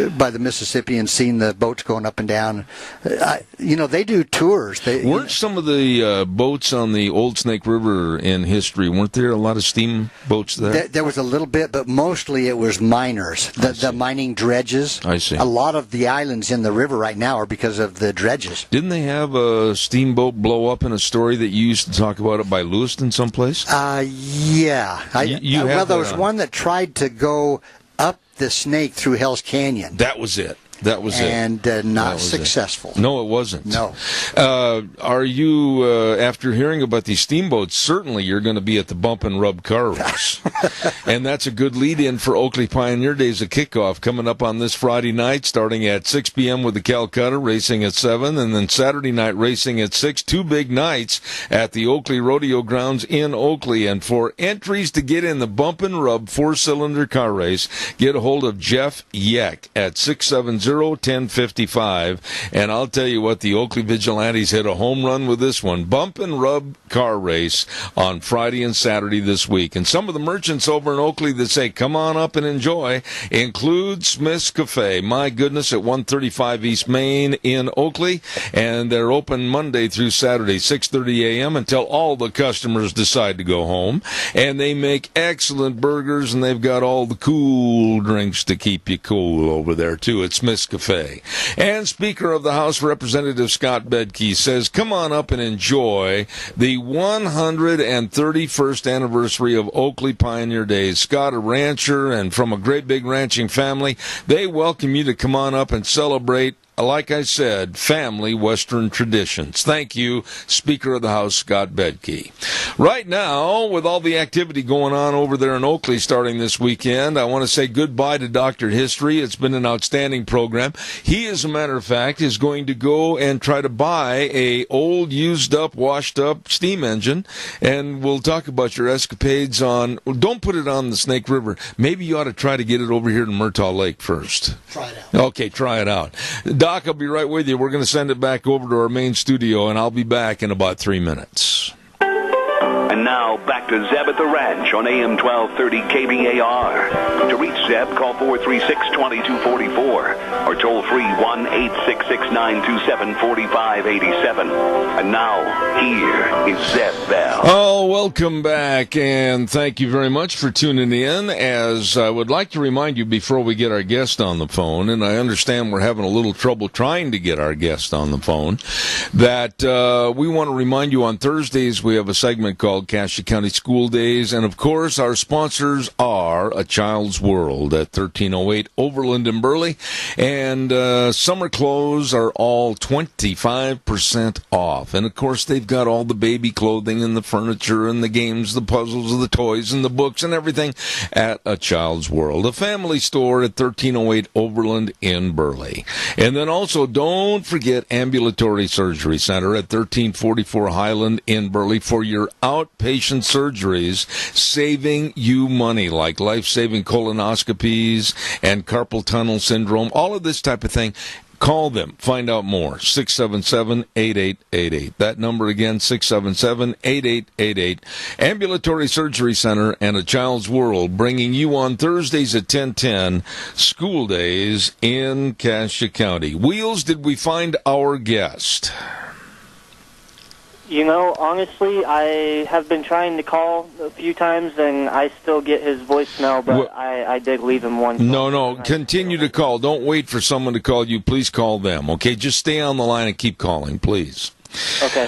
by the Mississippi and seen the boats going up and down. They do tours. Weren't some of the boats on the Old Snake River in history, weren't there a lot of steamboats there? There was a little bit, but mostly it was miners, the mining dredges. I see. A lot of the islands in the river right now are because of the dredges. Didn't they have a steamboat blow up in a story that you used to talk about it by Lewiston someplace? Yeah. There was one that tried to go up the Snake through Hell's Canyon. That was it. And not successful. No, it wasn't. No. Are you, after hearing about these steamboats, certainly you're going to be at the Bump and Rub car race. And that's a good lead-in for Oakley Pioneer Days, a kickoff coming up on this Friday night, starting at 6 p.m. with the Calcutta, racing at 7, and then Saturday night racing at 6. 2 big nights at the Oakley Rodeo Grounds in Oakley. And for entries to get in the Bump and Rub 4-cylinder car race, get a hold of Jeff Yeck at 670-1055, and I'll tell you what, the Oakley Vigilantes hit a home run with this one. Bump and Rub car race on Friday and Saturday this week. And some of the merchants over in Oakley that say, come on up and enjoy, include Smith's Cafe. My goodness, at 135 East Main in Oakley, and they're open Monday through Saturday, 6:30 a.m. until all the customers decide to go home. And they make excellent burgers, and they've got all the cool drinks to keep you cool over there, too, at Smith's Cafe. And Speaker of the House, Representative Scott Bedke, says, come on up and enjoy the 131st anniversary of Oakley Pioneer Days. Scott, a rancher and from a great big ranching family, they welcome you to come on up and celebrate, like I said, family Western traditions. Thank you, Speaker of the House, Scott Bedke. Right now, with all the activity going on over there in Oakley starting this weekend, I want to say goodbye to Dr. History. It's been an outstanding program. He, as a matter of fact, is going to go and try to buy a old, used-up, washed-up steam engine, and we'll talk about your escapades on, don't put it on the Snake River. Maybe you ought to try to get it over here to Murtaugh Lake first. Try it out. Okay, try it out. Doc, I'll be right with you. We're going to send it back over to our main studio, and I'll be back in about 3 minutes. And now, back to Zeb at the Ranch on AM 1230 KBAR. To reach Zeb, call 436-2244 or toll free 1-866-927-4587. And now, here is Zeb Bell. Oh, welcome back, and thank you very much for tuning in. As I would like to remind you before we get our guest on the phone, and I understand we're having a little trouble trying to get our guest on the phone, that we want to remind you on Thursdays we have a segment called Cassia County School Days, and of course our sponsors are A Child's World at 1308 Overland in Burley, and summer clothes are all 25% off, and of course they've got all the baby clothing and the furniture and the games, the puzzles, the toys and the books and everything at A Child's World, a family store at 1308 Overland in Burley. And then also don't forget Ambulatory Surgery Center at 1344 Highland in Burley for your outpatient surgeries, saving you money, like life-saving colonoscopies and carpal tunnel syndrome, all of this type of thing. Call them. Find out more. 677-8888. That number again, 677-8888. Ambulatory Surgery Center and A Child's World, bringing you on Thursdays at 10:10, School Days in Cassia County. Wheels, did we find our guest? You know, honestly, I have been trying to call a few times, and I still get his voicemail, but I did leave him one. No, continue to call. Don't wait for someone to call you. Please call them, okay? Just stay on the line and keep calling, please. Okay.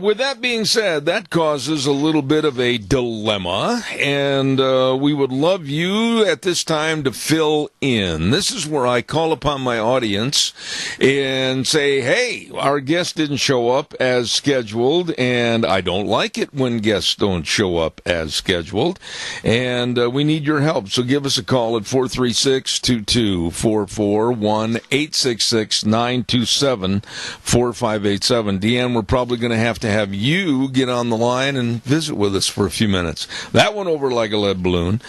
With that being said, that causes a little bit of a dilemma, and we would love you at this time to fill in. This is where I call upon my audience and say, hey, our guest didn't show up as scheduled, and I don't like it when guests don't show up as scheduled, and we need your help. So give us a call at 436-2244, 1-866-927-4587. Deanne, we're probably going to have you get on the line and visit with us for a few minutes. That went over like a lead balloon.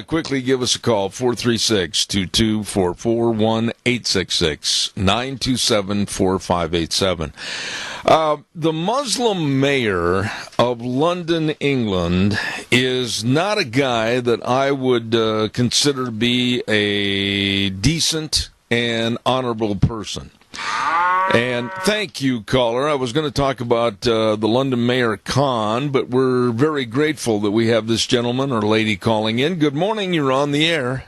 Quickly give us a call, 436-2244, 1-866-927-4587. The Muslim mayor of London, England, is not a guy that I would consider to be a decent and honorable person. And thank you, caller. I was going to talk about the London Mayor Khan, but we're very grateful that we have this gentleman or lady calling in. Good morning. You're on the air.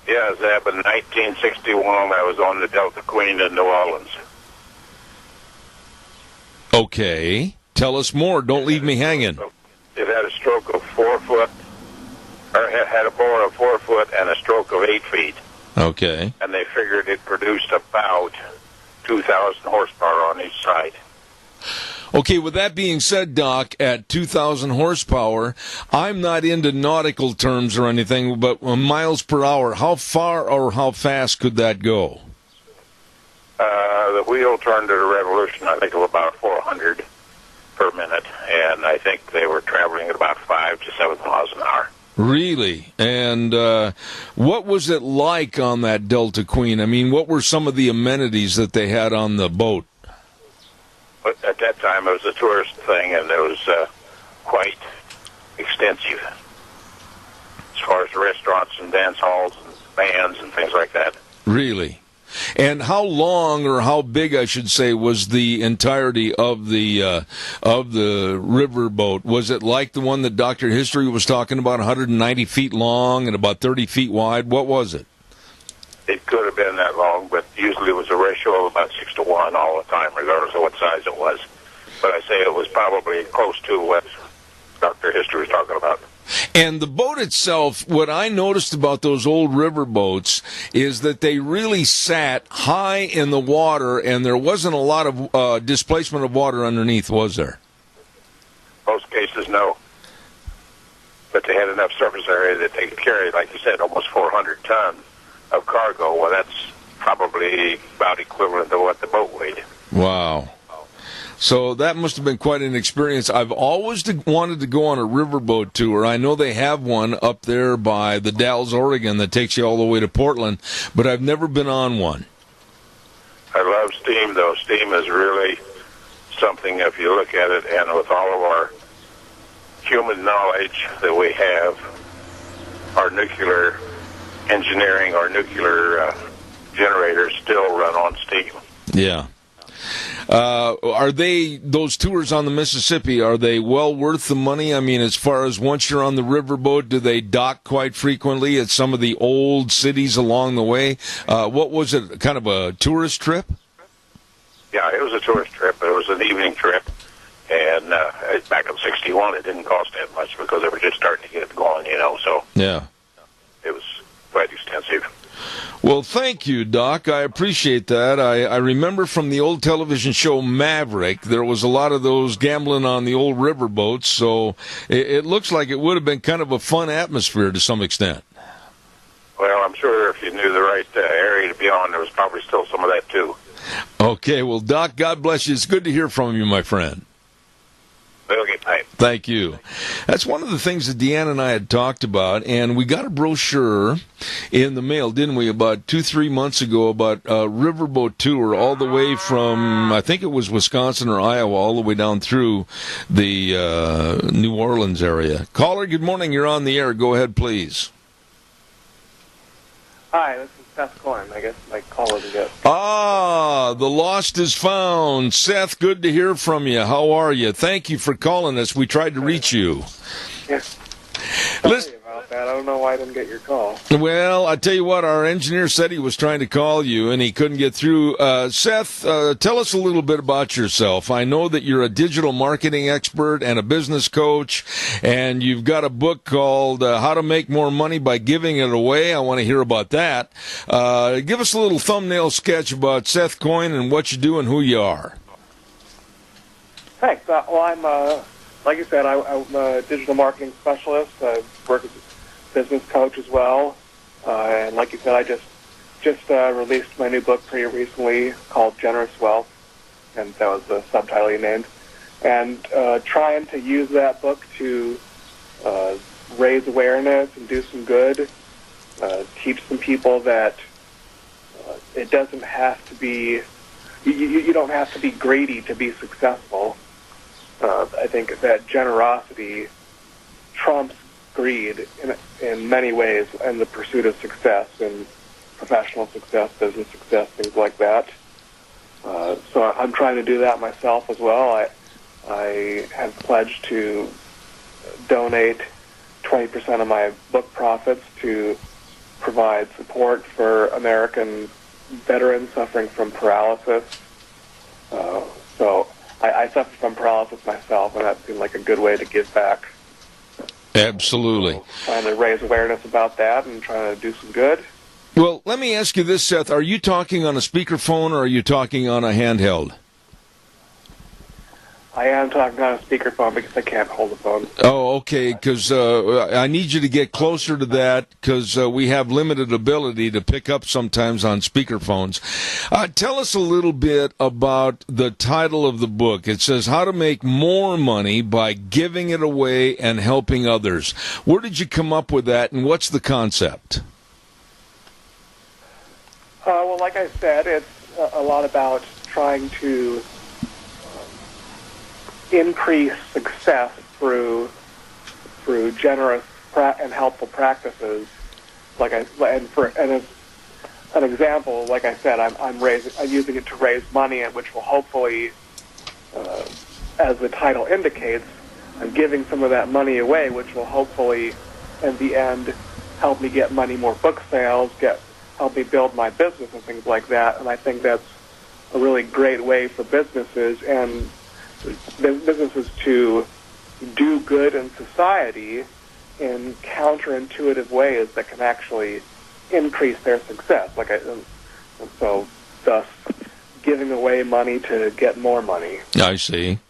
Yeah, Zeb, in 1961, I was on the Delta Queen in New Orleans. Okay. Tell us more. Don't leave me hanging. It had a stroke of 4 foot, or it had a bore of 4 foot and a stroke of 8 feet. Okay. And they figured it produced about 2,000 horsepower on each side. Okay, with that being said, Doc, at 2,000 horsepower, I'm not into nautical terms or anything, but miles per hour, how far or how fast could that go? The wheel turned at a revolution, I think, of about 400 per minute, and I think they were traveling at about 5 to 7 miles an hour. Really? And what was it like on that Delta Queen? I mean, what were some of the amenities that they had on the boat? But at that time, it was a tourist thing, and it was quite extensive as far as restaurants and dance halls and bands and things like that. Really? And how long, or how big, I should say, was the entirety of the riverboat? Was it like the one that Dr. History was talking about, 190 feet long and about 30 feet wide? What was it? It could have been that long, but usually it was a ratio of about 6 to 1 all the time, regardless of what size it was. But I say it was probably close to what Dr. History was talking about. And the boat itself, what I noticed about those old river boats is that they really sat high in the water, and there wasn't a lot of displacement of water underneath, was there? Most cases, no. But they had enough surface area that they could carry, like you said, almost 400 tons of cargo. Well, that's probably about equivalent to what the boat weighed. Wow. So that must have been quite an experience. I've always wanted to go on a riverboat tour. I know they have one up there by the Dalles, Oregon, that takes you all the way to Portland, but I've never been on one. I love steam, though. Steam is really something, if you look at it, and with all of our human knowledge that we have, our nuclear engineering, our nuclear generators still run on steam. Yeah. Are those tours on the Mississippi, are they well worth the money? I mean, as far as once you're on the riverboat, do they dock quite frequently at some of the old cities along the way? What was it, kind of a tourist trip? Yeah, it was a tourist trip. It was an evening trip. And back in 61, it didn't cost that much because they were just starting to get it going, so yeah, it was quite extensive. Well, thank you, Doc. I appreciate that. I remember from the old television show Maverick, there was a lot of those gambling on the old riverboats, so it looks like it would have been kind of a fun atmosphere to some extent. Well, I'm sure if you knew the right area to be on, there was probably still some of that, too. Okay, well, Doc, God bless you. It's good to hear from you, my friend. Okay, bye. Thank you. That's one of the things that Deanna and I had talked about, and we got a brochure in the mail, didn't we, about 2-3 months ago about a riverboat tour all the way from, I think it was Wisconsin or Iowa, all the way down through the New Orleans area. Caller, good morning. You're on the air. Go ahead, please. Hi, this is Seth Korn. I guess my caller to go. Ah, the lost is found. Seth, good to hear from you. How are you? Thank you for calling us. We tried to reach you. Yeah. Listen, Sorry about about that. I don't know why I didn't get your call. Well, I tell you what, our engineer said he was trying to call you and he couldn't get through. Seth, tell us a little bit about yourself. I know that you're a digital marketing expert and a business coach, and you've got a book called How to Make More Money by Giving It Away. I want to hear about that. Give us a little thumbnail sketch about Seth Coyne and what you do and who you are. Thanks. Well, I'm, like you said, I'm a digital marketing specialist. I work as a business coach as well. And like you said, I just released my new book pretty recently called Generous Wealth, and that was the subtitle you named. And trying to use that book to raise awareness and do some good, teach some people that it doesn't have to be, you don't have to be greedy to be successful. I think that generosity trumps greed in many ways in the pursuit of success, and professional success, business success, things like that. So I'm trying to do that myself as well. I have pledged to donate 20% of my book profits to provide support for American veterans suffering from paralysis. So I suffer from paralysis myself, and that seemed like a good way to give back. Absolutely. So trying to raise awareness about that and trying to do some good. Well, let me ask you this, Seth. Are you talking on a speakerphone or are you talking on a handheld? I am talking on a speakerphone because I can't hold the phone. Oh, okay, because I need you to get closer to that because we have limited ability to pick up sometimes on speakerphones. Tell us a little bit about the title of the book. It says, How to Make More Money by Giving It Away and Helping Others. Where did you come up with that, and what's the concept? Well, like I said, it's a lot about trying to increase success through generous and helpful practices. And as an example, like I said, I'm using it to raise money, which will hopefully, as the title indicates, I'm giving some of that money away, which will hopefully, in the end, help me get more book sales, help me build my business and things like that. And I think that's a really great way for businesses to do good in society in counterintuitive ways that can actually increase their success. So thus giving away money to get more money. I see.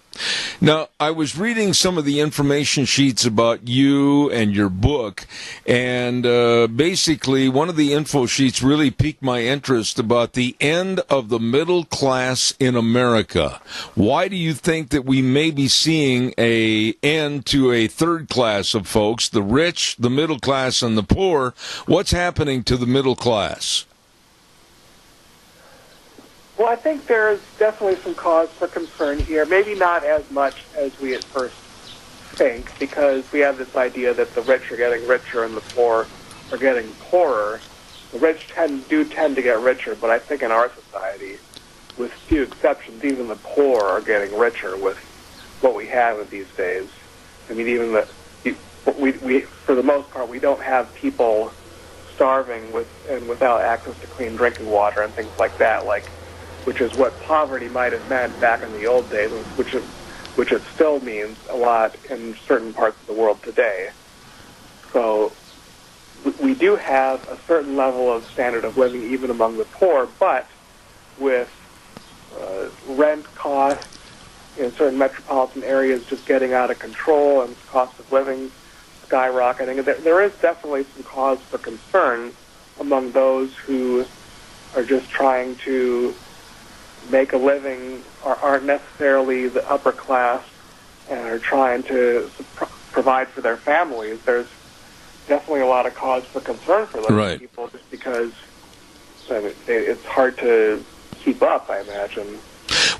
Now, I was reading some of the information sheets about you and your book, and basically one of the info sheets really piqued my interest about the end of the middle class in America. Why do you think that we may be seeing an end to a third class of folks, the rich, the middle class, and the poor? What's happening to the middle class? Well, I think there's definitely some cause for concern here. Maybe not as much as we at first think, because we have this idea that the rich are getting richer and the poor are getting poorer. The rich do tend to get richer, but I think in our society, with few exceptions, even the poor are getting richer with what we have these days. I mean, we for the most part, we don't have people starving without access to clean drinking water and things like that, which is what poverty might have meant back in the old days, which it still means a lot in certain parts of the world today. So we do have a certain level of standard of living even among the poor, but with rent costs in certain metropolitan areas just getting out of control and cost of living skyrocketing, there is definitely some cause for concern among those who are just trying to make a living, aren't necessarily the upper class, and are trying to provide for their families. There's definitely a lot of cause for concern for those people, just because it's hard to keep up, I imagine.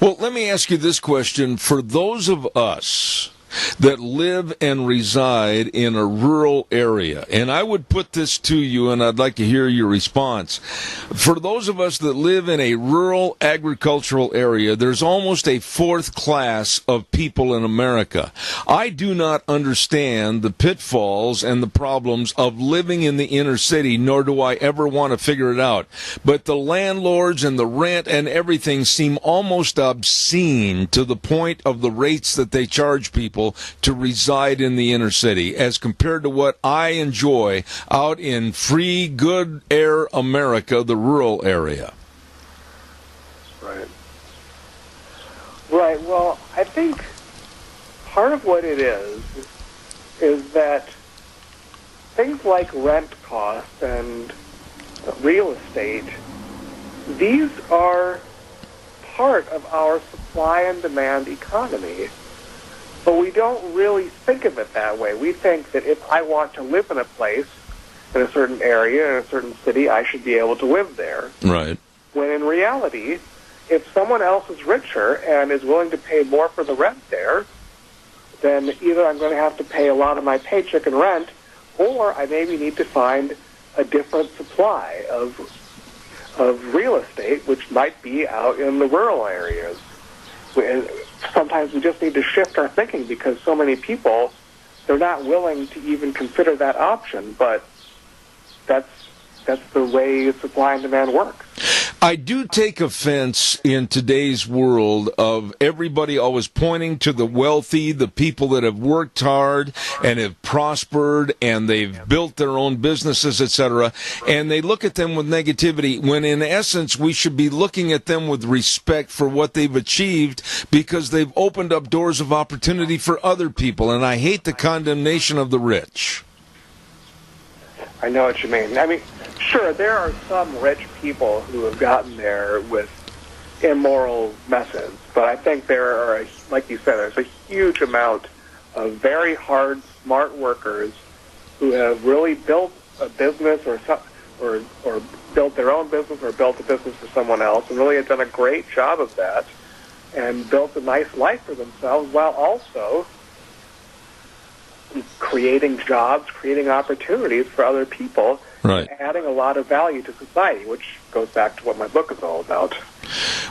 Well, let me ask you this question. For those of us that live and reside in a rural area. And I would put this to you, and I'd like to hear your response. For those of us that live in a rural agricultural area, there's almost a fourth class of people in America. I do not understand the pitfalls and the problems of living in the inner city, nor do I ever want to figure it out. But the landlords and the rent and everything seem almost obscene to the point of the rates that they charge people to reside in the inner city as compared to what I enjoy out in free, good air America, the rural area. Right. Right. Well, I think part of what it is that things like rent costs and real estate, these are part of our supply and demand economy. But we don't really think of it that way. We think that if I want to live in a place, in a certain area, in a certain city, I should be able to live there. Right. When in reality, if someone else is richer and is willing to pay more for the rent there, then either I'm going to have to pay a lot of my paycheck in rent, or I maybe need to find a different supply of real estate, which might be out in the rural areas. Sometimes we just need to shift our thinking because so many people, they're not willing to even consider that option, but that's the way supply and demand works. I do take offense in today's world of everybody always pointing to the wealthy, the people that have worked hard and have prospered and they've built their own businesses, etc., and they look at them with negativity when in essence we should be looking at them with respect for what they've achieved because they've opened up doors of opportunity for other people, and I hate the condemnation of the rich. I know what you mean. I mean, sure, there are some rich people who have gotten there with immoral methods, but I think there are, like you said, there's a huge amount of very hard, smart workers who have really built a business or built their own business or built a business for someone else and really have done a great job of that and built a nice life for themselves while also creating jobs, creating opportunities for other people, right, adding a lot of value to society, which goes back to what my book is all about.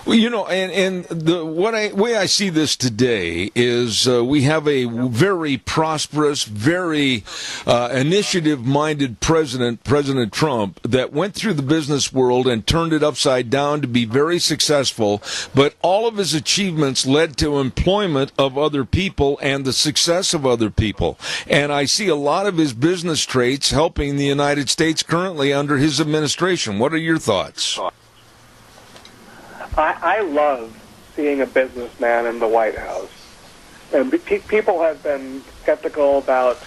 Well, you know, and the way I see this today is we have a very prosperous, very initiative-minded President Trump, that went through the business world and turned it upside down to be very successful, but all of his achievements led to employment of other people and the success of other people. And I see a lot of his business traits helping the United States currently under his administration. What are your thoughts? I love seeing a businessman in the White House. And people have been skeptical about,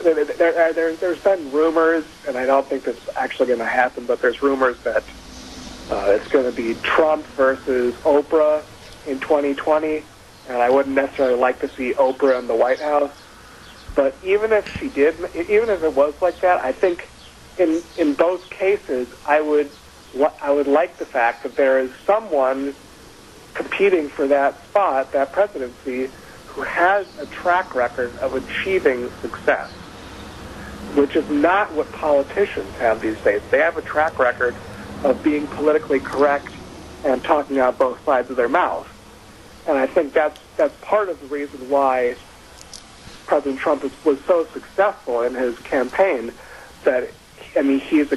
there's been rumors, and I don't think that's actually going to happen, but there's rumors that it's going to be Trump versus Oprah in 2020, and I wouldn't necessarily like to see Oprah in the White House. But even if she did, even if it was like that, I think in both cases, I would like the fact that there is someone competing for that spot, that presidency, who has a track record of achieving success, which is not what politicians have these days. They have a track record of being politically correct and talking out both sides of their mouth. And I think that's part of the reason why President Trump was so successful in his campaign. That, I mean, here's a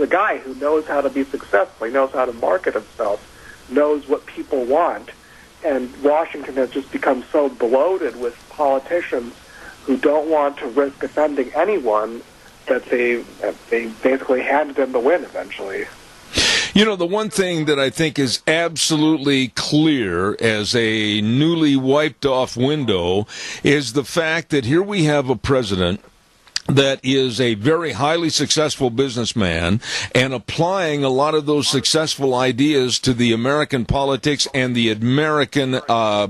guy who knows how to be successful. He knows how to market himself, knows what people want. And Washington has just become so bloated with politicians who don't want to risk offending anyone that they basically handed them the win eventually. You know, the one thing that I think is absolutely clear as a newly wiped off window is the fact that here we have a president that is a very highly successful businessman and applying a lot of those successful ideas to the American politics and the American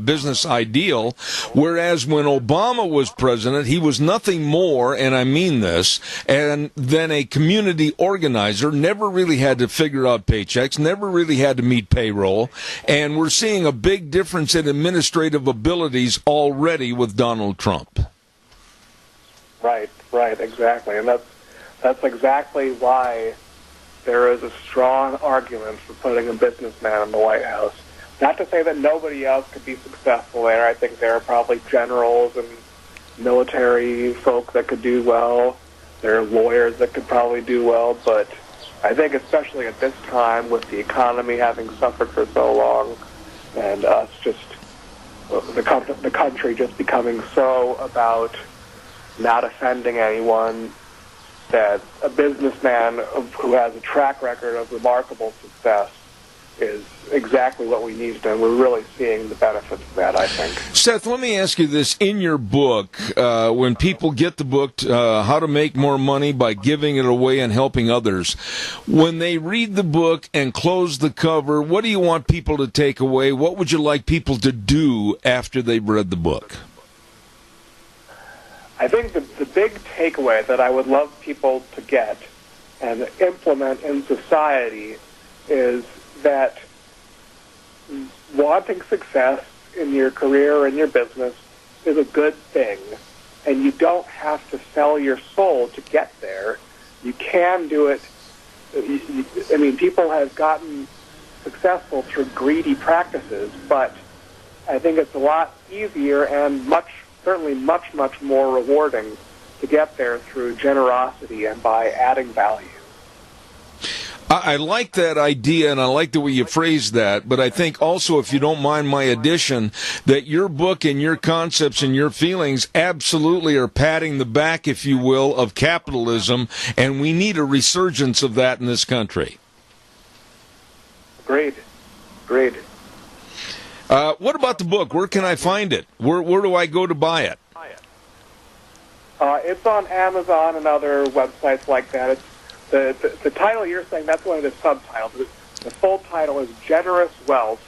business ideal, whereas when Obama was president, he was nothing more, and I mean this, than a community organizer, never really had to figure out paychecks, never really had to meet payroll, and we're seeing a big difference in administrative abilities already with Donald Trump. Right, exactly. And that's exactly why there is a strong argument for putting a businessman in the White House. Not to say that nobody else could be successful there. I think there are probably generals and military folk that could do well. There are lawyers that could probably do well. But I think especially at this time, with the economy having suffered for so long, and us just, the country just becoming so about not offending anyone, that a businessman who has a track record of remarkable success is exactly what we need, and we're really seeing the benefits of that, I think. Seth, let me ask you this. In your book, when people get the book, How to Make More Money by Giving It Away and Helping Others, when they read the book and close the cover, what do you want people to take away? What would you like people to do after they've read the book? I think the big takeaway that I would love people to get and implement in society is that wanting success in your career or in your business is a good thing, and you don't have to sell your soul to get there. You can do it. I mean, people have gotten successful through greedy practices, but I think it's a lot easier and certainly much more rewarding to get there through generosity and by adding value. I like that idea, and I like the way you phrase that, but I think also, if you don't mind my addition, that your book and your concepts and your feelings absolutely are patting the back, if you will, of capitalism, and we need a resurgence of that in this country. Great. What about the book? Where can I find it? Where do I go to buy it? It's on Amazon and other websites like that. It's the title you're saying, that's one of the subtitles. The full title is Generous Wealth,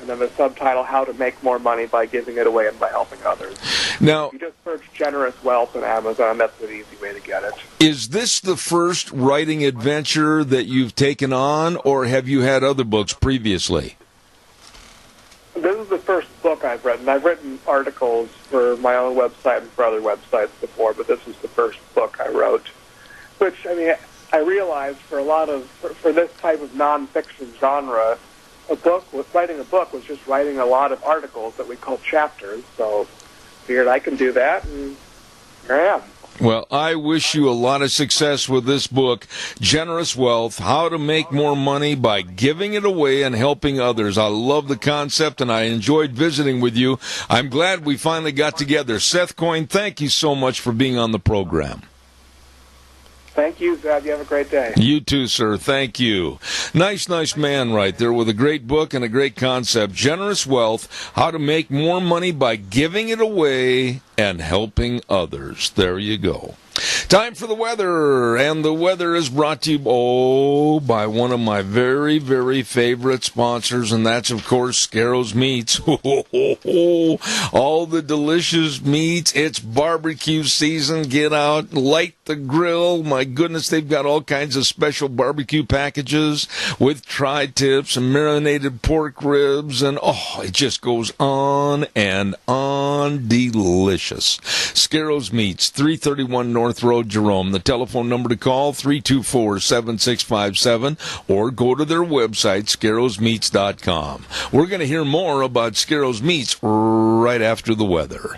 and then the subtitle, How to Make More Money by Giving It Away and by Helping Others. Now, if you just search Generous Wealth on Amazon, that's an easy way to get it. Is this the first writing adventure that you've taken on, or have you had other books previously? This is the first book I've written. I've written articles for my own website and for other websites before, but this is the first book I wrote. Which, I mean, I realized for this type of nonfiction genre, writing a book was just writing a lot of articles that we call chapters. So I figured I can do that, and here I am. Well, I wish you a lot of success with this book, Generous Wealth, How to Make More Money by Giving It Away and Helping Others. I love the concept, and I enjoyed visiting with you. I'm glad we finally got together. Seth Coyne, thank you so much for being on the program. Thank you, Zeb. You have a great day. You too, sir. Thank you. Nice man right there with a great book and a great concept. Generous Wealth, How to Make More Money by Giving It Away and Helping Others. There you go. Time for the weather, and the weather is brought to you, by one of my very, very favorite sponsors, and that's, of course, Scarro's Meats. All the delicious meats. It's barbecue season. Get out, light the grill. My goodness, they've got all kinds of special barbecue packages with tri-tips and marinated pork ribs, and it just goes on and on. Delicious. Scarro's Meats, 331 North Road, Jerome. The telephone number to call, 324-7657, or go to their website, scarrowsmeats.com. We're going to hear more about Scarro's Meats right after the weather.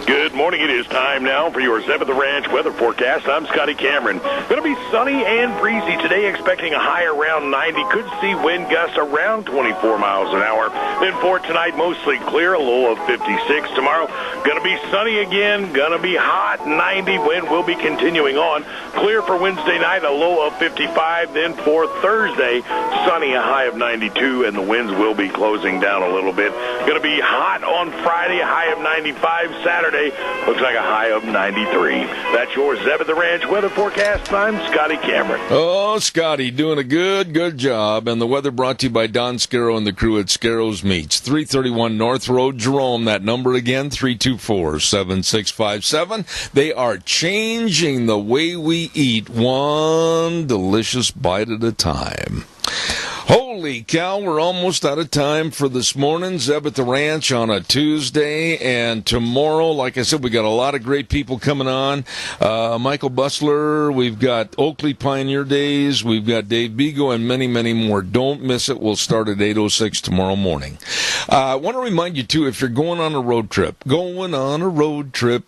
Good morning. It is time now for your Zeb at the Ranch weather forecast. I'm Scotty Cameron. Going to be sunny and breezy today, expecting a high around 90. Could see wind gusts around 24 miles an hour. Then for tonight, mostly clear, a low of 56. Tomorrow, going to be sunny again, going to be hot, 90. Wind will be continuing on. Clear for Wednesday night, a low of 55. Then for Thursday, sunny, a high of 92, and the winds will be closing down a little bit. Going to be hot on Friday, a high of 95. Saturday, Looks like a high of 93. That's your Zeb at the Ranch weather forecast. I'm Scotty Cameron. Oh, Scotty, doing a good job. And the weather brought to you by Don Scarrow and the crew at Scarrow's Meats. 331 North Road, Jerome. That number again, 324-7657. They are changing the way we eat, one delicious bite at a time. Holy cow, we're almost out of time for this morning. Zeb at the Ranch on a Tuesday. And tomorrow, like I said, we got a lot of great people coming on. Michael Bustler, we've got Oakley Pioneer Days, we've got Dave Bigo, and many, many more. Don't miss it. We'll start at 8:06 tomorrow morning. I want to remind you, too, if you're going on a road trip,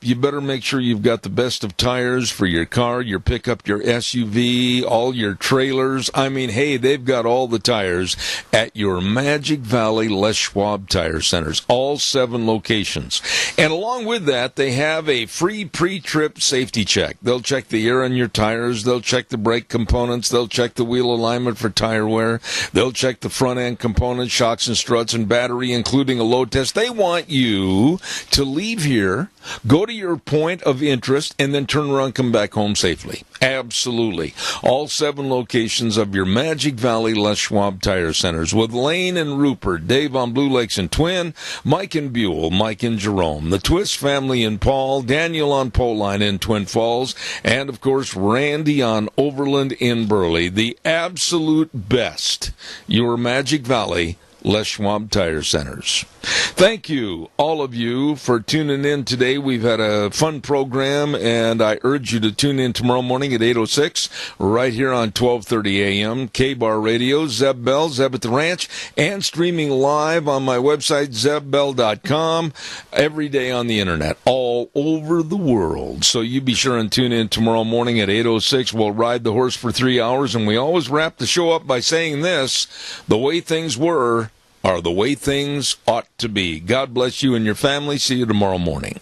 you better make sure you've got the best of tires for your car, your pickup, your SUV, all your trailers. I mean, hey, they've got all the tires at your Magic Valley Les Schwab Tire Centers, all 7 locations. And along with that, they have a free pre-trip safety check. They'll check the air on your tires, they'll check the brake components, they'll check the wheel alignment for tire wear, they'll check the front end components, shocks and struts, and battery, including a load test. They want you to leave here, go to your point of interest, and then turn around and come back home safely. Absolutely. All 7 locations of your Magic Valley Les Schwab Tire Centers with Lane and Rupert, Dave on Blue Lakes and Twin, Mike and Buell, Mike and Jerome, the Twist family in Paul, Daniel on Poline in Twin Falls, and, of course, Randy on Overland in Burley. The absolute best. Your Magic Valley Les Schwab Tire Centers. Thank you, all of you, for tuning in today. We've had a fun program, and I urge you to tune in tomorrow morning at 8:06, right here on 1230 a.m., K-Bar Radio, Zeb Bell, Zeb at the Ranch, and streaming live on my website, zebbell.com, every day on the internet, all over the world. So you be sure and tune in tomorrow morning at 8:06. We'll ride the horse for 3 hours, and we always wrap the show up by saying this: the way things were are the way things ought to be. God bless you and your family. See you tomorrow morning.